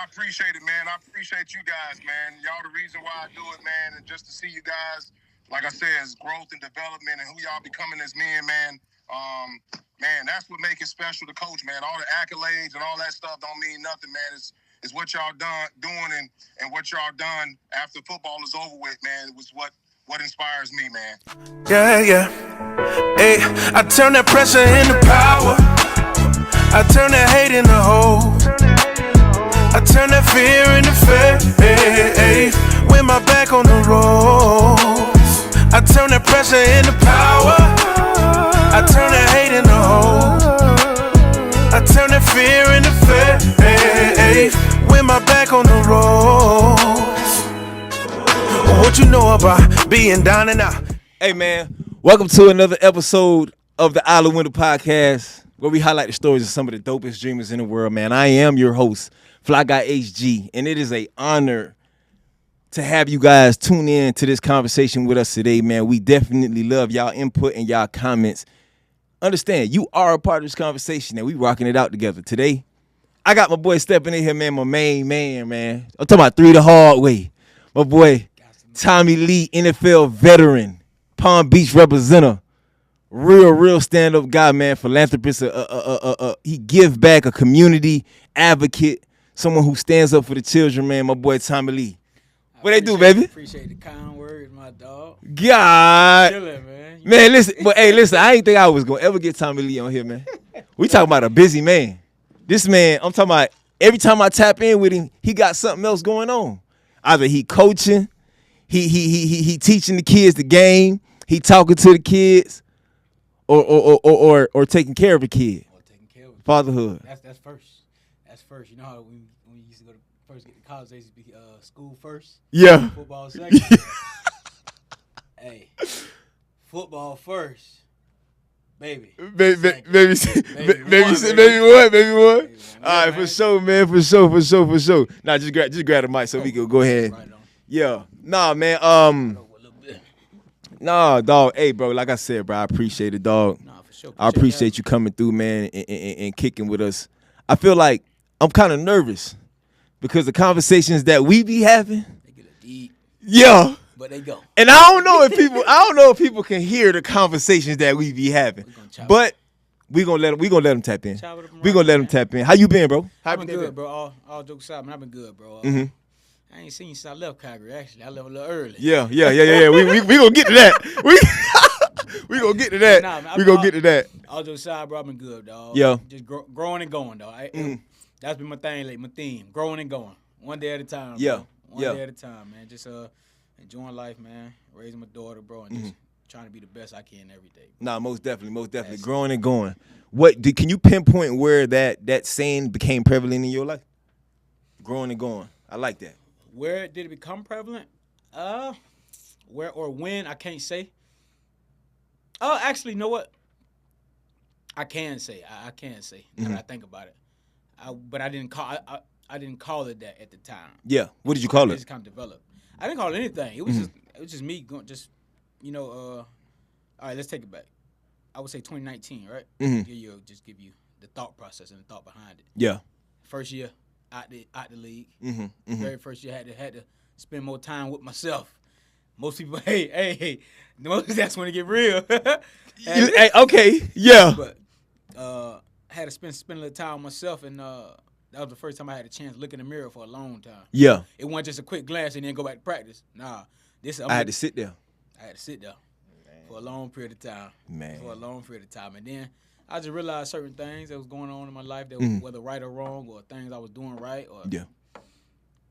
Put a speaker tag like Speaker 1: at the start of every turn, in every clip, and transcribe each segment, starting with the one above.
Speaker 1: appreciate it, man. I appreciate you guys, man. Y'all the reason why I do it, man. And just to see you guys, like I said, is growth and development and who y'all becoming as men, man. Man, that's what makes it special to coach, man. All the accolades and all that stuff don't mean nothing, man. It's what y'all doing and what y'all done after football is over with, man. It was what inspires me, man.
Speaker 2: Yeah. Hey, I turn that pressure into power. I turn that hate into hope. I turn that fear into faith. With my back on the ropes, I turn that pressure into power. I turn that hate into hope. I turn that fear into faith. With my back on the ropes. What you know about being down and out?
Speaker 3: Hey man, welcome to another episode of the Out of Winter Podcast, where we highlight the stories of some of the dopest dreamers in the world, man. I am your host, Fly Guy HG, and it is an honor to have you guys tune in to this conversation with us today, man. We definitely love y'all input and y'all comments. Understand, you are a part of this conversation, and we rocking it out together. Today, I got my boy stepping in here, man, my main man, man. I'm talking about 3 the hard way. My boy, Tommy Lee, NFL veteran, Palm Beach representative, real stand-up guy, man, philanthropist. He give back, a community advocate, someone who stands up for the children, man. My boy Tommy Lee. What they do, baby?
Speaker 4: Appreciate the kind words, my dog.
Speaker 3: God,
Speaker 4: Chilling, man.
Speaker 3: Man, listen. I ain't think I was gonna ever get Tommy Lee on here, man. We talking about a busy man. This man, I'm talking about. Every time I tap in with him, he got something else going on. Either he coaching. He teaching the kids the game. He talking to the kids, or taking care of the kid.
Speaker 4: Or taking care of it.
Speaker 3: Fatherhood.
Speaker 4: That's first. That's first. You know how when we used to go to first get to college, they used to be school first.
Speaker 3: Yeah.
Speaker 4: Football second. Hey, football first, baby.
Speaker 3: Baby what? All right, for sure, man. For sure. Nah, just grab the mic so we can go ahead.
Speaker 4: Right on.
Speaker 3: Yeah. Nah, man. Nah, dog. Hey, bro. Like I said, bro, I appreciate it, dog.
Speaker 4: Nah, for sure.
Speaker 3: I appreciate you coming through, man, and kicking with us. I feel like I'm kind of nervous because the conversations that we be having.
Speaker 4: They get a deep.
Speaker 3: Yeah.
Speaker 4: But they go.
Speaker 3: And I don't know if people can hear the conversations that we be having. But we gonna let them tap in. We gonna let them tap in. How you been, bro?
Speaker 4: I've been good, bro. All jokes aside, man, I've been good, bro. I ain't seen you since I left Calgary. Actually, I left a little early.
Speaker 3: Yeah. We gonna get to that. We gonna get to that.
Speaker 4: Nah, man,
Speaker 3: we gonna get to that.
Speaker 4: All jokes aside, bro, I've been good, dog.
Speaker 3: Yeah.
Speaker 4: Just growing and going, dog. That's been my thing lately, my theme. Growing and going. One day at a time, bro.
Speaker 3: Yeah.
Speaker 4: One day at a time, man. Just enjoying life, man. Raising my daughter, bro, and just trying to be the best I can every day.
Speaker 3: Nah, most definitely. Growing and going. Can you pinpoint where that saying became prevalent in your life? Growing and going. I like that.
Speaker 4: Where did it become prevalent? Where or when, I can't say. Oh, actually, you know what? I can say. I can say. Now that I think about it. But I didn't call it that at the time.
Speaker 3: Yeah. What did you call it?
Speaker 4: It just kind of developed. I didn't call it anything. It was just me going, all right, let's take it back. I would say 2019, right? Just give you the thought process and the thought behind it.
Speaker 3: Yeah.
Speaker 4: First year out the league. Very first year had to spend more time with myself. Most people, hey, that's when it get real.
Speaker 3: Hey, okay, yeah.
Speaker 4: But had to spend a little time with myself, and that was the first time I had a chance to look in the mirror for a long time.
Speaker 3: Yeah.
Speaker 4: It wasn't just a quick glance and then go back to practice. Nah,
Speaker 3: I had to sit there.
Speaker 4: For a long period of time.
Speaker 3: Man.
Speaker 4: For a long period of time. And then I just realized certain things that was going on in my life that was whether right or wrong, or things I was doing right, or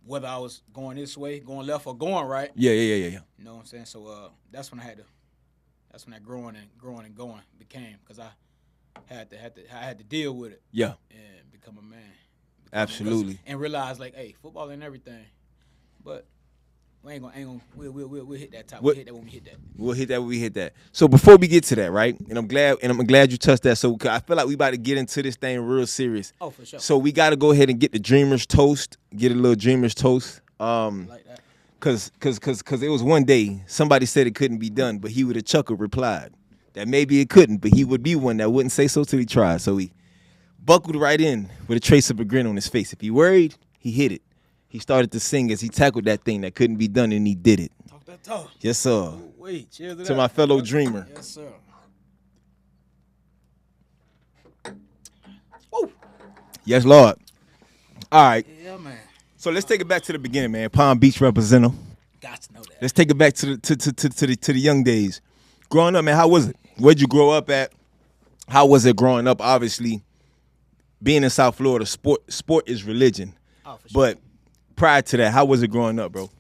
Speaker 4: whether I was going this way, going left, or going right.
Speaker 3: Yeah.
Speaker 4: You know what I'm saying? So that's when that growing and going became, because I had to deal with it.
Speaker 3: Yeah.
Speaker 4: And become a man.
Speaker 3: Absolutely.
Speaker 4: And realize, like, hey, football ain't everything, but we'll hit that top. We'll hit that when we hit that.
Speaker 3: We'll hit that when we hit that. So before we get to that, right? And I'm glad you touched that. So I feel like we about to get into this thing real serious.
Speaker 4: Oh, for sure.
Speaker 3: So we got to go ahead and get the Dreamers toast. Get a little Dreamers toast.
Speaker 4: Like that.
Speaker 3: Cause it was one day somebody said it couldn't be done, but he with a chuckle replied that maybe it couldn't, but he would be one that wouldn't say so till he tried. So he buckled right in with a trace of a grin on his face. If he worried, he hit it. He started to sing as he tackled that thing that couldn't be done, and he did it.
Speaker 4: Talk that talk.
Speaker 3: Yes, sir.
Speaker 4: Wait, cheers
Speaker 3: To my fellow dreamer.
Speaker 4: Yes, sir. Woo.
Speaker 3: Yes, Lord. All right.
Speaker 4: Yeah, man.
Speaker 3: So let's take it back to the beginning, man. Palm Beach representative.
Speaker 4: Got to know that.
Speaker 3: Let's take it back to the young days. Growing up, man, how was it? Where'd you grow up at? How was it growing up? Obviously, being in South Florida, sport is religion.
Speaker 4: Oh, for sure.
Speaker 3: But prior to that, how was it growing up, bro?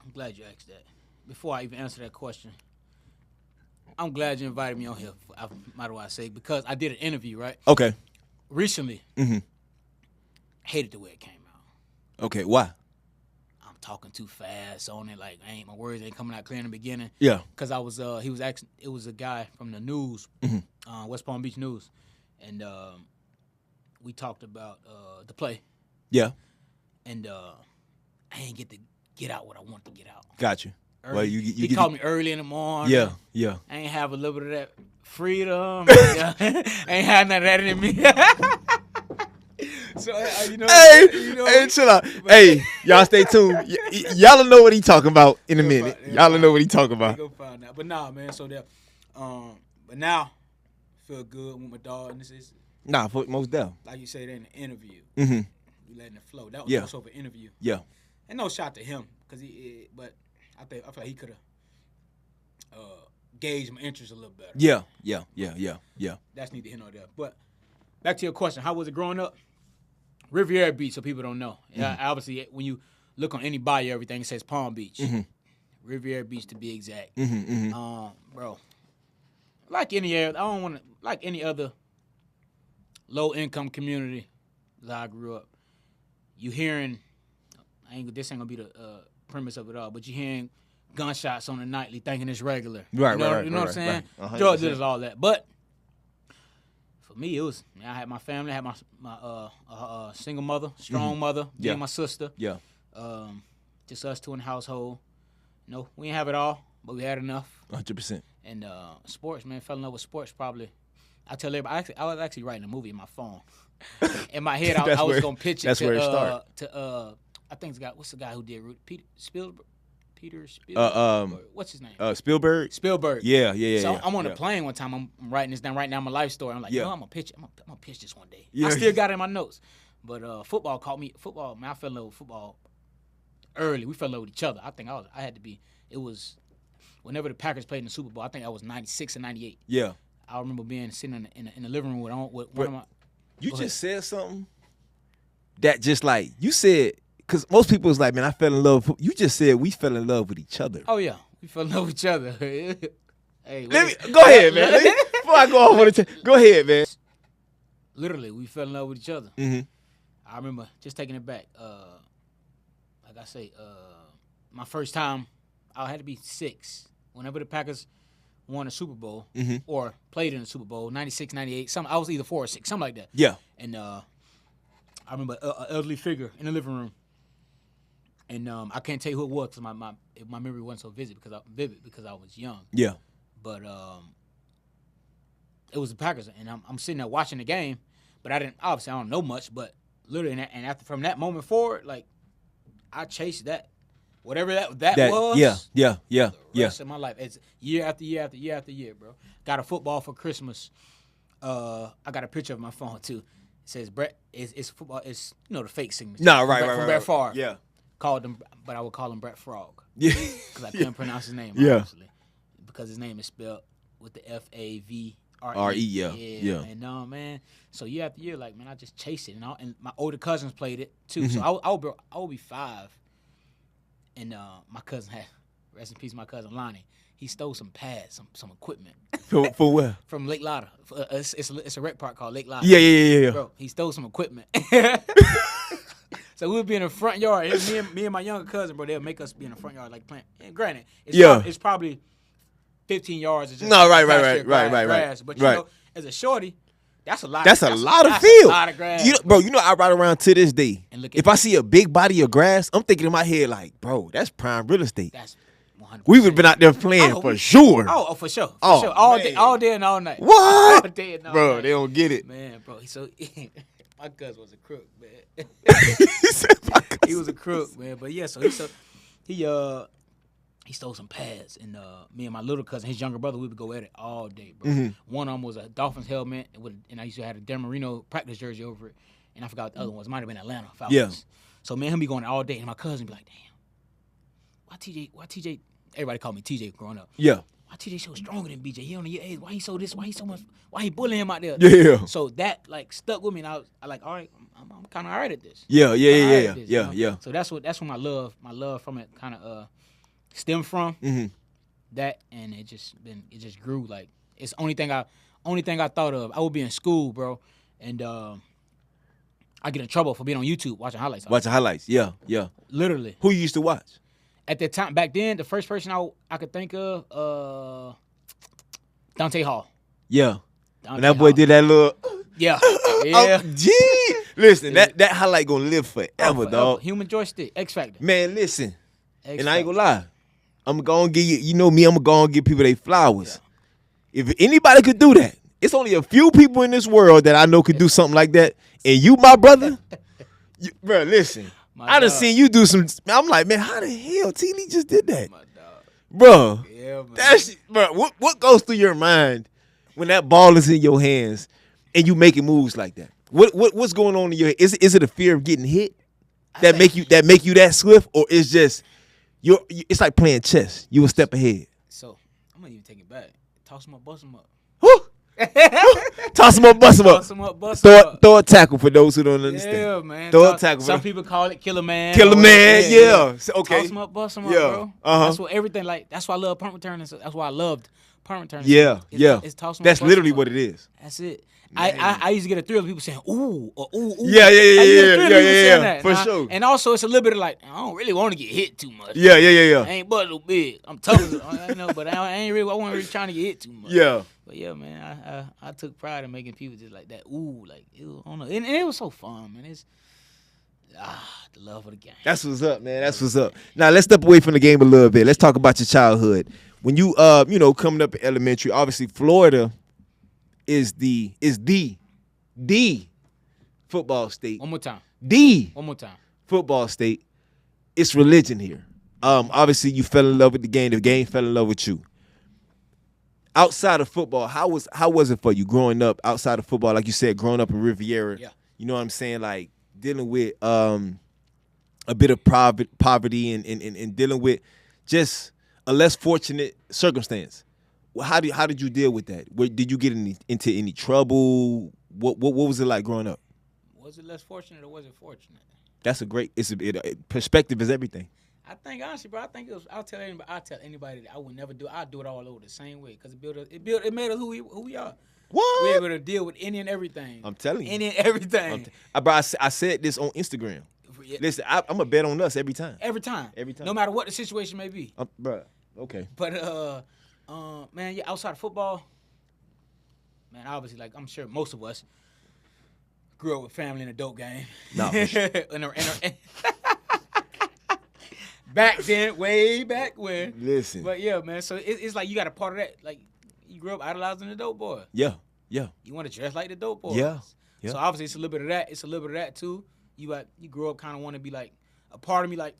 Speaker 4: I'm glad you asked that. Before I even answer that question, I'm glad you invited me on here, might as well say, because I did an interview, right?
Speaker 3: Okay.
Speaker 4: Recently.
Speaker 3: Mm-hmm.
Speaker 4: Hated the way it came out.
Speaker 3: Okay, why?
Speaker 4: I'm talking too fast on it, like my words ain't coming out clear in the beginning.
Speaker 3: Yeah.
Speaker 4: Because he was asking, it was a guy from the news, West Palm Beach News, and we talked about the play.
Speaker 3: Yeah.
Speaker 4: And I ain't get to get out what I want to get out.
Speaker 3: Got you.
Speaker 4: Early.
Speaker 3: Well,
Speaker 4: he called me early in the morning.
Speaker 3: Yeah, yeah.
Speaker 4: I ain't have a little bit of that freedom. Ain't had none of that in me. So
Speaker 3: Hey, chill out. Hey, y'all stay tuned. Y'all know what he talking about in a minute. Y'all know what he talking about.
Speaker 4: Go find out. But nah, man. So that, but now feel good with my dog. And this is
Speaker 3: Most definitely.
Speaker 4: like you said in the interview.
Speaker 3: Mm-hmm.
Speaker 4: We letting it flow. That was
Speaker 3: Yeah.
Speaker 4: also an interview.
Speaker 3: Yeah.
Speaker 4: And no shot to him, but I feel like he could have gauged my interest a little better.
Speaker 3: Yeah.
Speaker 4: That's neither here nor there. But back to your question, how was it growing up? Riviera Beach, so people don't know. Yeah, obviously, when you look on any bio, everything says Palm Beach. Riviera Beach, to be exact. Bro, like any other low income community that I grew up. You hearing, this ain't gonna be the premise of it all, but you hearing gunshots on the nightly, thinking it's regular.
Speaker 3: Right,
Speaker 4: You know what I'm saying? Drug dealers, all that, but. For me, it was. I had my family. I had my single mother, strong mother, me and my sister.
Speaker 3: Yeah.
Speaker 4: Just us two in the household. We didn't have it all, but we had enough.
Speaker 3: 100%.
Speaker 4: And sports, man, fell in love with sports probably. I tell everybody, I was actually writing a movie in my phone. In my head, I was gonna pitch it.
Speaker 3: That's where it started.
Speaker 4: I think what's the guy who did Spielberg? Peter what's his name?
Speaker 3: Spielberg.
Speaker 4: Spielberg.
Speaker 3: Yeah.
Speaker 4: So I'm on a plane one time. I'm writing this down right now. My life story. I'm like, I'm gonna pitch it. I'm gonna pitch this one day.
Speaker 3: Yeah.
Speaker 4: I still got it in my notes. But football caught me. Football, man, I fell in love with football early. We fell in love with each other. I think I had to be. It was whenever the Packers played in the Super Bowl. I think I was 96 and 98.
Speaker 3: Yeah.
Speaker 4: I remember sitting in the living room with one of my.
Speaker 3: You just said something that just like you said. Because most people was like, man, I fell in love. You just said we fell in love with each other.
Speaker 4: Oh, yeah. We fell in love with each other. Hey,
Speaker 3: go ahead, man. Before I go off on the go ahead, man.
Speaker 4: Literally, we fell in love with each other.
Speaker 3: Mm-hmm.
Speaker 4: I remember just taking it back. Like I say, my first time, I had to be 6. Whenever the Packers won a Super Bowl or played in the Super Bowl, 96, 98, I was either 4 or 6, something like that.
Speaker 3: Yeah.
Speaker 4: And I remember an elderly figure in the living room. And I can't tell you who it was because my memory wasn't so vivid because I was young.
Speaker 3: Yeah.
Speaker 4: But it was the Packers, and I'm sitting there watching the game, but I don't know much, but literally, and from that moment forward, like I chased that, whatever that was.
Speaker 3: Yeah.
Speaker 4: The rest of my life, it's year after year after year after year, bro. Got a football for Christmas. I got a picture of my phone too. It says Brett. It's football. It's the fake signature.
Speaker 3: No, right.
Speaker 4: From Brett Favre.
Speaker 3: Yeah.
Speaker 4: Called him, but I would call him Brett Frog.
Speaker 3: Yeah.
Speaker 4: Because I couldn't pronounce his name,
Speaker 3: Yeah.
Speaker 4: obviously. Because his name is spelled with the Favre.
Speaker 3: R-E, yeah.
Speaker 4: And man, so year after year, like, man, I just chased it. And my older cousins played it, too. So I would be 5. And my cousin had, rest in peace, my cousin Lonnie. He stole some pads, some equipment.
Speaker 3: For where?
Speaker 4: From Lake Lotta. It's a rec park called Lake Lotta.
Speaker 3: Yeah.
Speaker 4: Bro, he stole some equipment. So we would be in the front yard. It was me and my younger cousin, bro. They'll make us be in the front yard like playing. And granted, it's probably 15 yards. Of just
Speaker 3: Right.
Speaker 4: Grass. But as a shorty, that's a lot.
Speaker 3: That's a lot of field.
Speaker 4: A lot of grass.
Speaker 3: I ride around to this day.
Speaker 4: And look
Speaker 3: if I see a big body of grass, I'm thinking in my head like, bro, that's prime real estate.
Speaker 4: That's 100%.
Speaker 3: We would have been out there playing for sure.
Speaker 4: Oh, for sure.
Speaker 3: Oh,
Speaker 4: all
Speaker 3: man.
Speaker 4: day and all night.
Speaker 3: What?
Speaker 4: All day and all
Speaker 3: Bro,
Speaker 4: night.
Speaker 3: they don't get it.
Speaker 4: Man, bro. So My cousin was a crook, man.
Speaker 3: He said my cousin
Speaker 4: He was a crook, man. But yeah, so he stole some pads, and me and my little cousin, his younger brother, we would go at it all day, bro.
Speaker 3: Mm-hmm.
Speaker 4: One of them was a Dolphins helmet, and I used to have a Dan Marino practice jersey over it, and I forgot what the other one was. It might have been Atlanta Falcons.
Speaker 3: Yeah.
Speaker 4: So me and him be going all day, and my cousin be like, damn, why TJ, everybody called me TJ growing up.
Speaker 3: Yeah.
Speaker 4: Why TJ so stronger than BJ? He only your age. Why he so this? Why he so much? Why he bullying him out there?
Speaker 3: Yeah.
Speaker 4: So that like stuck with me, and I like, all right, I'm kind of all right at this.
Speaker 3: Yeah.
Speaker 4: Yeah. So that's what my love from it kind of stemmed from.
Speaker 3: Mm-hmm.
Speaker 4: That, and it just grew. Like it's the only thing I thought of. I would be in school, bro, and I get in trouble for being on YouTube watching highlights.
Speaker 3: Watching highlights. Yeah.
Speaker 4: Literally.
Speaker 3: Who you used to watch?
Speaker 4: At that time, back then, the first person I could think of, Dante Hall.
Speaker 3: Yeah.
Speaker 4: Dante
Speaker 3: When that boy
Speaker 4: Hall.
Speaker 3: did that little.
Speaker 4: Yeah.
Speaker 3: Oh, gee. Listen, that highlight gonna live forever, dog.
Speaker 4: Human joystick, X Factor.
Speaker 3: Man, listen.
Speaker 4: X
Speaker 3: And I ain't
Speaker 4: Factor.
Speaker 3: gonna lie. I'm gonna give you know me, I'm gonna give people their flowers. Yeah. If anybody could do that, it's only a few people in this world that I know could do something like that. And you, my brother, bro, listen. I done seen you do some. I'm like, man, how the hell T. Lee just did that?
Speaker 4: My dog.
Speaker 3: Bro,
Speaker 4: Yeah, man.
Speaker 3: that's bro. What goes through your mind when that ball is in your hands and you making moves like that? What's going on in your head? Is it a fear of getting hit that make you that swift, or is just it's like playing chess? You a step ahead.
Speaker 4: So I'm gonna even take it back. Toss him up, bust him up.
Speaker 3: Woo! Toss him up, bust him up.
Speaker 4: Toss him up, bust him up.
Speaker 3: Throw a tackle for those who don't understand.
Speaker 4: Yeah, man.
Speaker 3: Throw a tackle.
Speaker 4: Some people call it Killer Man.
Speaker 3: Killer Man, yeah. So, okay.
Speaker 4: Toss him up, bust him up,
Speaker 3: Yeah.
Speaker 4: bro.
Speaker 3: Uh-huh.
Speaker 4: That's what everything like. That's why I love punt returning. So that's why I loved punt returning.
Speaker 3: Yeah, yeah.
Speaker 4: It's toss 'em up,
Speaker 3: That's
Speaker 4: bust
Speaker 3: literally
Speaker 4: 'em up.
Speaker 3: what it is.
Speaker 4: That's it. I used to get a thrill of people saying ooh or ooh.
Speaker 3: Yeah.
Speaker 4: I used to get a thrill of people saying that.
Speaker 3: For sure.
Speaker 4: And also it's a little bit of like I don't really want to get hit too much.
Speaker 3: Yeah.
Speaker 4: I ain't but a little big. I'm tough, I know, but I ain't really. I wasn't really trying to get hit too much.
Speaker 3: Yeah.
Speaker 4: But yeah, man, I took pride in making people just like that. Ooh, like ew, I don't know, and it was so fun, man. It's the love of the game.
Speaker 3: That's what's up, man. That's what's up. Now let's step away from the game a little bit. Let's talk about your childhood. When you coming up in elementary, obviously Florida is the football state.
Speaker 4: One more time.
Speaker 3: The
Speaker 4: One more time.
Speaker 3: football state. It's religion here. Obviously you fell in love with the game fell in love with you. Outside of football, how was it for you growing up outside of football? Like you said, growing up in Riviera,
Speaker 4: Yeah.
Speaker 3: You know what I'm saying? Like dealing with a bit of poverty and dealing with just a less fortunate circumstance. How did you deal with that? Did you get into any trouble? What was it like growing up?
Speaker 4: Was it less fortunate or was it fortunate?
Speaker 3: That's a great. Perspective is everything.
Speaker 4: I think honestly, bro. I think it was. I'll tell anybody that I would never do. I'd do it all over the same way because it made us who we are.
Speaker 3: What?
Speaker 4: We're able to deal with any and everything.
Speaker 3: I'm telling you.
Speaker 4: Any and everything.
Speaker 3: Bro, I said this on Instagram.
Speaker 4: Yeah.
Speaker 3: Listen, I'm a bet on us every time.
Speaker 4: Every time.
Speaker 3: Every time.
Speaker 4: No matter what the situation may be.
Speaker 3: Bro, okay.
Speaker 4: But man, yeah, outside of football, man, obviously, like I'm sure most of us grew up with family in a dope game.
Speaker 3: Nah, for sure.
Speaker 4: Back then, way back when.
Speaker 3: Listen.
Speaker 4: But yeah, man. So it's like you got a part of that. Like you grew up idolizing the dope boy.
Speaker 3: Yeah.
Speaker 4: You want to dress like the dope boy.
Speaker 3: Yeah.
Speaker 4: So obviously it's a little bit of that. It's a little bit of that too. You grew up kind of want to be like a part of me. Like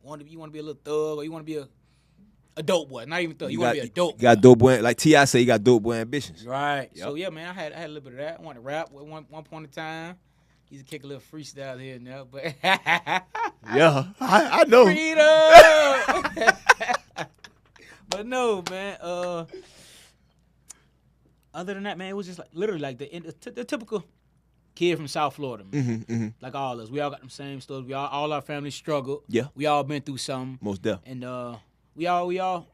Speaker 4: you want to be a little thug or you want to be a dope boy. Not even thug. You want to be a dope.
Speaker 3: You got dope boy. Like T.I. say, you got dope boy ambitions.
Speaker 4: Right.
Speaker 3: Yep.
Speaker 4: So yeah, man, I had a little bit of that. I wanted to rap at one point in time. Used to kick a little freestyle here and there, but
Speaker 3: Yeah, I know.
Speaker 4: freedom. But no, man. Other than that, man, it was just like literally like the typical kid from South Florida, man. Like all of us. We all got them same stories. All our families struggled.
Speaker 3: Yeah.
Speaker 4: We all been through something.
Speaker 3: Most definitely.
Speaker 4: And we all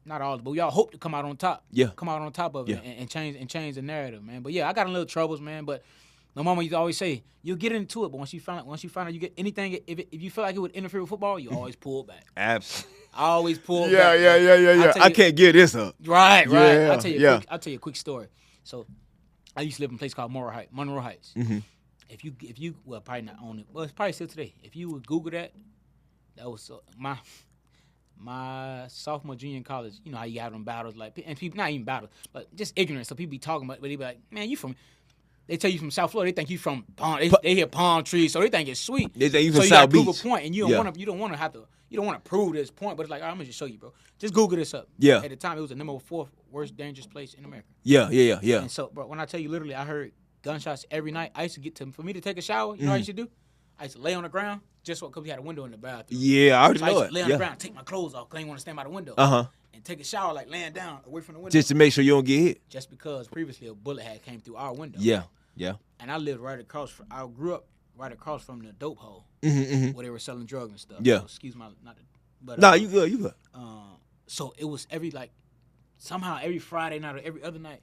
Speaker 4: not all, but we all hope to come out on top.
Speaker 3: Yeah.
Speaker 4: Come out on top of it
Speaker 3: Yeah.
Speaker 4: and change the narrative, man. But yeah, I got in little troubles, man. But my mama used to always say, you'll get into it, but once you find out you get anything, if you feel like it would interfere with football, you always pull back.
Speaker 3: Absolutely.
Speaker 4: I always pull back.
Speaker 3: Yeah. I can't give this up.
Speaker 4: Right.
Speaker 3: Yeah,
Speaker 4: I'll tell you a quick story. So I used to live in a place called Monroe Heights.
Speaker 3: Mm-hmm.
Speaker 4: If you well, probably not own it. Well, it's probably still today. If you would Google that was my sophomore, junior in college. You know how you have them battles, like, and people, not even battles, but just ignorance. So people be talking about, but they be like, man, you from They tell you from South Florida, they think you from they hear palm trees, so they think it's sweet.
Speaker 3: They think you
Speaker 4: so
Speaker 3: from
Speaker 4: you
Speaker 3: South
Speaker 4: gotta prove
Speaker 3: Beach.
Speaker 4: a point, and you don't want to prove this point, but it's like, I'm gonna just show you, bro. Just Google this up.
Speaker 3: Yeah.
Speaker 4: At the time, it was the number 4 worst dangerous place in America.
Speaker 3: Yeah.
Speaker 4: And so, bro, when I tell you, literally, I heard gunshots every night. I used to for me to take a shower. You know what I used to do? I used to lay on the ground just because we had a window in the bathroom.
Speaker 3: Yeah, I already
Speaker 4: So I
Speaker 3: know
Speaker 4: used
Speaker 3: it.
Speaker 4: to lay on the ground, take my clothes off, because I didn't want to stand by the window. And take a shower, like laying down away from the window.
Speaker 3: Just to make sure you don't get hit.
Speaker 4: Just because previously a bullet had came through our window.
Speaker 3: Yeah.
Speaker 4: And I lived right across. I grew up right across from the dope hole where they were selling drugs and stuff.
Speaker 3: Yeah.
Speaker 4: So, excuse my not. But
Speaker 3: Nah, you good.
Speaker 4: So it was somehow every Friday night or every other night,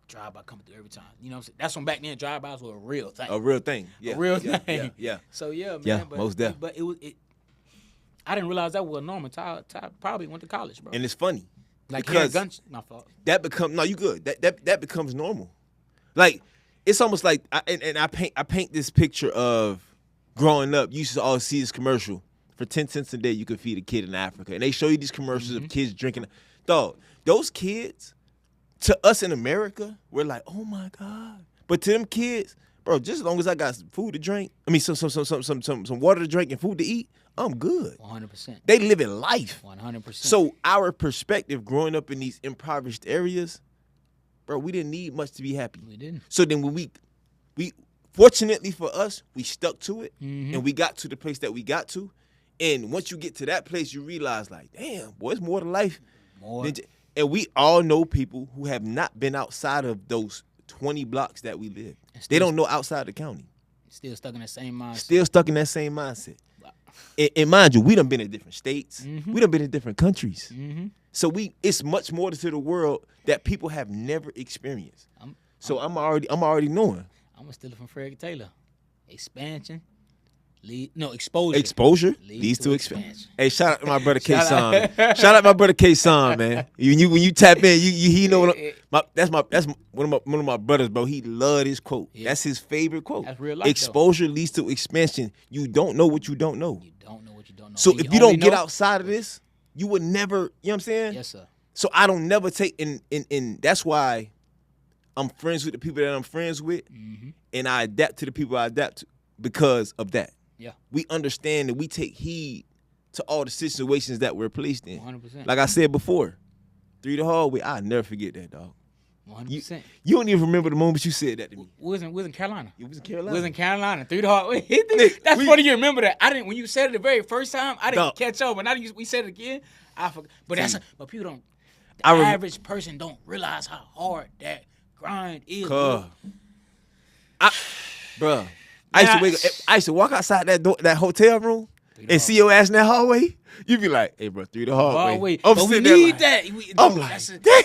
Speaker 4: drive-by coming through every time. You know what I'm saying? That's when back then drive-bys were a real thing.
Speaker 3: A real thing. Yeah.
Speaker 4: A real thing.
Speaker 3: Yeah.
Speaker 4: So yeah, man.
Speaker 3: Yeah,
Speaker 4: but,
Speaker 3: most definitely.
Speaker 4: But I didn't realize that was normal. Ty probably went to college, bro.
Speaker 3: And it's funny.
Speaker 4: Like
Speaker 3: because
Speaker 4: guns. My fault.
Speaker 3: That you good. That becomes normal. Like it's almost like I paint this picture of growing up. You used to always see this commercial for 10 cents a day you could feed a kid in Africa, and they show you these commercials of kids drinking. Dog, those kids to us in America, we're like, oh my God. But to them kids, bro, just as long as I got some food to drink, some water to drink and food to eat, I'm good.
Speaker 4: 100%.
Speaker 3: They living life.
Speaker 4: 100%.
Speaker 3: So our perspective growing up in these impoverished areas, bro, we didn't need much to be happy.
Speaker 4: We didn't.
Speaker 3: So then when we fortunately for us, we stuck to it and we got to the place that we got to. And once you get to that place, you realize like, damn, boy, it's more to life. And we all know people who have not been outside of those 20 blocks that we live. They don't know outside the county.
Speaker 4: Still stuck in that same mindset.
Speaker 3: And mind you, we done been in different states. We done been in different countries. So it's much more to the world that people have never experienced. I'm already knowing.
Speaker 4: I'm gonna steal it from Fred Taylor. Expansion. Exposure.
Speaker 3: Exposure leads to expansion. Hey, shout out to my brother K-Son. Shout out my brother K-Son, man. When you tap in, he know that's one of my brothers, bro. He loved his quote. Yeah. That's his favorite quote.
Speaker 4: That's real life,
Speaker 3: exposure leads to expansion. You don't know what you don't know.
Speaker 4: You don't know what you don't know.
Speaker 3: So if you don't get outside of this, you would never, you know what I'm saying?
Speaker 4: Yes, sir.
Speaker 3: So I don't never take in that's why I'm friends with the people that I'm friends with, and I adapt to the people I adapt to because of that.
Speaker 4: Yeah. We
Speaker 3: understand that we take heed to all the situations that we're placed in.
Speaker 4: 100%.
Speaker 3: Like I said before, 3 the hallway, I'll never forget that, dog.
Speaker 4: 100%.
Speaker 3: You don't even remember the moment you said that to me.
Speaker 4: We was in Carolina.
Speaker 3: You was in Carolina.
Speaker 4: We was in Carolina. 3 the hallway. That's funny you remember that. I didn't when you said it the very first time, I didn't catch up. But now we said it again, I forgot. But but people don't average person don't realize how hard that grind is.
Speaker 3: Bruh. I used to walk outside that hotel room and see your ass in that hallway. You be like, "Hey, bro, 3 the hallway."
Speaker 4: But we need that.
Speaker 3: I'm like,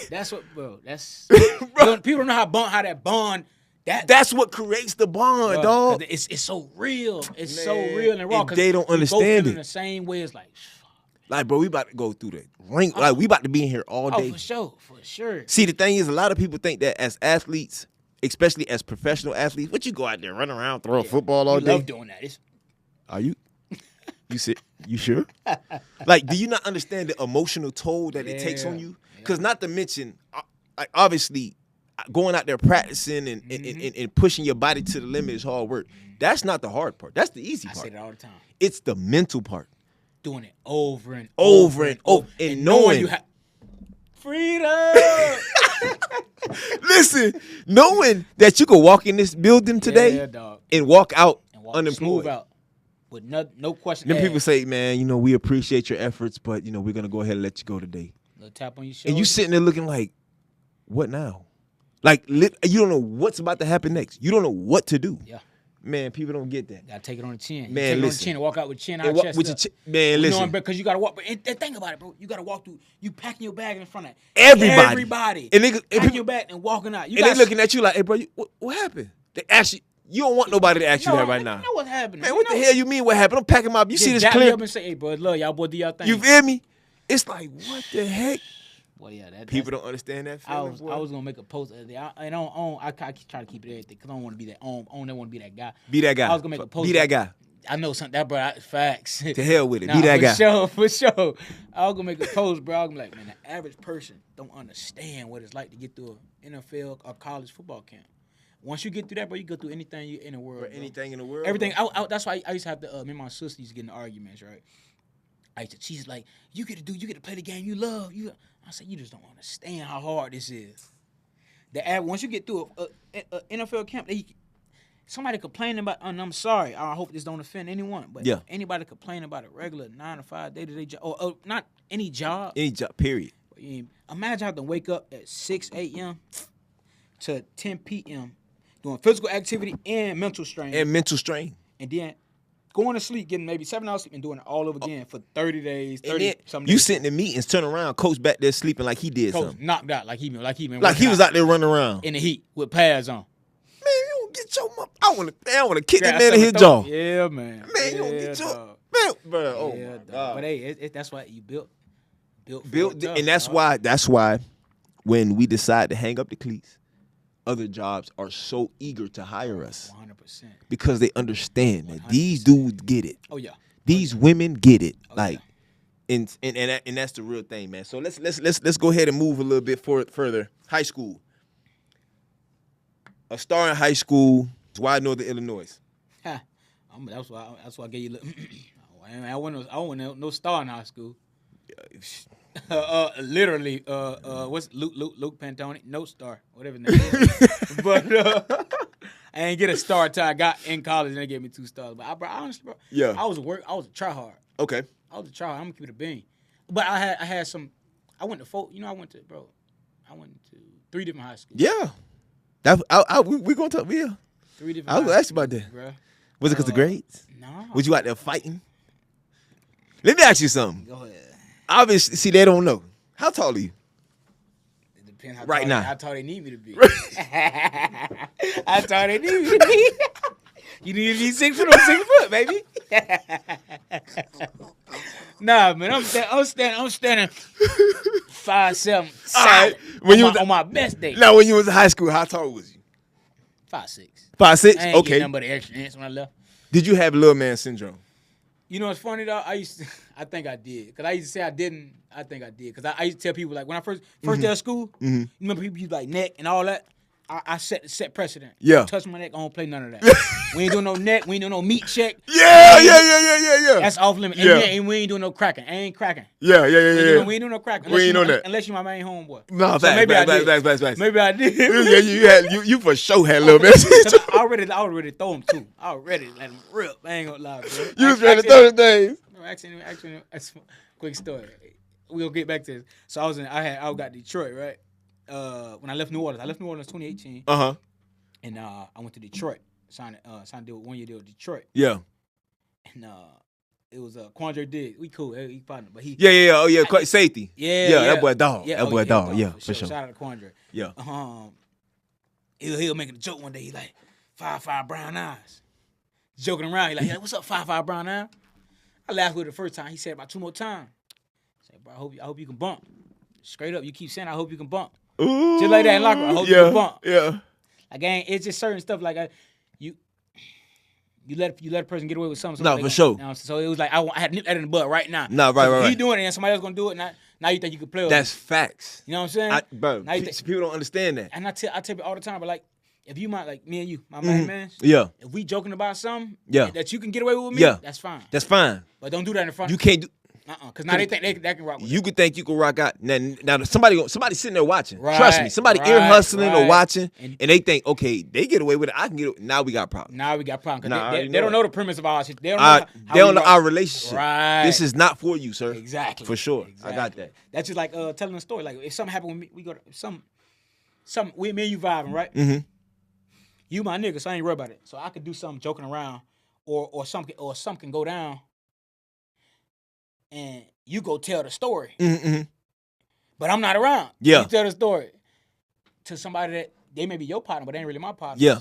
Speaker 4: that's what, bro. That's people don't know how that bond.
Speaker 3: That's what creates the bond, bro, dog.
Speaker 4: It's so real. It's so real and raw.
Speaker 3: And they don't understand it.
Speaker 4: In the same way, it's
Speaker 3: like, bro, we about to go through the ring. Like, we about to be in here all day.
Speaker 4: For sure.
Speaker 3: See, the thing is, a lot of people think that as athletes, especially as professional athletes, what you go out there, run around, throw a football all day?
Speaker 4: Love doing that.
Speaker 3: Are you? You sure? Like, do you not understand the emotional toll that it takes on you? Because not to mention, like, obviously, going out there practicing and pushing your body to the limit is hard work. That's not the hard part. That's the easy part.
Speaker 4: I say that all the time.
Speaker 3: It's the mental part.
Speaker 4: Doing it over and
Speaker 3: and knowing
Speaker 4: you have freedom.
Speaker 3: Listen, knowing that you could walk in this building today and walk out unemployed.
Speaker 4: Out with no question.
Speaker 3: Then people say, man, we appreciate your efforts, but, we're going to go ahead and let you go today.
Speaker 4: Little tap on your shoulder.
Speaker 3: And you sitting there looking like, what now? Like, you don't know what's about to happen next. You don't know what to do.
Speaker 4: Yeah.
Speaker 3: Man, people don't get that.
Speaker 4: Gotta take it on the chin.
Speaker 3: Man,
Speaker 4: take it
Speaker 3: listen.
Speaker 4: on the chin and walk out with chin out chest up.
Speaker 3: Man, listen.
Speaker 4: Because you gotta walk. And think about it, bro. You gotta walk through. You packing your bag in front of
Speaker 3: everybody.
Speaker 4: And packing your bag and walking out.
Speaker 3: They looking at you like, hey, bro, what happened? They actually, you don't want nobody to ask you that right now.
Speaker 4: You know what's happening.
Speaker 3: Man, what the hell you mean what happened? I'm packing my. You see this
Speaker 4: clip?
Speaker 3: clear?
Speaker 4: Up and say, hey, bro, love y'all, boy, do y'all thing.
Speaker 3: You feel me? It's like, what the heck?
Speaker 4: Well, yeah,
Speaker 3: people don't understand that feeling.
Speaker 4: I was gonna make a post. I try to keep it everything because I don't want to be that. I don't want to be that guy.
Speaker 3: Be that guy.
Speaker 4: I was gonna make a post.
Speaker 3: Be that guy.
Speaker 4: I know something that bro. Facts.
Speaker 3: To hell with it. Be that guy.
Speaker 4: For sure. I was gonna make a post, bro. I'm like, man, the average person don't understand what it's like to get through an NFL or college football camp. Once you get through that, bro, you go through anything in the world.
Speaker 3: For anything in the world.
Speaker 4: Everything. That's why I used to have to. Me and my sister used to get in arguments, right? She's like, you get to play the game you love. I said, you just don't understand how hard this is. Once you get through a NFL camp, somebody complaining about, and I'm sorry, I hope this don't offend anyone, but anybody complaining about a regular 9 to 5 day-to-day job, or not any job.
Speaker 3: Any job, period.
Speaker 4: Imagine having to wake up at 6 a.m. to 10 p.m. doing physical activity and mental strain. And then going to sleep, getting maybe 7 hours sleep, and doing it all over again for 30 days, 30 something days.
Speaker 3: You sitting in meetings, turn around, coach back there sleeping like he did something.
Speaker 4: Knocked out, like he
Speaker 3: was out there running around.
Speaker 4: In the heat with pads on.
Speaker 3: Man, you don't get your mouth. I want to kick that man in his jaw.
Speaker 4: Yeah, man.
Speaker 3: Man, you don't get your man, bro. Oh my God.
Speaker 4: But hey, that's why you built,
Speaker 3: and that's why when we decide to hang up the cleats, other jobs are so eager to hire us.
Speaker 4: 100%.
Speaker 3: Because they understand that
Speaker 4: 100%.
Speaker 3: these dudes get it.
Speaker 4: Oh yeah.
Speaker 3: These women get it.
Speaker 4: Oh,
Speaker 3: like, and that's the real thing, man. So let's go ahead and move a little bit further. High school. A star in high school is why Northern Illinois.
Speaker 4: That's why I gave you. I want no star in high school. Literally, what's Luke Pantone? No star, whatever his name is. But I ain't get a star till I got in college and they gave me 2 stars. But honestly, bro, I was a try hard.
Speaker 3: Okay.
Speaker 4: I was a try hard. I'm gonna keep it a bean. But I had some. I went to 3 different high schools.
Speaker 3: Yeah. We gonna talk. Yeah.
Speaker 4: 3 different.
Speaker 3: I was gonna ask you about that.
Speaker 4: Bro.
Speaker 3: Was it because of grades?
Speaker 4: No.
Speaker 3: Was you out there fighting? Let me ask you something.
Speaker 4: Go ahead.
Speaker 3: Obviously, see, they don't know. How tall are you?
Speaker 4: It depends how
Speaker 3: right now.
Speaker 4: How tall they need me to be. How tall they need me to be. You need to be 6 foot or 6 foot, baby. Nah, man, I'm standing 5'7",
Speaker 3: right.
Speaker 4: on my best day.
Speaker 3: Now, when you was in high school, how tall was you?
Speaker 4: 5'6".
Speaker 3: 5'6"?
Speaker 4: I ain't
Speaker 3: Okay.
Speaker 4: get nothing but an extra inch when I left.
Speaker 3: Did you have little man syndrome?
Speaker 4: You know what's funny though? I think I did. Because I used to say I didn't. I think I did. Because I used to tell people, like, when I first day of school, you remember people use like neck and all that? I set precedent.
Speaker 3: Yeah.
Speaker 4: Touch my neck, I don't play none of that. We ain't doing no neck. We ain't doing no meat check.
Speaker 3: Yeah.
Speaker 4: That's off limit.
Speaker 3: Yeah.
Speaker 4: And we ain't doing no cracking. I ain't cracking.
Speaker 3: Yeah.
Speaker 4: We ain't doing no cracking.
Speaker 3: We ain't doing that.
Speaker 4: Unless you my main homeboy.
Speaker 3: No,
Speaker 4: so maybe I did.
Speaker 3: Facts.
Speaker 4: Maybe I did.
Speaker 3: You for sure had a little man syndrome.
Speaker 4: I already throw him too. I already let him rip. I ain't gonna lie, bro.
Speaker 3: You was ready to throw the things.
Speaker 4: No, actually, that's a quick story. We'll get back to this. So I got Detroit, right? When I left New Orleans. I left New Orleans 2018.
Speaker 3: Uh-huh.
Speaker 4: And I went to Detroit. Signed a deal with 1 year deal with Detroit.
Speaker 3: Yeah.
Speaker 4: And it was Quandre Diggs. We cool. He partner, but he.
Speaker 3: Yeah. Oh yeah, safety.
Speaker 4: Yeah.
Speaker 3: That boy dog.
Speaker 4: Yeah,
Speaker 3: that boy dog. Yeah,
Speaker 4: for sure. Shout out to Quandre.
Speaker 3: Yeah.
Speaker 4: He'll making a joke one day. He like 5'5" brown eyes. Joking around. He like, what's up, 5'5" brown eyes? I laughed with it the first time. He said about 2 more times. I said, bro, I hope you can bump. Straight up, you keep saying I hope you can bump.
Speaker 3: Ooh,
Speaker 4: just like that in locker room. I hope you can bump.
Speaker 3: Yeah.
Speaker 4: Like, it's just certain stuff like you let a person get away with something.
Speaker 3: No, for sure.
Speaker 4: You know, so it was like I had nipped that in the butt right now.
Speaker 3: No, right.
Speaker 4: He doing it and somebody else gonna do it. Now you think you can play with
Speaker 3: That's
Speaker 4: him.
Speaker 3: facts.
Speaker 4: You know what I'm saying?
Speaker 3: Bro, people don't understand that.
Speaker 4: And I tell people all the time, but like, if you might, like me and you, my main man.
Speaker 3: Yeah.
Speaker 4: If we joking about something that you can get away with me,
Speaker 3: yeah,
Speaker 4: that's fine.
Speaker 3: That's fine.
Speaker 4: But don't do that in front
Speaker 3: You
Speaker 4: of
Speaker 3: can't do.
Speaker 4: Because now they think they can rock with
Speaker 3: you could think you can rock out. Now somebody sitting there watching.
Speaker 4: Right,
Speaker 3: Trust me. Somebody ear hustling or watching,
Speaker 4: and
Speaker 3: they think, okay, they get away with it. I can get it. Now we got problems.
Speaker 4: Because they don't know the premise of our shit. They
Speaker 3: don't know our relationship.
Speaker 4: Right.
Speaker 3: This is not for you, sir.
Speaker 4: Exactly.
Speaker 3: For sure.
Speaker 4: Exactly.
Speaker 3: I got that.
Speaker 4: That's just like telling a story. Like, if something happened with me, we go to some me and you vibing, right?
Speaker 3: Mm-hmm.
Speaker 4: You my nigga, so I ain't worried about it. So I could do something joking around, or something can go down, and you go tell the story.
Speaker 3: Mm-hmm.
Speaker 4: But I'm not around.
Speaker 3: Yeah.
Speaker 4: You tell the story to somebody that they may be your partner, but they ain't really my partner.
Speaker 3: Yeah.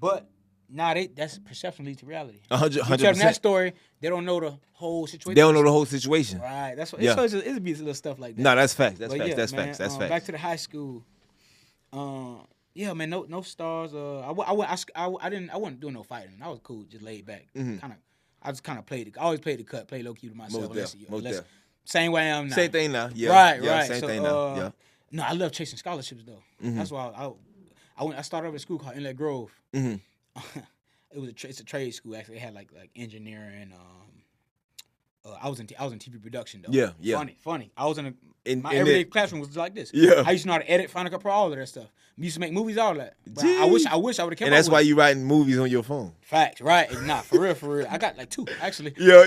Speaker 4: But now that's perception leads to reality.
Speaker 3: 100%.
Speaker 4: You tell them that story, they don't know the whole situation.
Speaker 3: They don't know the whole situation.
Speaker 4: Right. That's what.
Speaker 3: Yeah.
Speaker 4: So it'll be little stuff like that.
Speaker 3: No, that's facts. That's
Speaker 4: But
Speaker 3: facts.
Speaker 4: yeah,
Speaker 3: That's
Speaker 4: man,
Speaker 3: facts. That's facts.
Speaker 4: Back to the high school. Yeah, man, no stars. I wasn't doing no fighting. I was cool, just laid back.
Speaker 3: Mm-hmm.
Speaker 4: I just kind of played it. I always played the cut, play low key to myself.
Speaker 3: Most
Speaker 4: Same way I am now.
Speaker 3: Same thing now. Yeah.
Speaker 4: Right.
Speaker 3: Same thing now. Yeah.
Speaker 4: No, I love chasing scholarships though.
Speaker 3: Mm-hmm.
Speaker 4: That's why I started over at a school called Inlet Grove.
Speaker 3: Mhm.
Speaker 4: It's a trade school actually. It had like engineering. I was in TV production though.
Speaker 3: Yeah.
Speaker 4: Funny. I was my
Speaker 3: in
Speaker 4: everyday
Speaker 3: it-
Speaker 4: classroom was like this.
Speaker 3: Yeah.
Speaker 4: I used to know how to edit, Final Cut Pro, all of that stuff. We used to make movies, all that. But I wish I would have kept.
Speaker 3: And that's
Speaker 4: up
Speaker 3: why
Speaker 4: with it.
Speaker 3: you writing movies on your phone.
Speaker 4: Facts, right? Nah, for real. I got like 2 actually.
Speaker 3: Yeah.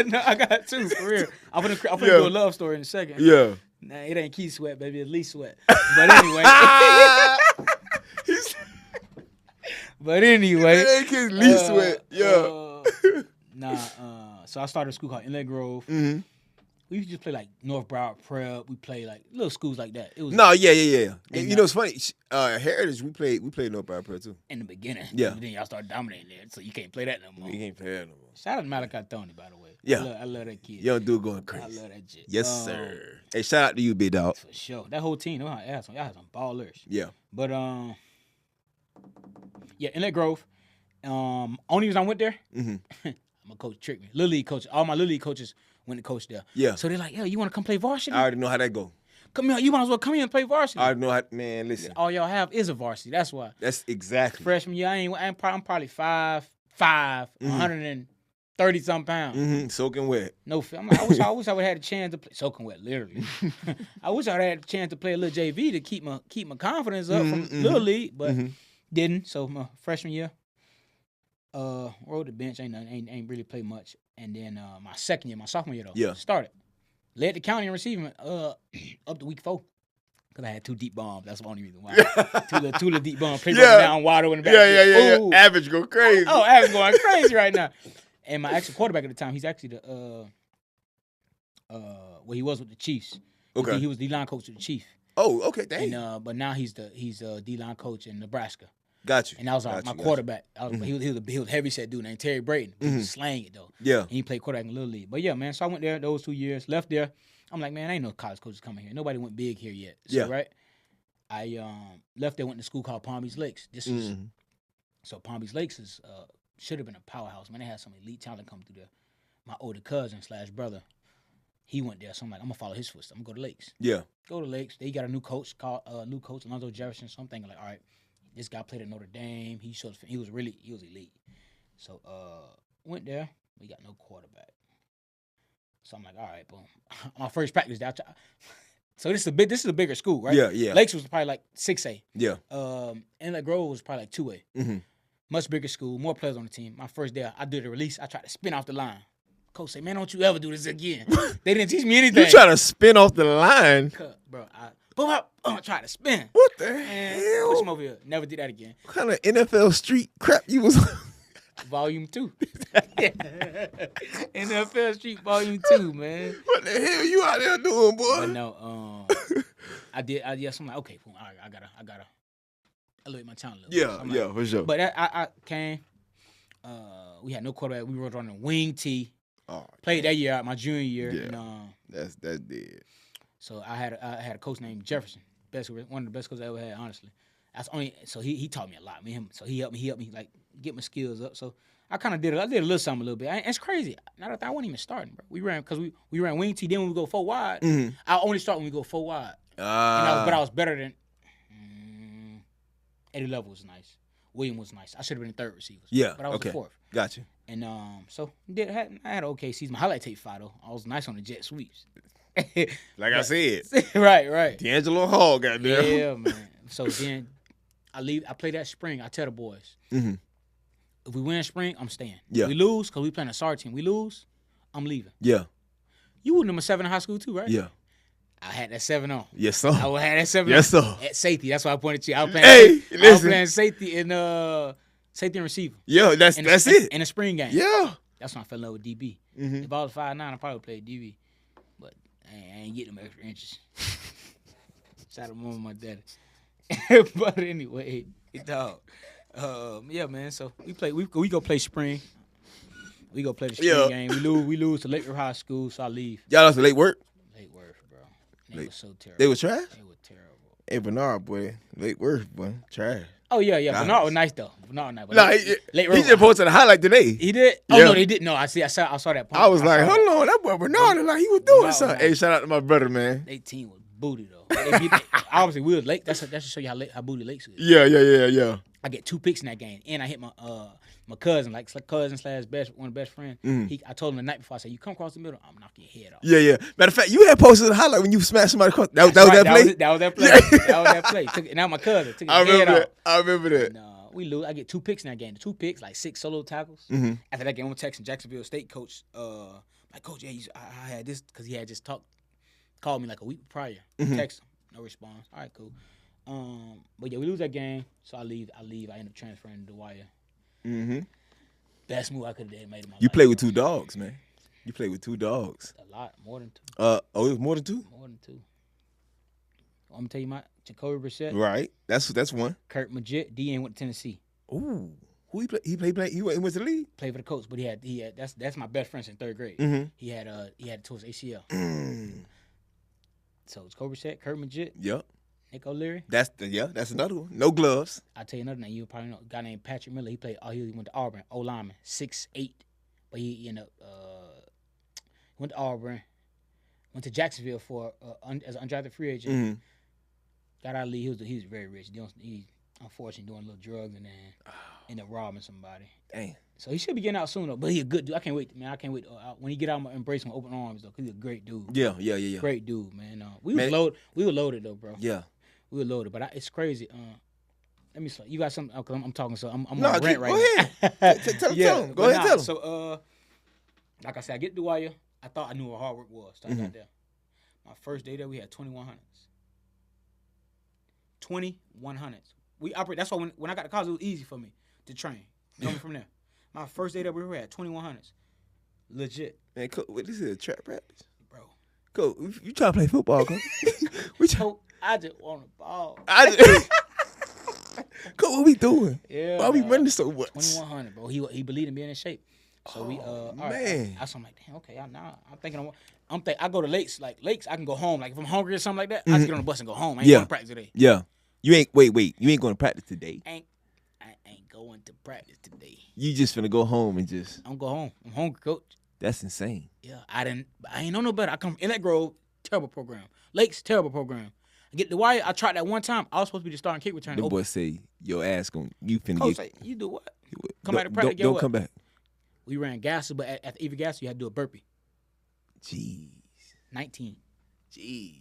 Speaker 4: No, I got 2 for real. I'm gonna
Speaker 3: Yeah.
Speaker 4: do a love story in a second.
Speaker 3: Yeah.
Speaker 4: Nah, it ain't Key Sweat, baby. It's Lee Sweat. But anyway.
Speaker 3: That ain't his least sweat. Yeah.
Speaker 4: So I started a school called Inlet Grove.
Speaker 3: Mm-hmm.
Speaker 4: We used to just play like North Broward Prep. We play like little schools like that. It was
Speaker 3: Yeah.
Speaker 4: And,
Speaker 3: You know, it's funny. Heritage, we played North Power Pro too.
Speaker 4: in the beginning.
Speaker 3: Yeah.
Speaker 4: But then y'all started dominating there, so you can't play that no more.
Speaker 3: We can't play that no more.
Speaker 4: Shout out to Malachi Tony, by the way.
Speaker 3: Yeah.
Speaker 4: I love that kid.
Speaker 3: Young dude going
Speaker 4: I
Speaker 3: crazy.
Speaker 4: love that shit.
Speaker 3: Yes, sir. Hey, shout out to you, big dog.
Speaker 4: For sure. That whole team, y'all had some ballers.
Speaker 3: Yeah.
Speaker 4: But yeah, Inlet Grove. Only reason I went there, my coach tricked me. Little League coach, all my Little League coaches went to coach there.
Speaker 3: Yeah.
Speaker 4: So they're like, yo, you want to come play varsity?
Speaker 3: I already know how that go.
Speaker 4: Come here, you might as well come here and play varsity.
Speaker 3: I already know how. Man, listen.
Speaker 4: All y'all have is a varsity. That's why.
Speaker 3: That's exactly.
Speaker 4: Freshman year, I'm probably 5'5", 130 some pounds.
Speaker 3: Mm-hmm. Soaking wet.
Speaker 4: No, I'm like, I wish I would have had a chance to play soaking wet, literally. I wish I would have had a chance to play a little JV to keep my confidence up from Little League, but didn't. So my freshman year, rode the bench, ain't really played much. And then my second year, my sophomore year though, started. Led the county in receiving up to week 4. Because I had 2 deep bombs. That's the only reason why. two little deep bombs. People down water in the back.
Speaker 3: Yeah. Average go crazy.
Speaker 4: Oh, average going crazy right now. And my actual quarterback at the time, he's actually the he was with the Chiefs.
Speaker 3: Okay.
Speaker 4: He was D-line coach of the Chiefs.
Speaker 3: Oh, okay. Dang.
Speaker 4: And but now he's D-line coach in Nebraska.
Speaker 3: Got you.
Speaker 4: And that was my quarterback. He was a heavy set dude named Terry Brayton. He was slaying it though.
Speaker 3: Yeah.
Speaker 4: And he played quarterback in Little League. But yeah, man. So I went there those 2 years. Left there. I'm like, man, ain't no college coaches coming here. Nobody went big here yet. So, right. I left there, went to school called Palm Beach Lakes. This is so Palm Beach Lakes is should have been a powerhouse. Man, they had some elite talent come through there. My older cousin / brother, he went there. So I'm like, I'm gonna follow his footsteps. I'm gonna go to Lakes.
Speaker 3: Yeah.
Speaker 4: Go to Lakes. They got a new coach called Alonzo Jefferson. So I'm thinking like, all right, this guy played at Notre Dame. He was elite. So went there. We got no quarterback. So I'm like, all right, boom. My first practice day. So this is a bigger school, right?
Speaker 3: Yeah.
Speaker 4: Lakes was probably like 6A.
Speaker 3: Yeah.
Speaker 4: Inlet Grove was probably like 2A.
Speaker 3: Mm-hmm.
Speaker 4: Much bigger school, more players on the team. My first day, I did a release. I tried to spin off the line. Coach said, man, don't you ever do this again. They didn't teach me anything.
Speaker 3: You trying to spin off the line?
Speaker 4: Bro, I tried to spin.
Speaker 3: What the
Speaker 4: And
Speaker 3: hell?
Speaker 4: push him over here. Never did that again.
Speaker 3: What kind of NFL street crap you was on?
Speaker 4: Volume 2. NFL Street Volume 2, man.
Speaker 3: What the hell you out there doing, boy?
Speaker 4: But no, I did. So I'm like, okay, cool. All right, I gotta elevate my talent a little bit. So I'm like,
Speaker 3: for sure.
Speaker 4: But I came. We had no quarterback. We were running wing T.
Speaker 3: Oh,
Speaker 4: Played that year out, my junior year.
Speaker 3: Yeah.
Speaker 4: And,
Speaker 3: that's dead.
Speaker 4: so I had a coach named Jefferson. One of the best coaches I ever had, honestly. That's only so he taught me a lot. So he helped me like get my skills up. So I kind of did it. I did a little something a little bit. It's crazy. Not that I wasn't even starting, bro. We ran wing T. Then when we go 4 wide, I only start when we go 4 wide. But I was better than Eddie Love was nice. William was nice. I should have been the 3rd receiver.
Speaker 3: Yeah.
Speaker 4: But I was the 4th.
Speaker 3: Gotcha.
Speaker 4: And so I had an okay season. My highlight tape fire though. I was nice on the jet sweeps.
Speaker 3: Like I said,
Speaker 4: right.
Speaker 3: D'Angelo Hall got there.
Speaker 4: Yeah, man. So then I leave. I play that spring. I tell the boys, if we win spring, I'm staying.
Speaker 3: Yeah.
Speaker 4: If we lose, because we playing a SAR team. We lose, I'm leaving.
Speaker 3: Yeah.
Speaker 4: You were number 7 in high school too, right?
Speaker 3: Yeah.
Speaker 4: I had that 7 on.
Speaker 3: Yes, sir.
Speaker 4: I had that 7
Speaker 3: Yes,
Speaker 4: on.
Speaker 3: sir.
Speaker 4: At safety. That's why I pointed to you. I was playing safety and receiver.
Speaker 3: Yeah, that's it.
Speaker 4: In the spring game.
Speaker 3: Yeah.
Speaker 4: That's when I fell in love with DB. If I was 5'9", I probably would play DB. But I ain't getting them extra inches. Shout out to mom and my daddy. But anyway, dog. Yeah, man. So we go play spring. We go play the spring game. We lose to Lake Worth High School, so I leave.
Speaker 3: Y'all lost to Lake Worth?
Speaker 4: Lake Worth, bro. They was so terrible.
Speaker 3: They was trash?
Speaker 4: They were terrible.
Speaker 3: Hey, Bernard, boy. Lake Worth, boy. Trash.
Speaker 4: Oh, yeah.
Speaker 3: Nice.
Speaker 4: Bernard was nice, though. Bernard was nice.
Speaker 3: Nah, he just posted a highlight today.
Speaker 4: He did? Oh,
Speaker 3: Yeah.
Speaker 4: no, they didn't. No, I saw that point.
Speaker 3: I was like, hold on, that boy Bernard, like he was doing something. Hey, shout out to my brother, man.
Speaker 4: They team was booty, though. Obviously, we was late. That's to show you how booty Lakes is.
Speaker 3: Yeah.
Speaker 4: I get 2 picks in that game, and I hit my cousin, like cousin / one of best friends. I told him the night before, I said, "You come across the middle, I'm knocking your head off."
Speaker 3: Yeah. Matter of fact, you had posted a highlight when you smashed somebody across. That was that play?
Speaker 4: That was that play. That was that play. And now my cousin took his head off.
Speaker 3: I remember that.
Speaker 4: And, we lose. I get 2 picks in that game. 2 picks, like 6 solo tackles. After that game, I'm texting Jacksonville State coach. Like, coach, yeah, I had this because he had just called me like a week prior. Text him, no response. All right, cool. But yeah, we lose that game, so I leave. I end up transferring to Dwyer. Best move I could have made in my life.
Speaker 3: You play with 2 dogs, man. You play with 2 dogs.
Speaker 4: A lot, more than 2.
Speaker 3: Oh, it was more than 2?
Speaker 4: More than 2. I'm gonna tell you my Jacoby Brissett.
Speaker 3: Right. That's one.
Speaker 4: Kurt Magid, DN went to Tennessee.
Speaker 3: Ooh. Who he played? He went to the league?
Speaker 4: Played for the Colts, but he had that's my best friend since 3rd grade. He had tore his ACL. So it's Jacoby Brissett, Kurt Magid,
Speaker 3: Yep.
Speaker 4: Nick O'Leary.
Speaker 3: That's another one. No gloves.
Speaker 4: I'll tell you another name. You probably know a guy named Patrick Miller. He went to Auburn, O-lineman, 6'8". But he ended up went to Auburn, went to Jacksonville for as an undrafted free agent. Got out of the league. He was very rich. He unfortunately doing a little drugs and then ended up robbing somebody.
Speaker 3: Dang.
Speaker 4: So he should be getting out soon though. But he's a good dude. I can't wait, man. I can't wait when he get out. I'm gonna embrace him with open arms though. Cause he's a great dude.
Speaker 3: Yeah.
Speaker 4: Great dude, man. We were loaded though, bro.
Speaker 3: Yeah.
Speaker 4: We were loaded, but it's crazy. Let me. You got something? Cause I'm talking, so I'm
Speaker 3: No,
Speaker 4: on rant right
Speaker 3: go
Speaker 4: now.
Speaker 3: ahead. Tell him. Go ahead, tell him.
Speaker 4: So, like I said, I get to Dwyer. I thought I knew what hard work was. So I got there. My first day there, we had 2100s. 2100s. We operate. That's why when I got to college, it was easy for me to train. Coming from there. My first day there, we were at 2100s. Legit.
Speaker 3: Man, Coach, this is a trap practice.
Speaker 4: Bro.
Speaker 3: Coach, you trying to play football, Coach?
Speaker 4: I just want a ball.
Speaker 3: Coach, what we doing?
Speaker 4: Yeah.
Speaker 3: Why we running so much?
Speaker 4: 2100, bro. He believed in being in shape. So we all right.
Speaker 3: Man.
Speaker 4: I'm like, damn, okay, I'm thinking I go to Lakes, I can go home. Like if I'm hungry or something like that, I just get on the bus and go home. I ain't going to practice today.
Speaker 3: Yeah. You ain't you ain't going to practice today.
Speaker 4: I ain't going to practice today.
Speaker 3: You just finna go home and just
Speaker 4: I'm go home. I'm hungry, coach.
Speaker 3: That's insane.
Speaker 4: Yeah, I ain't know no better. I come in that Grove, terrible program. Lakes, terrible program. I get the Wire. I tried that one time. I was supposed to be the starting kick returner.
Speaker 3: The boy say your ass you finna
Speaker 4: coach
Speaker 3: get.
Speaker 4: Say, you do what? Come back to practice.
Speaker 3: Don't come back.
Speaker 4: We ran gasser, but at every gasser you had to do a burpee.
Speaker 3: Jeez.
Speaker 4: 19.
Speaker 3: Jeez.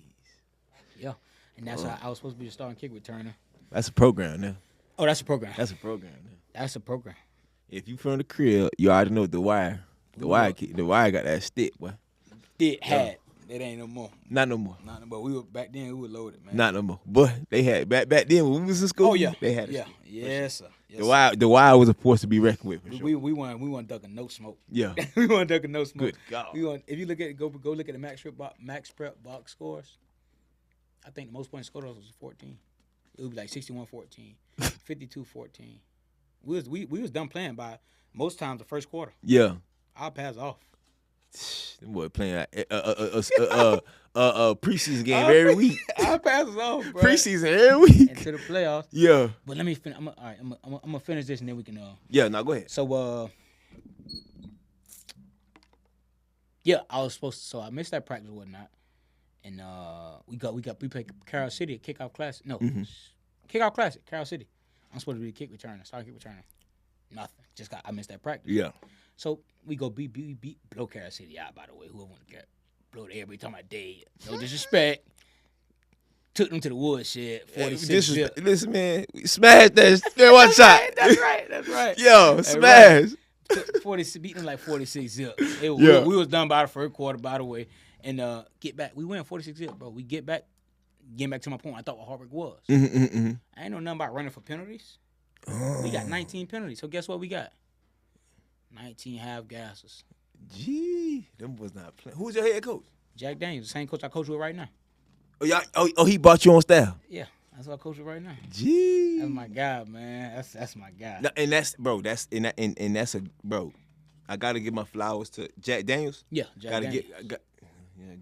Speaker 4: Yeah, and that's how I was supposed to be the starting kick returner.
Speaker 3: That's a program now.
Speaker 4: Oh, that's a program.
Speaker 3: That's a program now.
Speaker 4: That's a program.
Speaker 3: If you from the crib, you already know the Wire. The Wire got that stick, boy.
Speaker 4: Had. It ain't no more.
Speaker 3: Not no more.
Speaker 4: Not no more. We were back then. We were loaded, man.
Speaker 3: Not no more. But they had back then when we was in school.
Speaker 4: Oh yeah,
Speaker 3: they had.
Speaker 4: Yeah, yes sir. Yes,
Speaker 3: the Wire was a force to be reckoned with. For sure.
Speaker 4: We weren't ducking no smoke.
Speaker 3: Yeah,
Speaker 4: we weren't ducking no smoke.
Speaker 3: Good God.
Speaker 4: If you look at go look at the max prep box scores. I think the most points scored was 14. It would be like 61-14, 52-14. We was done playing by most times the first quarter.
Speaker 3: Yeah,
Speaker 4: I'll pass off.
Speaker 3: Them boy playing a preseason game every week.
Speaker 4: I'll pass it off, bro.
Speaker 3: Preseason every week
Speaker 4: into the playoffs.
Speaker 3: Yeah,
Speaker 4: but let me finish. I'm gonna finish this and then we can.
Speaker 3: Yeah, now go ahead.
Speaker 4: So yeah, I was supposed to. So I missed that practice and whatnot, and we played Carroll City at kickoff classic. No, kickoff classic, Carroll City. I'm supposed to be a kick returner, starting kick returner. Nothing. I missed that practice.
Speaker 3: Yeah.
Speaker 4: So we go blow Carroll City out. By the way, whoever want to blow the everybody talking about dead. No disrespect. Took them to the woodshed. 46 zip.
Speaker 3: Listen, man, smash that one shot.
Speaker 4: That's right.
Speaker 3: Yo, smash.
Speaker 4: Right. Beat them like 46 zip. We was done by the first quarter, by the way. And get back. We win 46 zip, bro. We getting back to my point. I thought what hard work was. I ain't know nothing about running for penalties. We got 19 penalties. So guess what we got? 19 half gassers.
Speaker 3: Gee, them was not playing. Who's your head coach?
Speaker 4: Jack Daniels, the same coach I coach with right now.
Speaker 3: Oh, he brought you on staff.
Speaker 4: Yeah, that's what I coach with right now.
Speaker 3: Gee,
Speaker 4: that's my guy, man. That's my guy.
Speaker 3: And that's bro. That's and that's a bro. I gotta give my flowers to Jack Daniels.
Speaker 4: Yeah, Jack Daniels.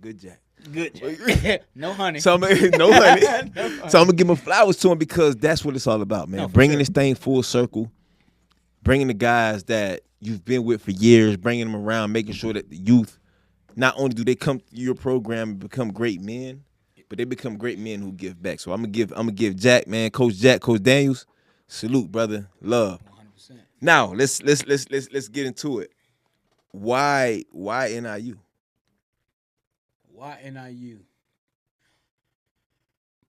Speaker 3: Good Jack.
Speaker 4: Good Jack. No honey.
Speaker 3: So no honey. So I'm gonna give my flowers to him because that's what it's all about, man. Bringing this thing full circle, bringing the guys that you've been with for years, bringing them around, making sure that the youth, not only do they come through your program and become great men, but they become great men who give back. So I'm gonna give Jack, man, Coach Daniels, salute, brother, love.
Speaker 4: 100%.
Speaker 3: Now let's get into it. Why NIU?
Speaker 4: Why NIU?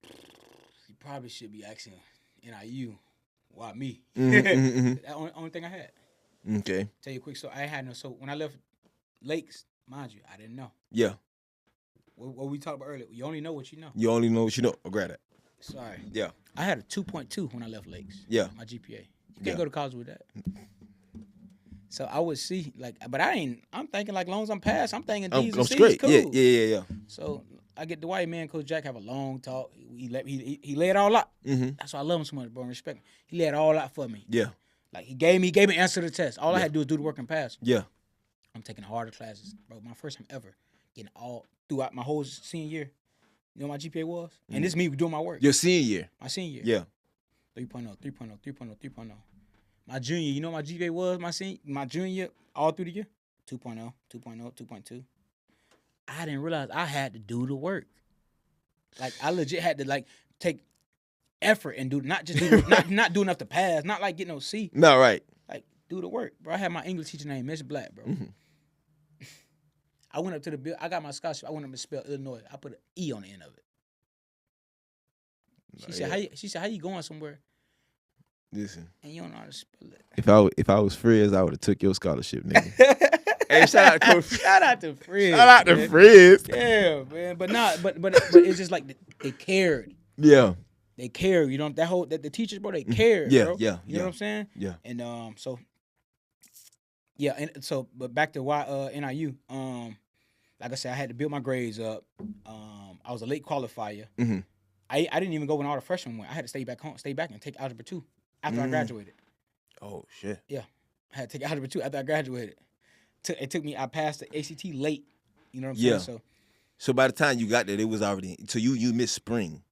Speaker 4: You probably should be asking NIU. Why me? That only thing I had.
Speaker 3: Okay.
Speaker 4: Tell you a quick story. I had no. So when I left Lakes, mind you, I didn't know.
Speaker 3: Yeah.
Speaker 4: What we talked about earlier. You only know what you know.
Speaker 3: You only know what you know. Oh, grab that.
Speaker 4: Sorry.
Speaker 3: Yeah.
Speaker 4: I had a 2.2 when I left Lakes.
Speaker 3: Yeah.
Speaker 4: My GPA. You can't go to college with that. So I would see but I'm thinking like long as I'm past, I'm thinking D's and C's
Speaker 3: straight.
Speaker 4: cool.
Speaker 3: Yeah.
Speaker 4: So I get the white man, Coach Jack, have a long talk. He laid it all out. That's why I love him so much, bro. And respect him. He laid it all out for me.
Speaker 3: Yeah.
Speaker 4: Like he gave me an answer to the test. All I had to do was do the work and pass.
Speaker 3: Yeah.
Speaker 4: I'm taking harder classes, bro. My first time ever getting all throughout my whole senior year. You know what my GPA was? And this is me doing my work.
Speaker 3: Your senior year.
Speaker 4: My senior year.
Speaker 3: Yeah.
Speaker 4: 3.0, 3.0, 3.0, 3.0. My junior, you know what my GPA was my junior year, all through the year? 2.0, 2.0, 2.2. I didn't realize I had to do the work. Like I legit had to like take effort and not do enough to pass, not like get no C.
Speaker 3: No, right.
Speaker 4: Like do the work, bro. I had my English teacher named Miss Black, bro. I went up to the bill. I got my scholarship. I went up to spell Illinois. I put an E on the end of it. She said, how you going somewhere?
Speaker 3: Listen.
Speaker 4: And you don't know how to spell it.
Speaker 3: If I was Frizz, I would have took your scholarship, nigga. Hey, shout out to Frizz.
Speaker 4: Shout out to Frizz.
Speaker 3: Shout out to Frizz.
Speaker 4: Yeah, man. But it's just like they cared.
Speaker 3: Yeah.
Speaker 4: They care. You know that the teachers, bro, they care.
Speaker 3: Yeah,
Speaker 4: bro.
Speaker 3: yeah.
Speaker 4: You know what I'm saying?
Speaker 3: Yeah.
Speaker 4: And but back to why NIU. Like I said, I had to build my grades up. I was a late qualifier. I didn't even go when all the freshmen went. I had to stay back and take Algebra 2 after I graduated.
Speaker 3: Oh, shit.
Speaker 4: Yeah. I had to take Algebra 2 after I graduated. I passed the ACT late. You know what I'm saying?
Speaker 3: So by the time you got there, it was already, so you missed spring.